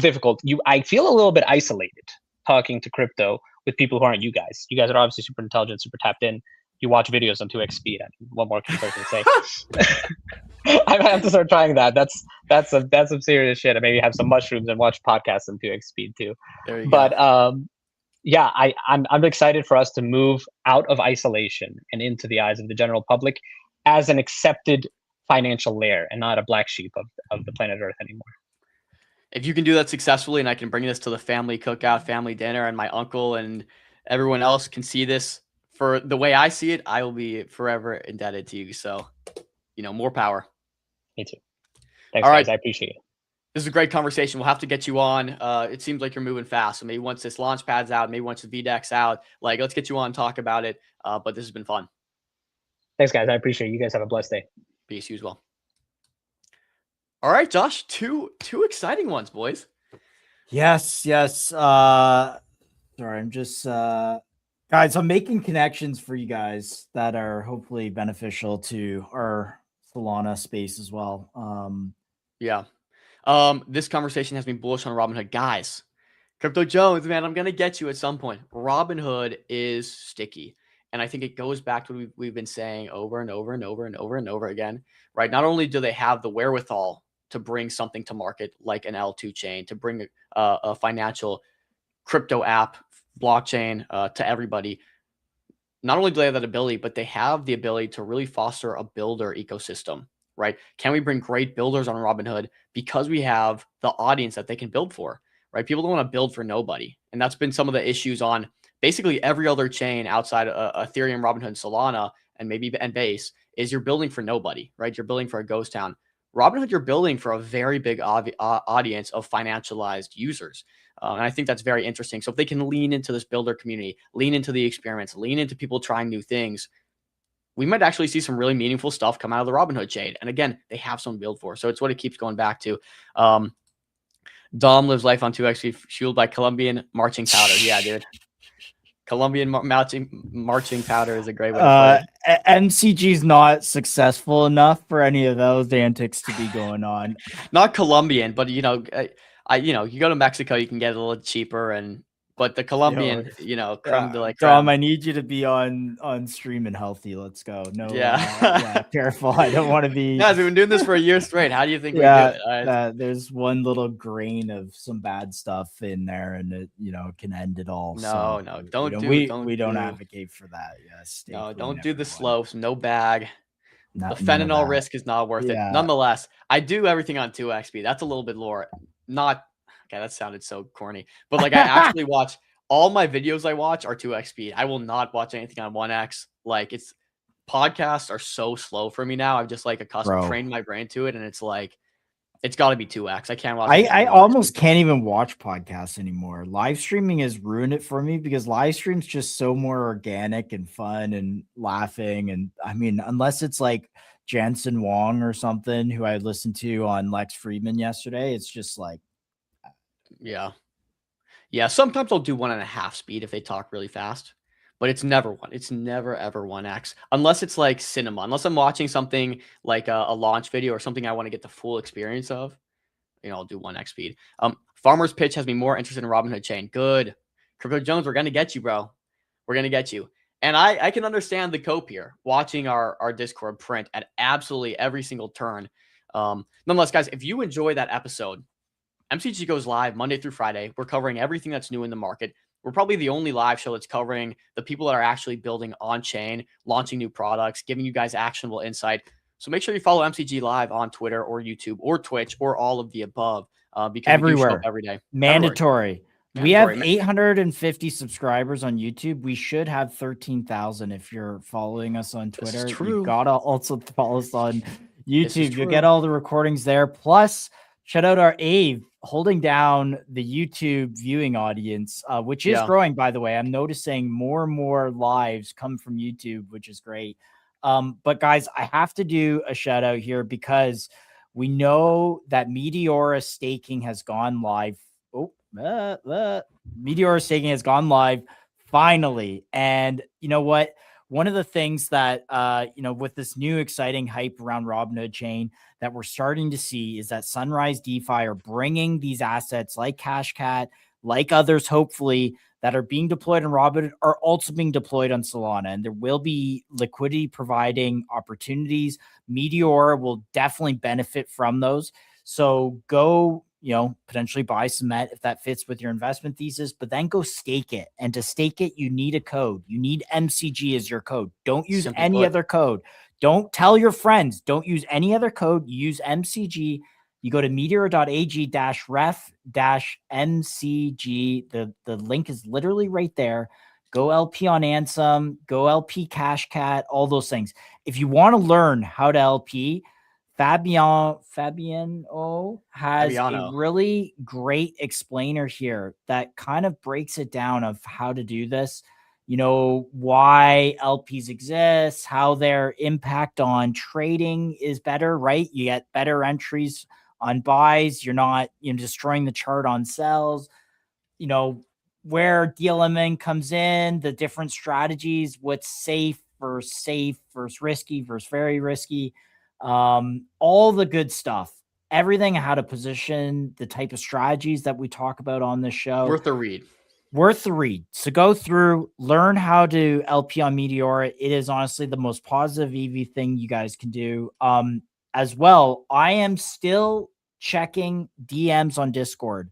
difficult. I feel a little bit isolated talking to crypto with people who aren't you guys. You guys are obviously super intelligent, super tapped in. You watch videos on 2x speed. What more can a person say? I might have to start trying that. That's some serious shit. I maybe have some mushrooms and watch podcasts on 2x speed too. There you but go. Yeah, I'm excited for us to move out of isolation and into the eyes of the general public as an accepted financial layer and not a black sheep of the planet Earth anymore. If you can do that successfully, and I can bring this to the family cookout, family dinner, and my uncle and everyone else can see this for the way I see it, I will be forever indebted to you. So, more power. Me too. Thanks, All guys. right. I appreciate it. This is a great conversation. We'll have to get you on. It seems like you're moving fast. So maybe once this launchpad's out, maybe once the VDEX out, let's get you on and talk about it. But this has been fun. Thanks, guys. I appreciate it. You guys have a blessed day. Peace. You as well. All right, Josh. Two exciting ones, boys. Yes. Sorry, I'm just guys, I'm making connections for you guys that are hopefully beneficial to our Solana space as well. Yeah. This conversation has been bullish on Robinhood. Guys, Crypto Jones, man, I'm going to get you at some point. Robinhood is sticky. And I think it goes back to what we've been saying over and over and over and over and over again, right? Not only do they have the wherewithal to bring something to market like an L2 chain, to bring a financial crypto app, blockchain to everybody, not only do they have that ability, but they have the ability to really foster a builder ecosystem, right? Can we bring great builders on Robinhood because we have the audience that they can build for, right? People don't want to build for nobody. And that's been some of the issues on basically every other chain outside Ethereum, Robinhood, Solana, and maybe Base is you're building for nobody, right? You're building for a ghost town. Robinhood, you're building for a very big audience of financialized users. And I think that's very interesting. So if they can lean into this builder community, lean into the experiments, lean into people trying new things, we might actually see some really meaningful stuff come out of the Robinhood chain. And again, they have some build for. So it's what it keeps going back to. Dom lives life on 2x, fueled by Colombian marching powder. Yeah, dude. Colombian marching powder is a great way to put it. MCG's not successful enough for any of those antics to be going on. Not Colombian, but you go to Mexico, you can get it a little cheaper, but the Colombian, creme de la creme. Dom, I need you to be on stream and healthy. Let's go. No, careful. I don't want to be. Guys, we've been doing this for a year straight. How do you think we do it? There's one little grain of some bad stuff in there, and it can end it all. We don't advocate for that. Yes. No, don't do the slopes. No bag. The fentanyl risk is not worth it. Nonetheless, I do everything on 2xp. That's a little bit lower. Okay, that sounded so corny. But I actually watch all my videos I watch are 2x speed. I will not watch anything on 1x. Podcasts are so slow for me now. I've just trained my brain to it, and it's got to be 2x. I can't watch. I almost can't even watch podcasts anymore. Live streaming has ruined it for me because live stream's just so more organic and fun and laughing. And I mean, unless it's like Jensen Wong or something who I listened to on Lex Friedman yesterday, it's just yeah. Sometimes I'll do 1.5 speed if they talk really fast, but it's never one. It's never ever 1x unless it's like cinema. Unless I'm watching something like a launch video or something I want to get the full experience of. I'll do 1x speed. Farmer's Pitch has me more interested in Robinhood chain. Good, Crypto Jones, we're gonna get you, bro. We're gonna get you. And I can understand the cope here. Watching our Discord print at absolutely every single turn. Nonetheless, guys, if you enjoy that episode. MCG goes live Monday through Friday. We're covering everything that's new in the market. We're probably the only live show that's covering the people that are actually building on chain, launching new products, giving you guys actionable insight. So make sure you follow MCG Live on Twitter or YouTube or Twitch or all of the above, because everywhere. we do show up every day. Mandatory. Everywhere. We have 850 subscribers on YouTube. We should have 13,000 if you're following us on Twitter. You gotta also follow us on YouTube. You'll get all the recordings there. Plus, shout out our Ave holding down the YouTube viewing audience, which is growing, by the way. I'm noticing more and more lives come from YouTube, which is great. But guys, I have to do a shout out here because we know that Meteora staking has gone live. Meteora staking has gone live finally. And you know what? One of the things that, with this new exciting hype around Robinhood chain that we're starting to see is that Sunrise DeFi are bringing these assets like CashCat, like others, hopefully, that are being deployed in Robinhood are also being deployed on Solana. And there will be liquidity providing opportunities. Meteora will definitely benefit from those. So go, potentially buy some MET if that fits with your investment thesis, but then go stake it. And to stake it, you need a code. You need MCG as your code. Don't use any other code. Don't tell your friends. Don't use any other code. Use MCG. You go to meteor.ag-ref-mcg. The link is literally right there. Go LP on Ansem, go LP CashCat, all those things. If you want to learn how to LP, Fabiano has a really great explainer here that kind of breaks it down of how to do this. Why LPs exist, how their impact on trading is better, right? You get better entries on buys. You're not destroying the chart on sells. Where DLMN comes in, the different strategies, what's safe versus risky versus very risky. All the good stuff, everything, how to position, the type of strategies that we talk about on this show. Worth the read. So go through, learn how to LP on Meteora. It is honestly the most positive EV thing you guys can do. As well, I am still checking DMs on Discord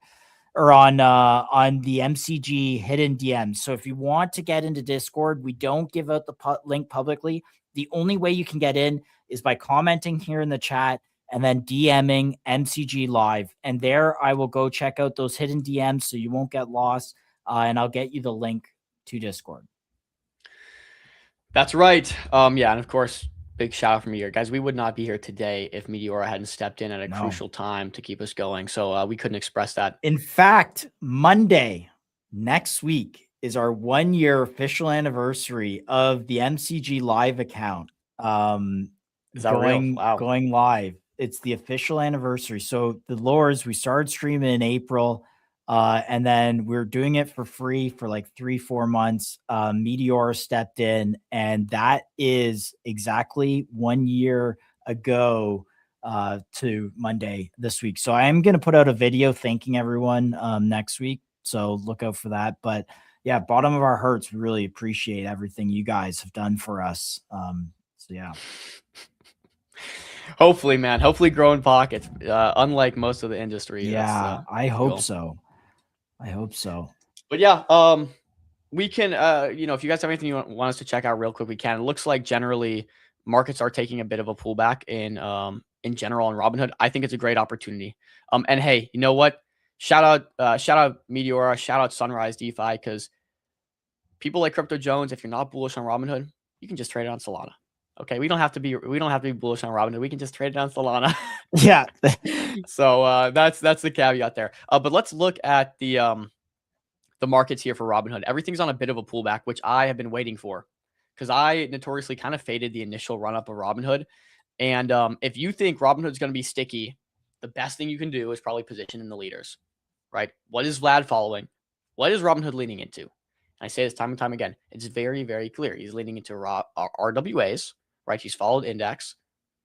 or on the MCG hidden DMs. So if you want to get into Discord, we don't give out the link publicly. The only way you can get in is by commenting here in the chat and then DMing MCG Live. And there I will go check out those hidden DMs so you won't get lost. And I'll get you the link to Discord. That's right. And of course, big shout out from you guys. We would not be here today if Meteora hadn't stepped in at a crucial time to keep us going. So we couldn't express that. In fact, Monday next week is our 1-year official anniversary of the MCG Live account. Is that real? Wow. Going live. It's the official anniversary. So the lures, we started streaming in April. And then we're doing it for free for like 3-4 months. Meteor stepped in, and that is exactly 1 year ago to Monday this week. So I am going to put out a video thanking everyone next week. So look out for that. But yeah, bottom of our hearts, we really appreciate everything you guys have done for us. So yeah. Hopefully, man. Hopefully growing pockets, unlike most of the industry. Yeah, I hope so. But yeah, we can, if you guys have anything you want us to check out real quick, we can. It looks like generally markets are taking a bit of a pullback in general on Robinhood. I think it's a great opportunity. And hey, you know what? Shout out Meteora, shout out Sunrise DeFi, because people like Crypto Jones, if you're not bullish on Robinhood, you can just trade it on Solana. Okay, we don't have to be bullish on Robinhood. We can just trade it on Solana. Yeah. So that's the caveat there. But let's look at the markets here for Robinhood. Everything's on a bit of a pullback, which I have been waiting for, because I notoriously kind of faded the initial run up of Robinhood. And if you think Robinhood's going to be sticky, the best thing you can do is probably position in the leaders, right? What is Vlad following? What is Robinhood leaning into? And I say this time and time again. It's very, very clear. He's leaning into RWAs, right? He's followed Index.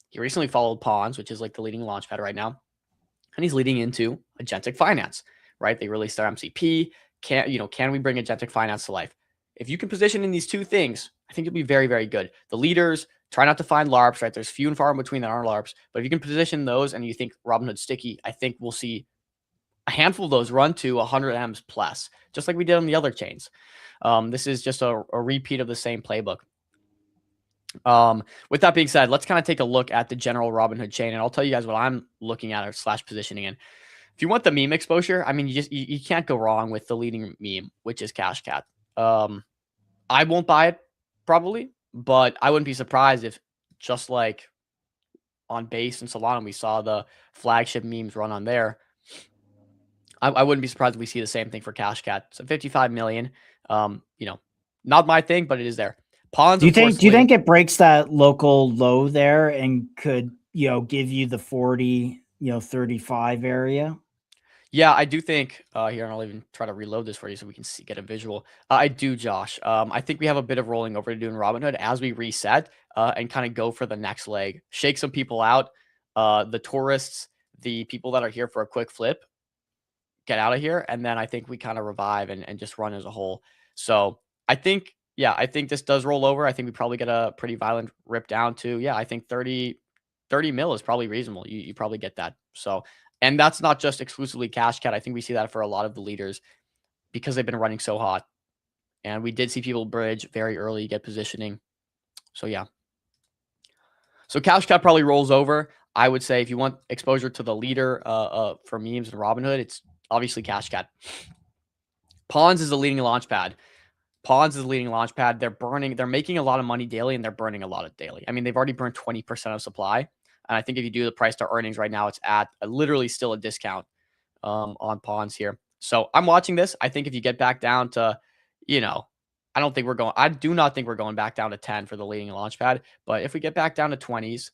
He recently followed Pawns, which is like the leading launchpad right now. And he's leading into agentic finance, right? They released their MCP. Can we bring agentic finance to life? If you can position in these two things, I think you'll be very, very good. The leaders, try not to find LARPs, right? There's few and far in between that aren't LARPs. But if you can position those and you think Robinhood's sticky, I think we'll see a handful of those run to 100 M's plus, just like we did on the other chains. This is just a repeat of the same playbook. With that being said, let's kind of take a look at the general Robinhood chain, and I'll tell you guys what I'm looking at or / positioning in. If you want the meme exposure, I mean, you can't go wrong with the leading meme, which is Cash Cat. I won't buy it probably, but I wouldn't be surprised if just like on Base and Solana, we saw the flagship memes run on there. I wouldn't be surprised if we see the same thing for Cash Cat. So 55 million, not my thing, but it is there. Pawns. Do you think it breaks that local low there and could, give you the 40, 35 area? Yeah, I do think here, and I'll even try to reload this for you so we can get a visual. I do, Josh. I think we have a bit of rolling over to do in Robinhood as we reset and kind of go for the next leg, shake some people out, the tourists, the people that are here for a quick flip, get out of here, and then I think we kind of revive and just run as a whole. So I think this does roll over. I think we probably get a pretty violent rip down to, I think 30 mil is probably reasonable. You probably get that. So, and that's not just exclusively Cash Cat. I think we see that for a lot of the leaders because they've been running so hot. And we did see people bridge very early, get positioning. So yeah. So Cash Cat probably rolls over. I would say if you want exposure to the leader for memes and Robinhood, it's obviously Cash Cat. Pawns is the leading launchpad. They're making a lot of money daily and they're burning a lot of daily. I mean, they've already burned 20% of supply. And I think if you do the price to earnings right now, it's at literally still a discount on Pawns here. So I'm watching this. I think if you get back down to, I do not think we're going back down to 10 for the leading launchpad. But if we get back down to 20s,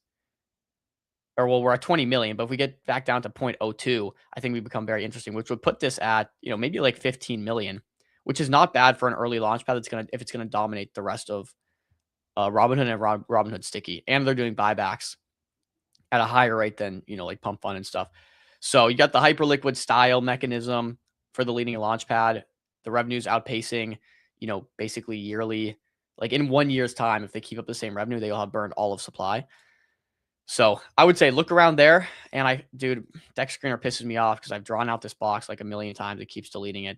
we're at 20 million, but if we get back down to 0.02, I think we become very interesting, which would put this at, maybe like 15 million, which is not bad for an early launchpad if it's going to dominate the rest of Robinhood and Robinhood Sticky. And they're doing buybacks at a higher rate than, like Pump Fund and stuff. So you got the hyperliquid style mechanism for the leading launchpad. The revenue's outpacing, basically yearly. Like in 1 year's time, if they keep up the same revenue, they will have burned all of supply. So I would say look around there. And Deck Screener pisses me off because I've drawn out this box like a million times. It keeps deleting it.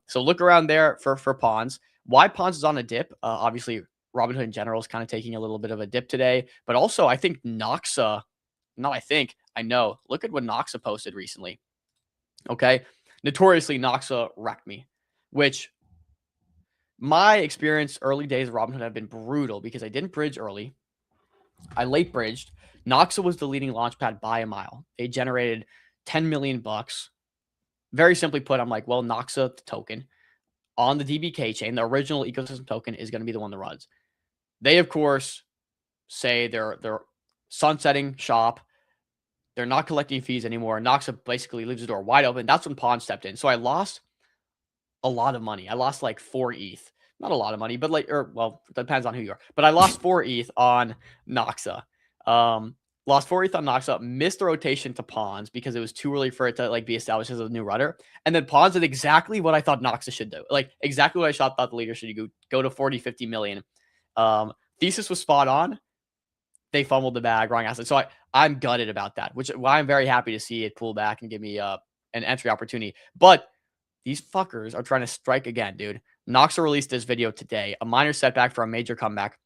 So look around there for Pawns. Why Pawns is on a dip? Obviously, Robinhood in general is kind of taking a little bit of a dip today. But also, I think I know. Look at what Noxa posted recently. Okay. Notoriously, Noxa wrecked me, which my experience early days of Robinhood have been brutal because I didn't bridge early. I late bridged. Noxa was the leading launchpad by a mile. They generated 10 million bucks. Very simply put, I'm like, well, Noxa, the token on the DBK chain, the original ecosystem token, is going to be the one that runs. They, of course, say they're sunsetting shop. They're not collecting fees anymore. Noxa basically leaves the door wide open. That's when Pawn stepped in. So I lost a lot of money. I lost like 4 ETH. Not a lot of money, but it depends on who you are. But I lost 4 ETH on Noxa. Lost 4 ETH on Noxa. Missed the rotation to Pawns because it was too early for it to be established as a new rudder. And then Pawns did exactly what I thought Noxa should do. Like exactly what I thought the leader should do. Go to 40, 50 million. Thesis was spot on. They fumbled the bag, wrong asset. So I'm gutted about that, which why I'm very happy to see it pull back and give me an entry opportunity. But these fuckers are trying to strike again, dude. Noxa released this video today, a minor setback for a major comeback.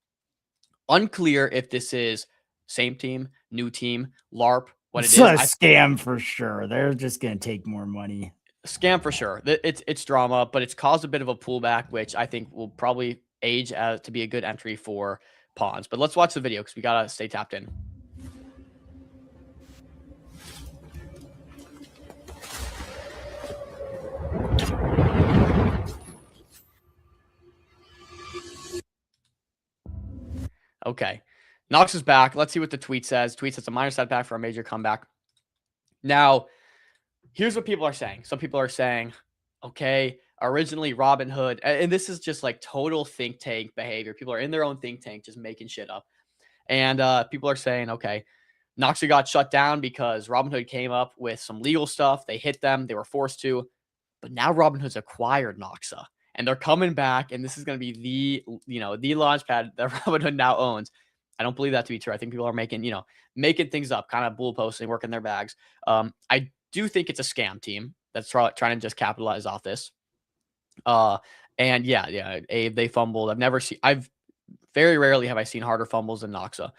Unclear if this is same team, new team, LARP, what it's it is. It's a scam for sure. They're just going to take more money. Scam for sure. It's drama, but it's caused a bit of a pullback, which I think will probably age to be a good entry for Pawns. But let's watch the video because we got to stay tapped in. Okay. Nox is back. Let's see what the tweet says. Tweet says a minor setback for a major comeback. Now, here's what people are saying. Some people are saying, okay, originally Robinhood, and this is just like total think tank behavior. People are in their own think tank, just making shit up. And people are saying, okay, Noxa got shut down because Robinhood came up with some legal stuff. They hit them. They were forced to. But now Robinhood's acquired Noxa. And they're coming back, and this is going to be the launchpad that Robinhood now owns. I don't believe that to be true. I think people are making things up, kind of bull posting, working their bags. I do think it's a scam team that's trying to just capitalize off this. And yeah, Abe, they fumbled. Very rarely have I seen harder fumbles than Noxa.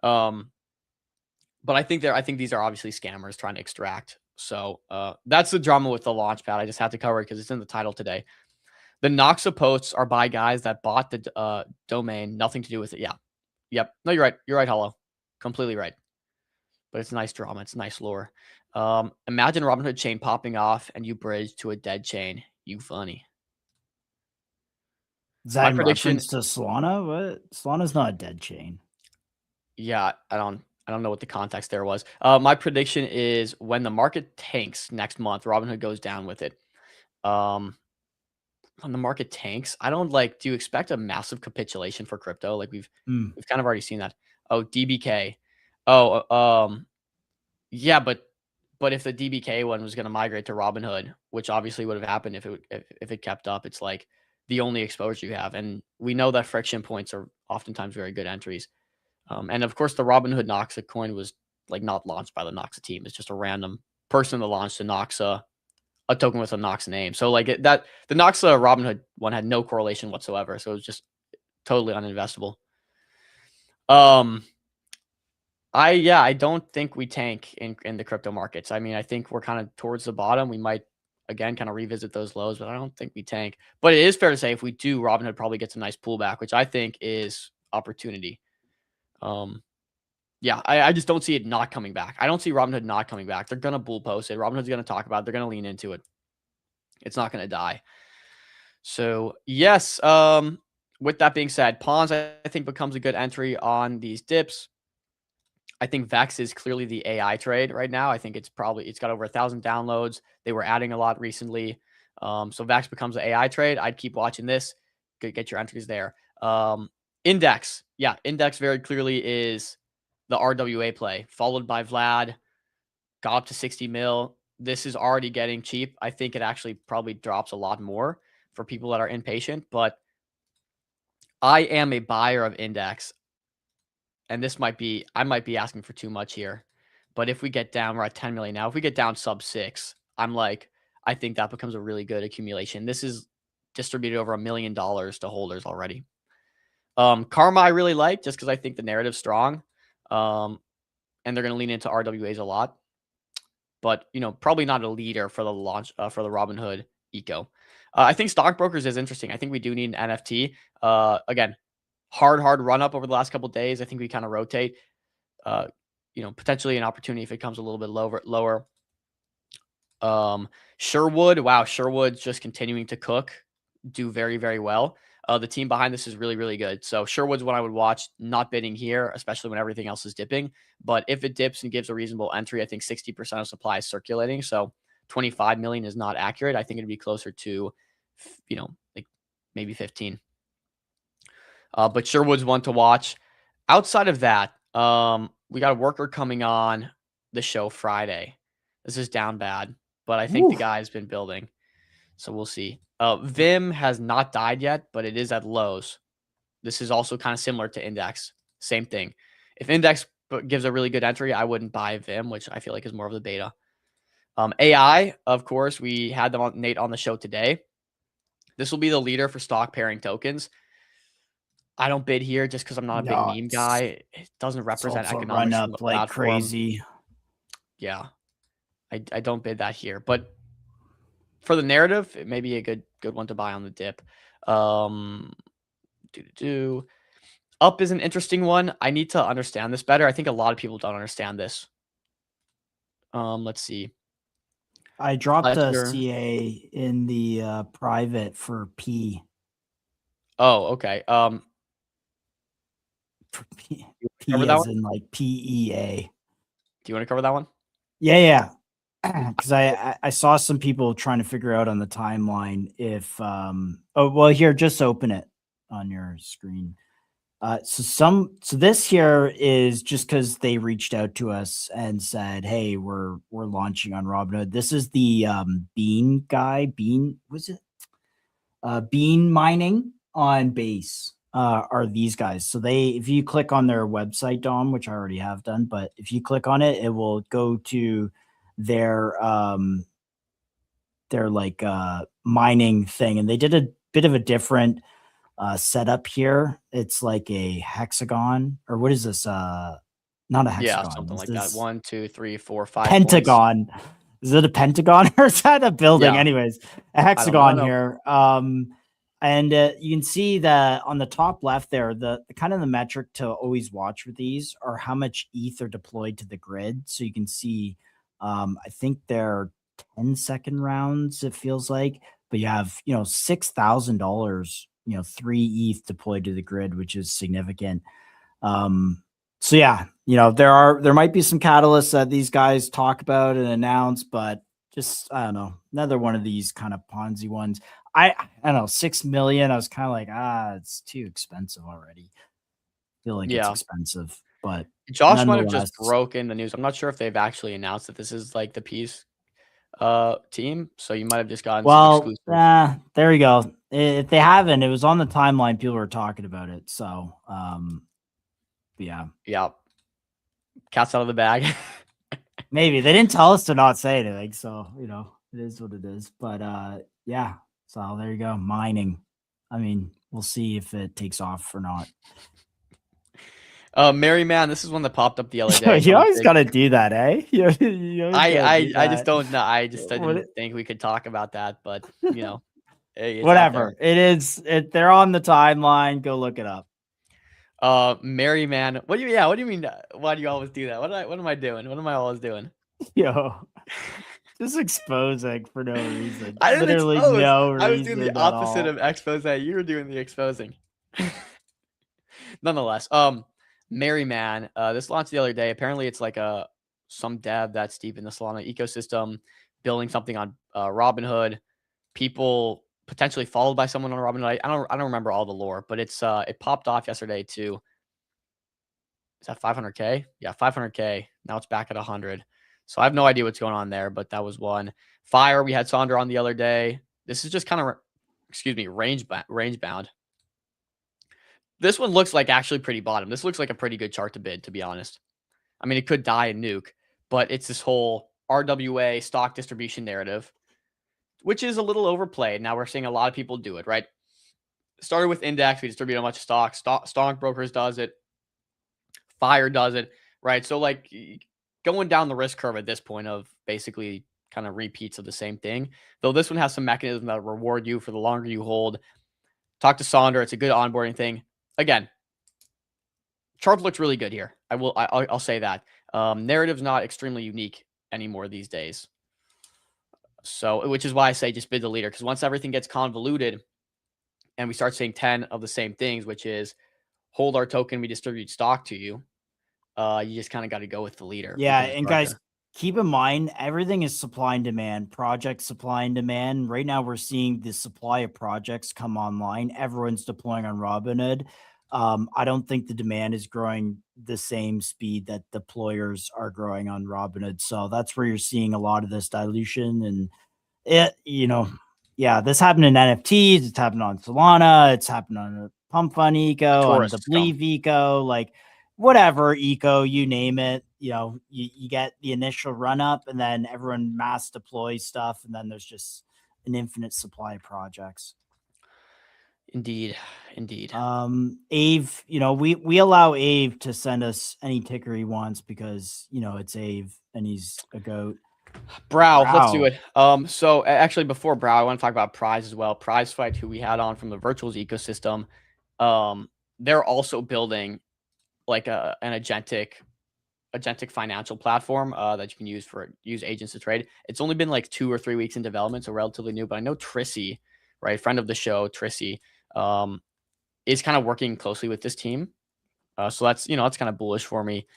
But I think these are obviously scammers trying to extract. So that's the drama with the Launchpad. I just had to cover it because it's in the title today. The Noxa posts are by guys that bought the domain, nothing to do with it. Yeah. Yep. No, you're right. You're right, Hollow. Completely right. But it's nice drama. It's nice lore. Imagine Robinhood chain popping off and you bridge to a dead chain. You funny. Is that in reference to Solana? What? Solana's not a dead chain. Yeah, I don't know what the context there was. My prediction is when the market tanks next month, Robinhood goes down with it. When the market tanks, I don't like. Do you expect a massive capitulation for crypto? Like we've kind of already seen that. Oh, DBK. Oh, yeah, but if the DBK one was going to migrate to Robinhood, which obviously would have happened if it kept up, it's like the only exposure you have, and we know that friction points are oftentimes very good entries. And of course, the Robinhood Noxa coin was like not launched by the Noxa team. It's just a random person that launched a Noxa, a token with a Noxa name. So like the Noxa Robinhood one had no correlation whatsoever. So it was just totally uninvestable. I don't think we tank in the crypto markets. I mean, I think we're kind of towards the bottom. We might again kind of revisit those lows, but I don't think we tank. But it is fair to say if we do, Robinhood probably gets a nice pullback, which I think is opportunity. Yeah, I just don't see it not coming back. I don't see Robinhood not coming back. They're gonna bull post it. Robinhood's gonna talk about it. They're gonna lean into it. It's not gonna die. So yes, with that being said, Pawns I think becomes a good entry on these dips. I think Vex is clearly the AI trade right now. I think it's got over 1,000 downloads. They were adding a lot recently. So Vex becomes an AI trade. I'd keep watching this. Get your entries there. Index. Yeah, Index very clearly is the RWA play, followed by Vlad, got up to 60 mil. This is already getting cheap. I think it actually probably drops a lot more for people that are impatient, but I am a buyer of Index. And I might be asking for too much here. But if we get down, we're at 10 million now. If we get down sub 6, I think that becomes a really good accumulation. This is distributed over $1 million to holders already. Karma I really like just because I think the narrative's strong. And they're going to lean into RWAs a lot. But, probably not a leader for the launch for the Robinhood eco. I think stockbrokers is interesting. I think we do need an NFT. Again, hard run up over the last couple of days. I think we kind of rotate. Potentially an opportunity if it comes a little bit lower. Sherwood. Wow, Sherwood's just continuing to cook, do very, very well. The team behind this is really, really good. So Sherwood's what I would watch, not bidding here, especially when everything else is dipping. But if it dips and gives a reasonable entry, I think 60% of supply is circulating. So 25 million is not accurate. I think it'd be closer to, like maybe 15. But Sherwood's one to watch. Outside of that, we got a worker coming on the show Friday. This is down bad, but I think the guy's been building. So we'll see. Vim has not died yet, but it is at lows. This is also kind of similar to Index. Same thing. If Index gives a really good entry, I wouldn't buy Vim, which I feel like is more of the beta. AI, of course, we had them on Nate on the show today. This will be the leader for stock pairing tokens. I don't bid here just because I'm not a big meme guy. It doesn't represent economics run from up the like platform. crazy. Yeah, I don't bid that here, but for the narrative, it may be a good one to buy on the dip. Up is an interesting one. I need to understand this better. I think a lot of people don't understand this. Let's see. I dropped a CA in the private for P. Oh, okay. For P as in like PEA. Do you want to cover that one? Yeah. Because I saw some people trying to figure out on the timeline if here, just open it on your screen. So this here is just because they reached out to us and said, hey, we're launching on Robinhood. This is the Bean guy. Bean mining on Base are these guys. So if you click on their website, Dom, which I already have done, but if you click on it, it will go to their like mining thing, and they did a bit of a different setup here. It's like a hexagon, or what is this? Not a Yeah, hexagon. something Is like that. this 1, 2, 3, 4, 5 points. pentagon? Is it a pentagon or is that a building? Yeah. Anyways, a I hexagon don't know. here. And you can see that on the top left there, the kind of the metric to always watch with these are how much ETH are deployed to the grid. So you can see, I think they're 10-second rounds, it feels like, but you have, $6,000, 3 ETH deployed to the grid, which is significant. So yeah, there might be some catalysts that these guys talk about and announce, but just, I don't know, another one of these kind of Ponzi ones. I don't know, 6 million. I was kind of like, it's too expensive already. I feel like it's expensive, but Josh might have nonetheless, just broken the news. I'm not sure if they've actually announced that this is like the Peace team. So you might have just gotten some exclusive. there you go. If they haven't, it was on the timeline. People were talking about it. So, yeah. Yeah. Cat's out of the bag. Maybe they didn't tell us to not say anything, so it is what it is. But yeah, so there you go. Mining. I mean, we'll see if it takes off or not. Mary Man, this is one that popped up the other day. You always gotta do that, eh? I just don't know. I didn't think we could talk about that, but hey, whatever. It is. They're on the timeline. Go look it up. Mary Man. What do you mean? Why do you always do that? What am I doing? What am I always doing? Yo, just exposing for no reason. I didn't Literally expose. no reason. I was doing the opposite of expose. You were doing the exposing. Nonetheless, Mary Man. This launched the other day. Apparently, it's like some dev that's deep in the Solana ecosystem, building something on Robinhood. People potentially followed by someone on Robinhood. I don't remember all the lore, but it popped off yesterday to, is that 500K? Yeah, 500K. Now it's back at 100. So I have no idea what's going on there, but that was one. Fire, we had Sandra on the other day. This is just kind of, range bound. This one looks like actually pretty bottom. This looks like a pretty good chart to bid, to be honest. I mean, it could die and nuke, but it's this whole RWA stock distribution narrative, which is a little overplayed. Now we're seeing a lot of people do it, right? Started with index, we distribute a bunch of stocks. Stockbrokers does it. Fire does it, right? So like going down the risk curve at this point of basically kind of repeats of the same thing. Though this one has some mechanisms that reward you for the longer you hold. Talk to Sonder. It's a good onboarding thing. Again, chart looks really good here. I'll say that. Narrative's not extremely unique anymore these days. So, which is why I say just bid the leader, because once everything gets convoluted and we start saying 10 of the same things, which is hold our token, we distribute stock to you, you just kind of got to go with the leader. Yeah, and guys, keep in mind, everything is supply and demand, project supply and demand. Right now, we're seeing the supply of projects come online. Everyone's deploying on Robinhood. I don't think the demand is growing the same speed that deployers are growing on Robinhood. So that's where you're seeing a lot of this dilution. And this happened in NFTs. It's happened on Solana. It's happened on a Pump Fund Eco, on the Believe Eco, like whatever Eco, you name it. You get the initial run up and then everyone mass deploys stuff. And then there's just an infinite supply of projects. Indeed. Ave, we allow Ave to send us any ticker he wants because, it's Ave and he's a goat. Brow, let's do it. So actually before Brow, I want to talk about Prize as well. Prize Fight, who we had on from the Virtuals ecosystem. They're also building like an agentic financial platform that you can use agents to trade. It's only been like 2 or 3 weeks in development, so relatively new, but I know Trissy, right? Friend of the show, Trissy, is kind of working closely with this team. So that's kind of bullish for me.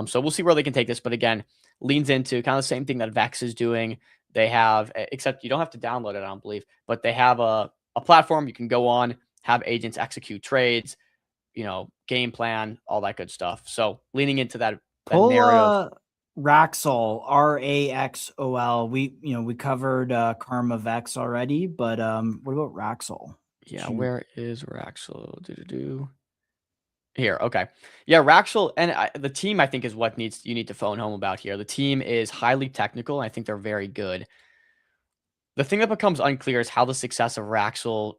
So we'll see where they can take this. But again, leans into kind of the same thing that Vex is doing. They have, except you don't have to download it, I don't believe, but they have a platform you can go on, have agents execute trades, game plan, all that good stuff. So leaning into that narrative. Raxol, Raxol. We covered Karma Vex already, but what about Raxol? Yeah, where is Raxol? Here, okay. Yeah, Raxol and the team, I think, is what you need to phone home about here. The team is highly technical, and I think they're very good. The thing that becomes unclear is how the success of Raxol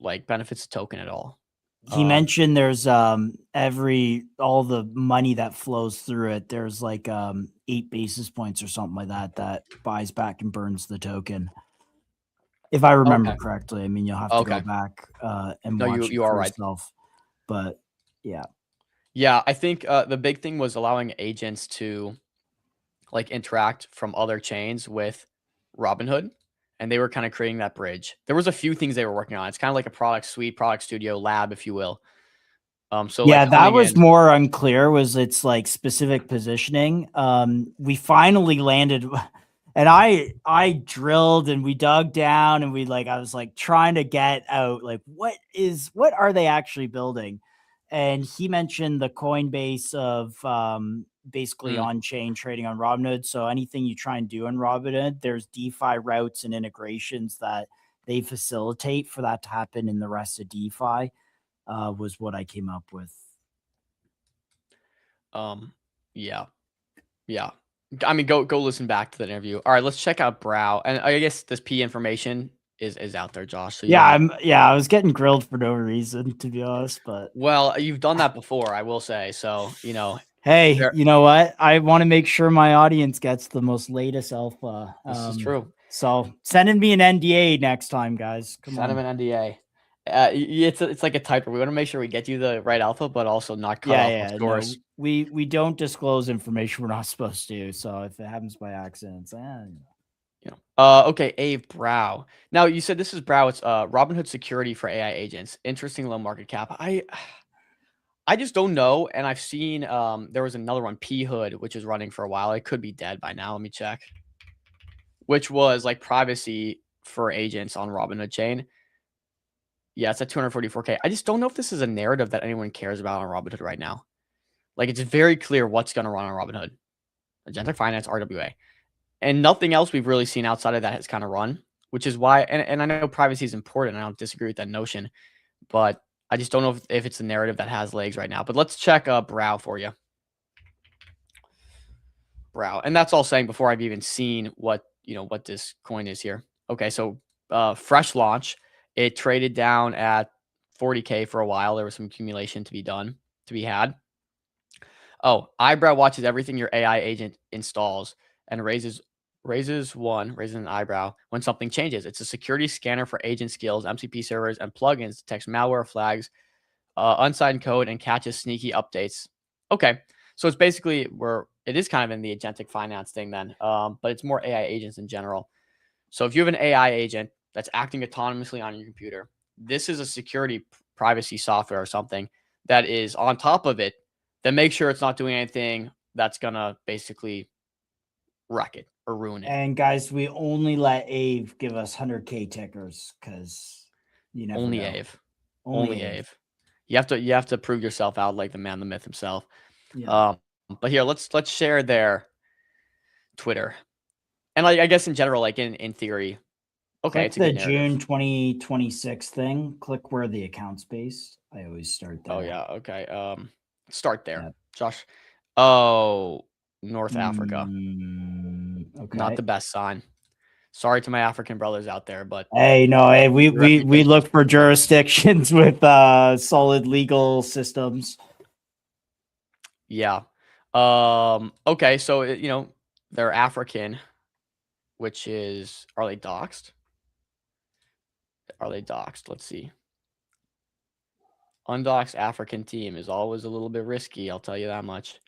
like benefits the token at all. He mentioned there's all the money that flows through it, there's like 8 basis points or something like that buys back and burns the token. If I remember correctly. I mean, you'll have to go back and watch it for yourself. But yeah. Yeah, I think the big thing was allowing agents to like interact from other chains with Robinhood, and they were kind of creating that bridge. There was a few things they were working on. It's kind of like a product suite, product studio, lab, if you will. So yeah, like that was more unclear. Was it's like specific positioning? We finally landed, and I drilled and we dug down and I was like trying to get out like what are they actually building? And he mentioned the Coinbase of basically on-chain trading on Robinhood. So anything you try and do on Robinhood, there's DeFi routes and integrations that they facilitate for that to happen in the rest of DeFi. Was what I came up with. Yeah. I mean, go listen back to that interview. All right, let's check out Brow, and I guess this P information is out there, Josh. So I was getting grilled for no reason, to be honest. But well, you've done that before, I will say. So hey, you know what? I want to make sure my audience gets the most latest alpha. This is true. So sending me an NDA next time, guys. Send him an NDA. It's like a typer. We want to make sure we get you the right alpha, but also not cut off the scores. No, we don't disclose information we're not supposed to. So if it happens by accident, okay, Ave Brow. Now you said this is Brow. It's Robinhood security for AI agents. Interesting low market cap. I just don't know. And I've seen there was another one, P Hood, which is running for a while. It could be dead by now. Let me check. Which was like privacy for agents on Robinhood chain. Yeah, it's at 244K. I just don't know if this is a narrative that anyone cares about on Robinhood right now. Like, it's very clear what's going to run on Robinhood. Agentic Finance, RWA. And nothing else we've really seen outside of that has kind of run, which is why, and I know privacy is important. I don't disagree with that notion, but I just don't know if it's a narrative that has legs right now. But let's check Brow for you. Brow. And that's all saying before I've even seen what this coin is here. Okay, so fresh launch. It traded down at 40K for a while. There was some accumulation to be had. Oh, Eyebrow watches everything your AI agent installs and raises an eyebrow when something changes. It's a security scanner for agent skills, MCP servers, and plugins, detects malware, flags, unsigned code, and catches sneaky updates. Okay, so it's basically it is kind of in the agentic finance thing then, but it's more AI agents in general. So if you have an AI agent that's acting autonomously on your computer, this is a security privacy software or something that is on top of it that makes sure it's not doing anything that's going to basically wreck it or ruin it. And guys, we only let Ave give us 100K tickers because you never only know. Ave. Only Ave. You have to prove yourself out like the man, the myth himself. Yeah. But here, let's share their Twitter. And I guess in general, like in theory, okay, it's a good narrative. June 2026 thing. Click where the account's based. I always start there. Oh yeah, okay. Start there, yeah. Josh. Oh, North Africa. Okay. Not the best sign. Sorry to my African brothers out there, but hey, we look for jurisdictions with solid legal systems. Yeah. Okay, so they're African, which is, are they doxxed? Let's see. Undoxed African team is always a little bit risky, I'll tell you that much.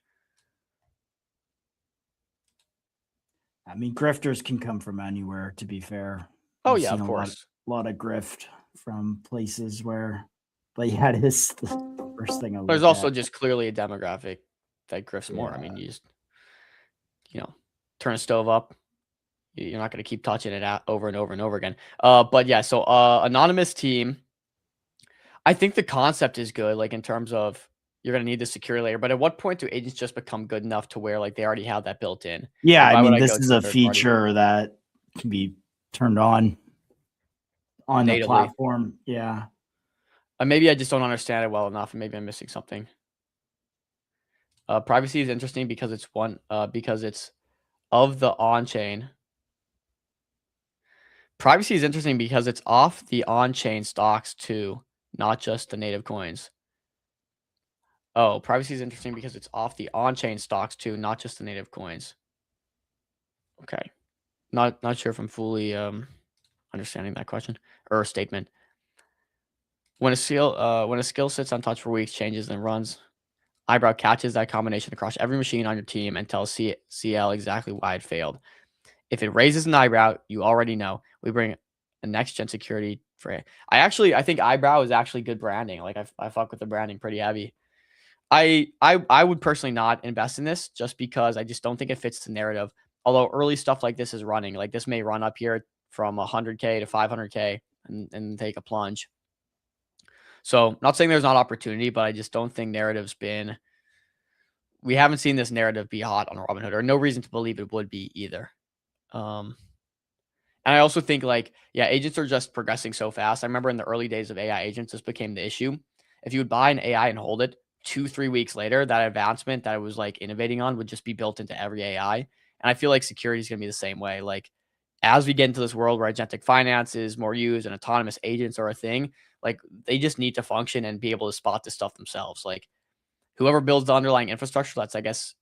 I mean, grifters can come from anywhere, to be fair. Oh, yeah, of course. A lot of grift from places where, but yeah, it is the first thing I look There's also just clearly a demographic that grifts more. I mean, you just, turn a stove up. You're not going to keep touching it out over and over and over again. But yeah, so anonymous team. I think the concept is good, like in terms of you're going to need the security layer. But at what point do agents just become good enough to where like they already have that built in? Yeah, I mean, this is a feature that can be turned on natively. The platform. Yeah. Maybe I just don't understand it well enough, and maybe I'm missing something. Privacy is interesting because it's of the on-chain. Privacy is interesting because it's off the on-chain stocks too, not just the native coins. Oh, privacy is interesting because it's off the on-chain stocks too, not just the native coins. Okay. Not sure if I'm fully understanding that question or statement. When a skill sits untouched for weeks, changes and runs, Eyebrow catches that combination across every machine on your team and tells CL exactly why it failed. If it raises an eyebrow, you already know. We bring a next gen security for it. I think Eyebrow is actually good branding. Like I fuck with the branding pretty heavy. I would personally not invest in this just because I just don't think it fits the narrative. Although early stuff like this is running, like this may run up here from 100K to 500K and take a plunge. So not saying there's not opportunity, but I just don't think we haven't seen this narrative be hot on Robinhood, or no reason to believe it would be either. And I also think agents are just progressing so fast. I remember in the early days of AI agents, this became the issue. If you would buy an AI and hold it 2-3 weeks later, that advancement that it was innovating on would just be built into every AI. And I feel like security is going to be the same way. Like as we get into this world where agentic finance is more used and autonomous agents are a thing, they just need to function and be able to spot this stuff themselves. Like whoever builds the underlying infrastructure, that's, I guess,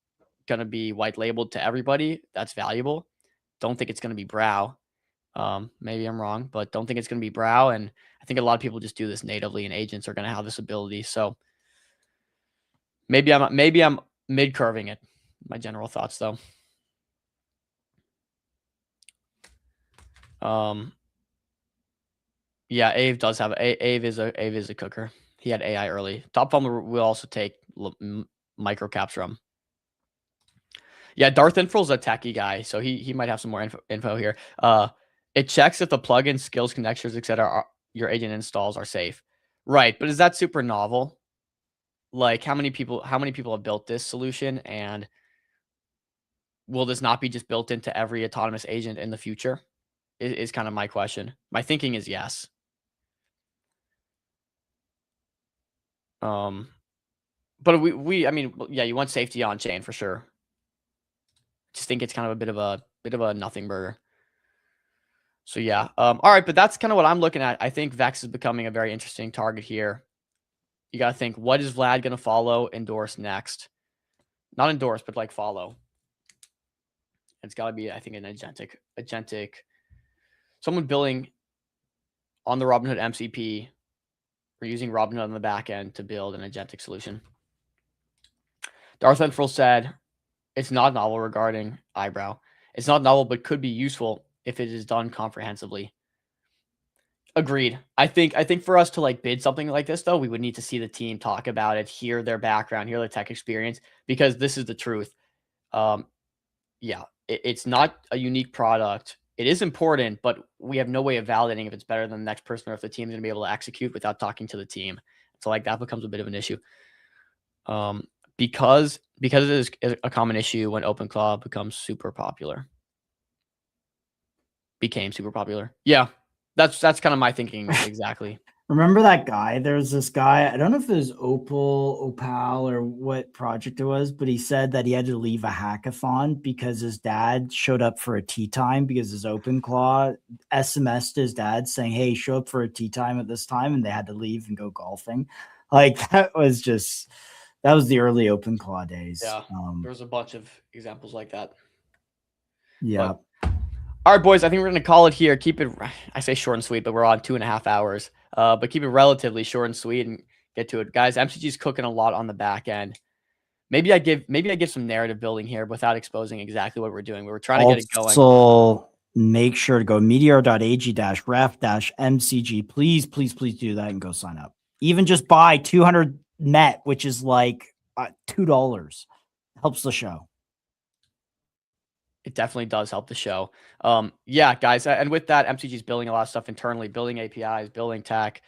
going to be white labeled to everybody. That's valuable. Don't think it's going to be Brow. Maybe I'm wrong, but don't think it's going to be Brow. And I think a lot of people just do this natively, and agents are going to have this ability. So maybe I'm mid curving it. My general thoughts, though. Yeah, Ave does have Ave is a cooker. He had AI early. Top Funnel will also take micro caps from. Yeah, Darth Infral's a techie guy, so he might have some more info here. It checks if the plugin, skills, connectors, etc. Your agent installs are safe. Right, but is that super novel? Like how many people have built this solution, and will this not be just built into every autonomous agent in the future? Is kind of my question. My thinking is yes. But I mean, yeah, you want safety on chain for sure. Just think it's kind of a bit of a nothing burger. So yeah. All right, but that's kind of what I'm looking at. I think Vex is becoming a very interesting target here. You got to think, what is Vlad going to follow, endorse next? Not endorse, but follow. It's got to be, I think, an agentic, someone building on the Robinhood MCP or using Robinhood on the back end to build an agentic solution. Darth Enfrel said, it's not novel regarding Eyebrow. It's not novel, but could be useful if it is done comprehensively. Agreed. I think for us to bid something like this, though, we would need to see the team talk about it, hear their background, hear their tech experience, because this is the truth. Yeah, it's not a unique product. It is important, but we have no way of validating if it's better than the next person or if the team's going to be able to execute without talking to the team. So that becomes a bit of an issue. Because it is a common issue when OpenClaw becomes super popular. Became super popular. Yeah, that's kind of my thinking exactly. Remember that guy? There's this guy, I don't know if it was Opal, or what project it was, but he said that he had to leave a hackathon because his dad showed up for a tea time because his OpenClaw SMS'd his dad saying, hey, show up for a tea time at this time, and they had to leave and go golfing. That was the early OpenClaw days. Yeah, there's a bunch of examples like that. Yeah. All right, boys, I think we're going to call it here. Keep it, I say short and sweet, but we're on 2.5 hours. But keep it relatively short and sweet and get to it. Guys, MCG's cooking a lot on the back end. Maybe I give some narrative building here without exposing exactly what we're doing. We were trying to get it going. So make sure to go meteor.ag-ref-mcg. Please do that and go sign up. Even just buy 200 MET, which is $2. Helps the show. It definitely does help the show. Yeah, guys. And with that, MCG is building a lot of stuff internally, building APIs, building tech,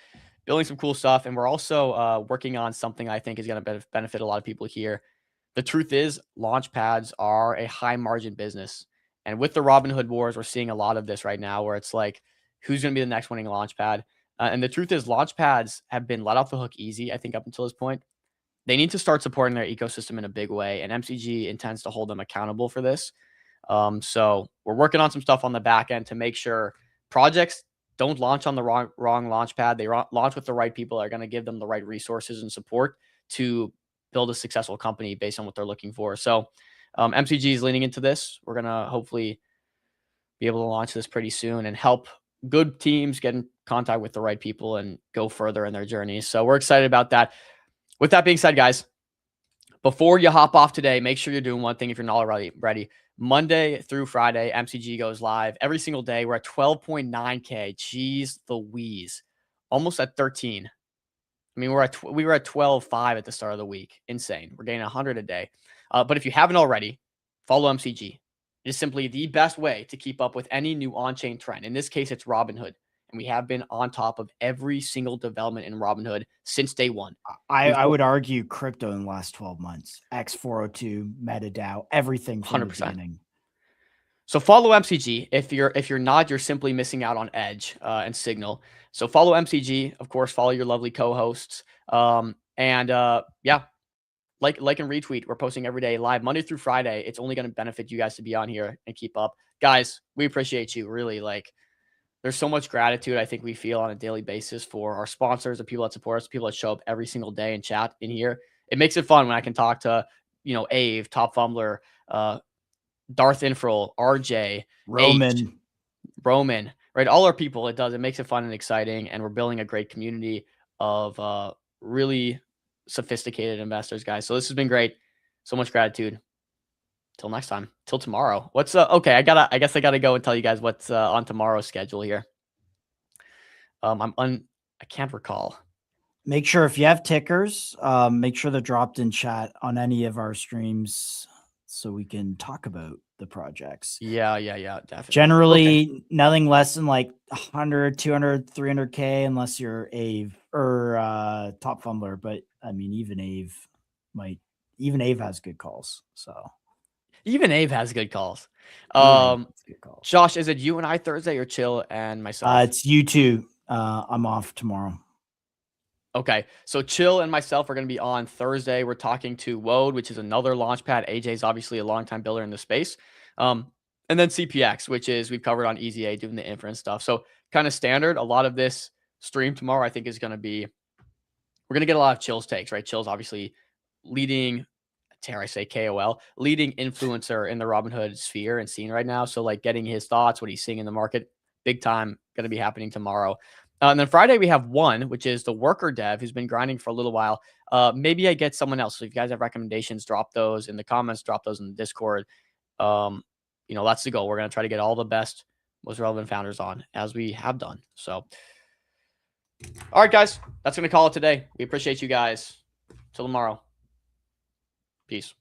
building some cool stuff. And we're also working on something I think is going to benefit a lot of people here. The truth is, launch pads are a high margin business. And with the Robinhood wars, we're seeing a lot of this right now where it's who's going to be the next winning launch pad? And the truth is, launch pads have been let off the hook easy, I think, up until this point. They need to start supporting their ecosystem in a big way. And MCG intends to hold them accountable for this. So we're working on some stuff on the back end to make sure projects don't launch on the wrong launch pad. They launch with the right people that are going to give them the right resources and support to build a successful company based on what they're looking for. So MCG is leaning into this. We're going to hopefully be able to launch this pretty soon and help good teams get in contact with the right people and go further in their journey. So we're excited about that. With that being said, guys, before you hop off today, make sure you're doing one thing if you're not already ready. Monday through Friday, MCG goes live every single day. We're at 12.9K. Jeez Louise. Almost at 13. I mean, we were at 12.5 at the start of the week. Insane. We're getting 100 a day. But if you haven't already, follow MCG. It is simply the best way to keep up with any new on-chain trend. In this case, it's Robinhood. And we have been on top of every single development in Robinhood since day one. I would argue crypto in the last 12 months, X402, MetaDAO, everything from 100%. the beginning. So follow MCG. If you're not, you're simply missing out on Edge and Signal. So follow MCG. Of course, follow your lovely co-hosts. Yeah, like and retweet. We're posting every day live Monday through Friday. It's only going to benefit you guys to be on here and keep up. Guys, we appreciate you. Really, there's so much gratitude I think we feel on a daily basis for our sponsors, the people that support us, the people that show up every single day and chat in here. It makes it fun when I can talk to, Ave, Top Fumbler, Darth Infrel, RJ, Roman, right? All our people. It makes it fun and exciting. And we're building a great community of really sophisticated investors, guys. So this has been great. So much gratitude. Till next time. Till tomorrow. What's okay? I guess I gotta go and tell you guys what's on tomorrow's schedule here. I can't recall. Make sure if you have tickers, make sure they're dropped in chat on any of our streams so we can talk about the projects. Yeah, definitely. Generally, nothing less than like 100, 200, 300K unless you're Ave or Top Fumbler. But I mean, even Ave has good calls. So even Ave has good calls. Josh, is it you and I Thursday or Chill and myself? It's you two. I'm off tomorrow. Okay, so Chill and myself are going to be on Thursday. We're talking to Wode, which is another launchpad. AJ is obviously a longtime builder in the space. And then CPX, which is we've covered on Easy A doing the inference stuff. So kind of standard. A lot of this stream tomorrow, I think, is going to be, we're going to get a lot of Chill's takes, right? Chill's obviously leading, dare I say KOL, leading influencer in the Robinhood sphere and scene right now. So getting his thoughts, what he's seeing in the market, big time going to be happening tomorrow. And then Friday we have one, which is the worker dev who's been grinding for a little while. Maybe I get someone else. So if you guys have recommendations, drop those in the comments, drop those in the Discord. That's the goal. We're going to try to get all the best, most relevant founders on as we have done. So, all right, guys, that's going to call it today. We appreciate you guys. Till tomorrow. Peace.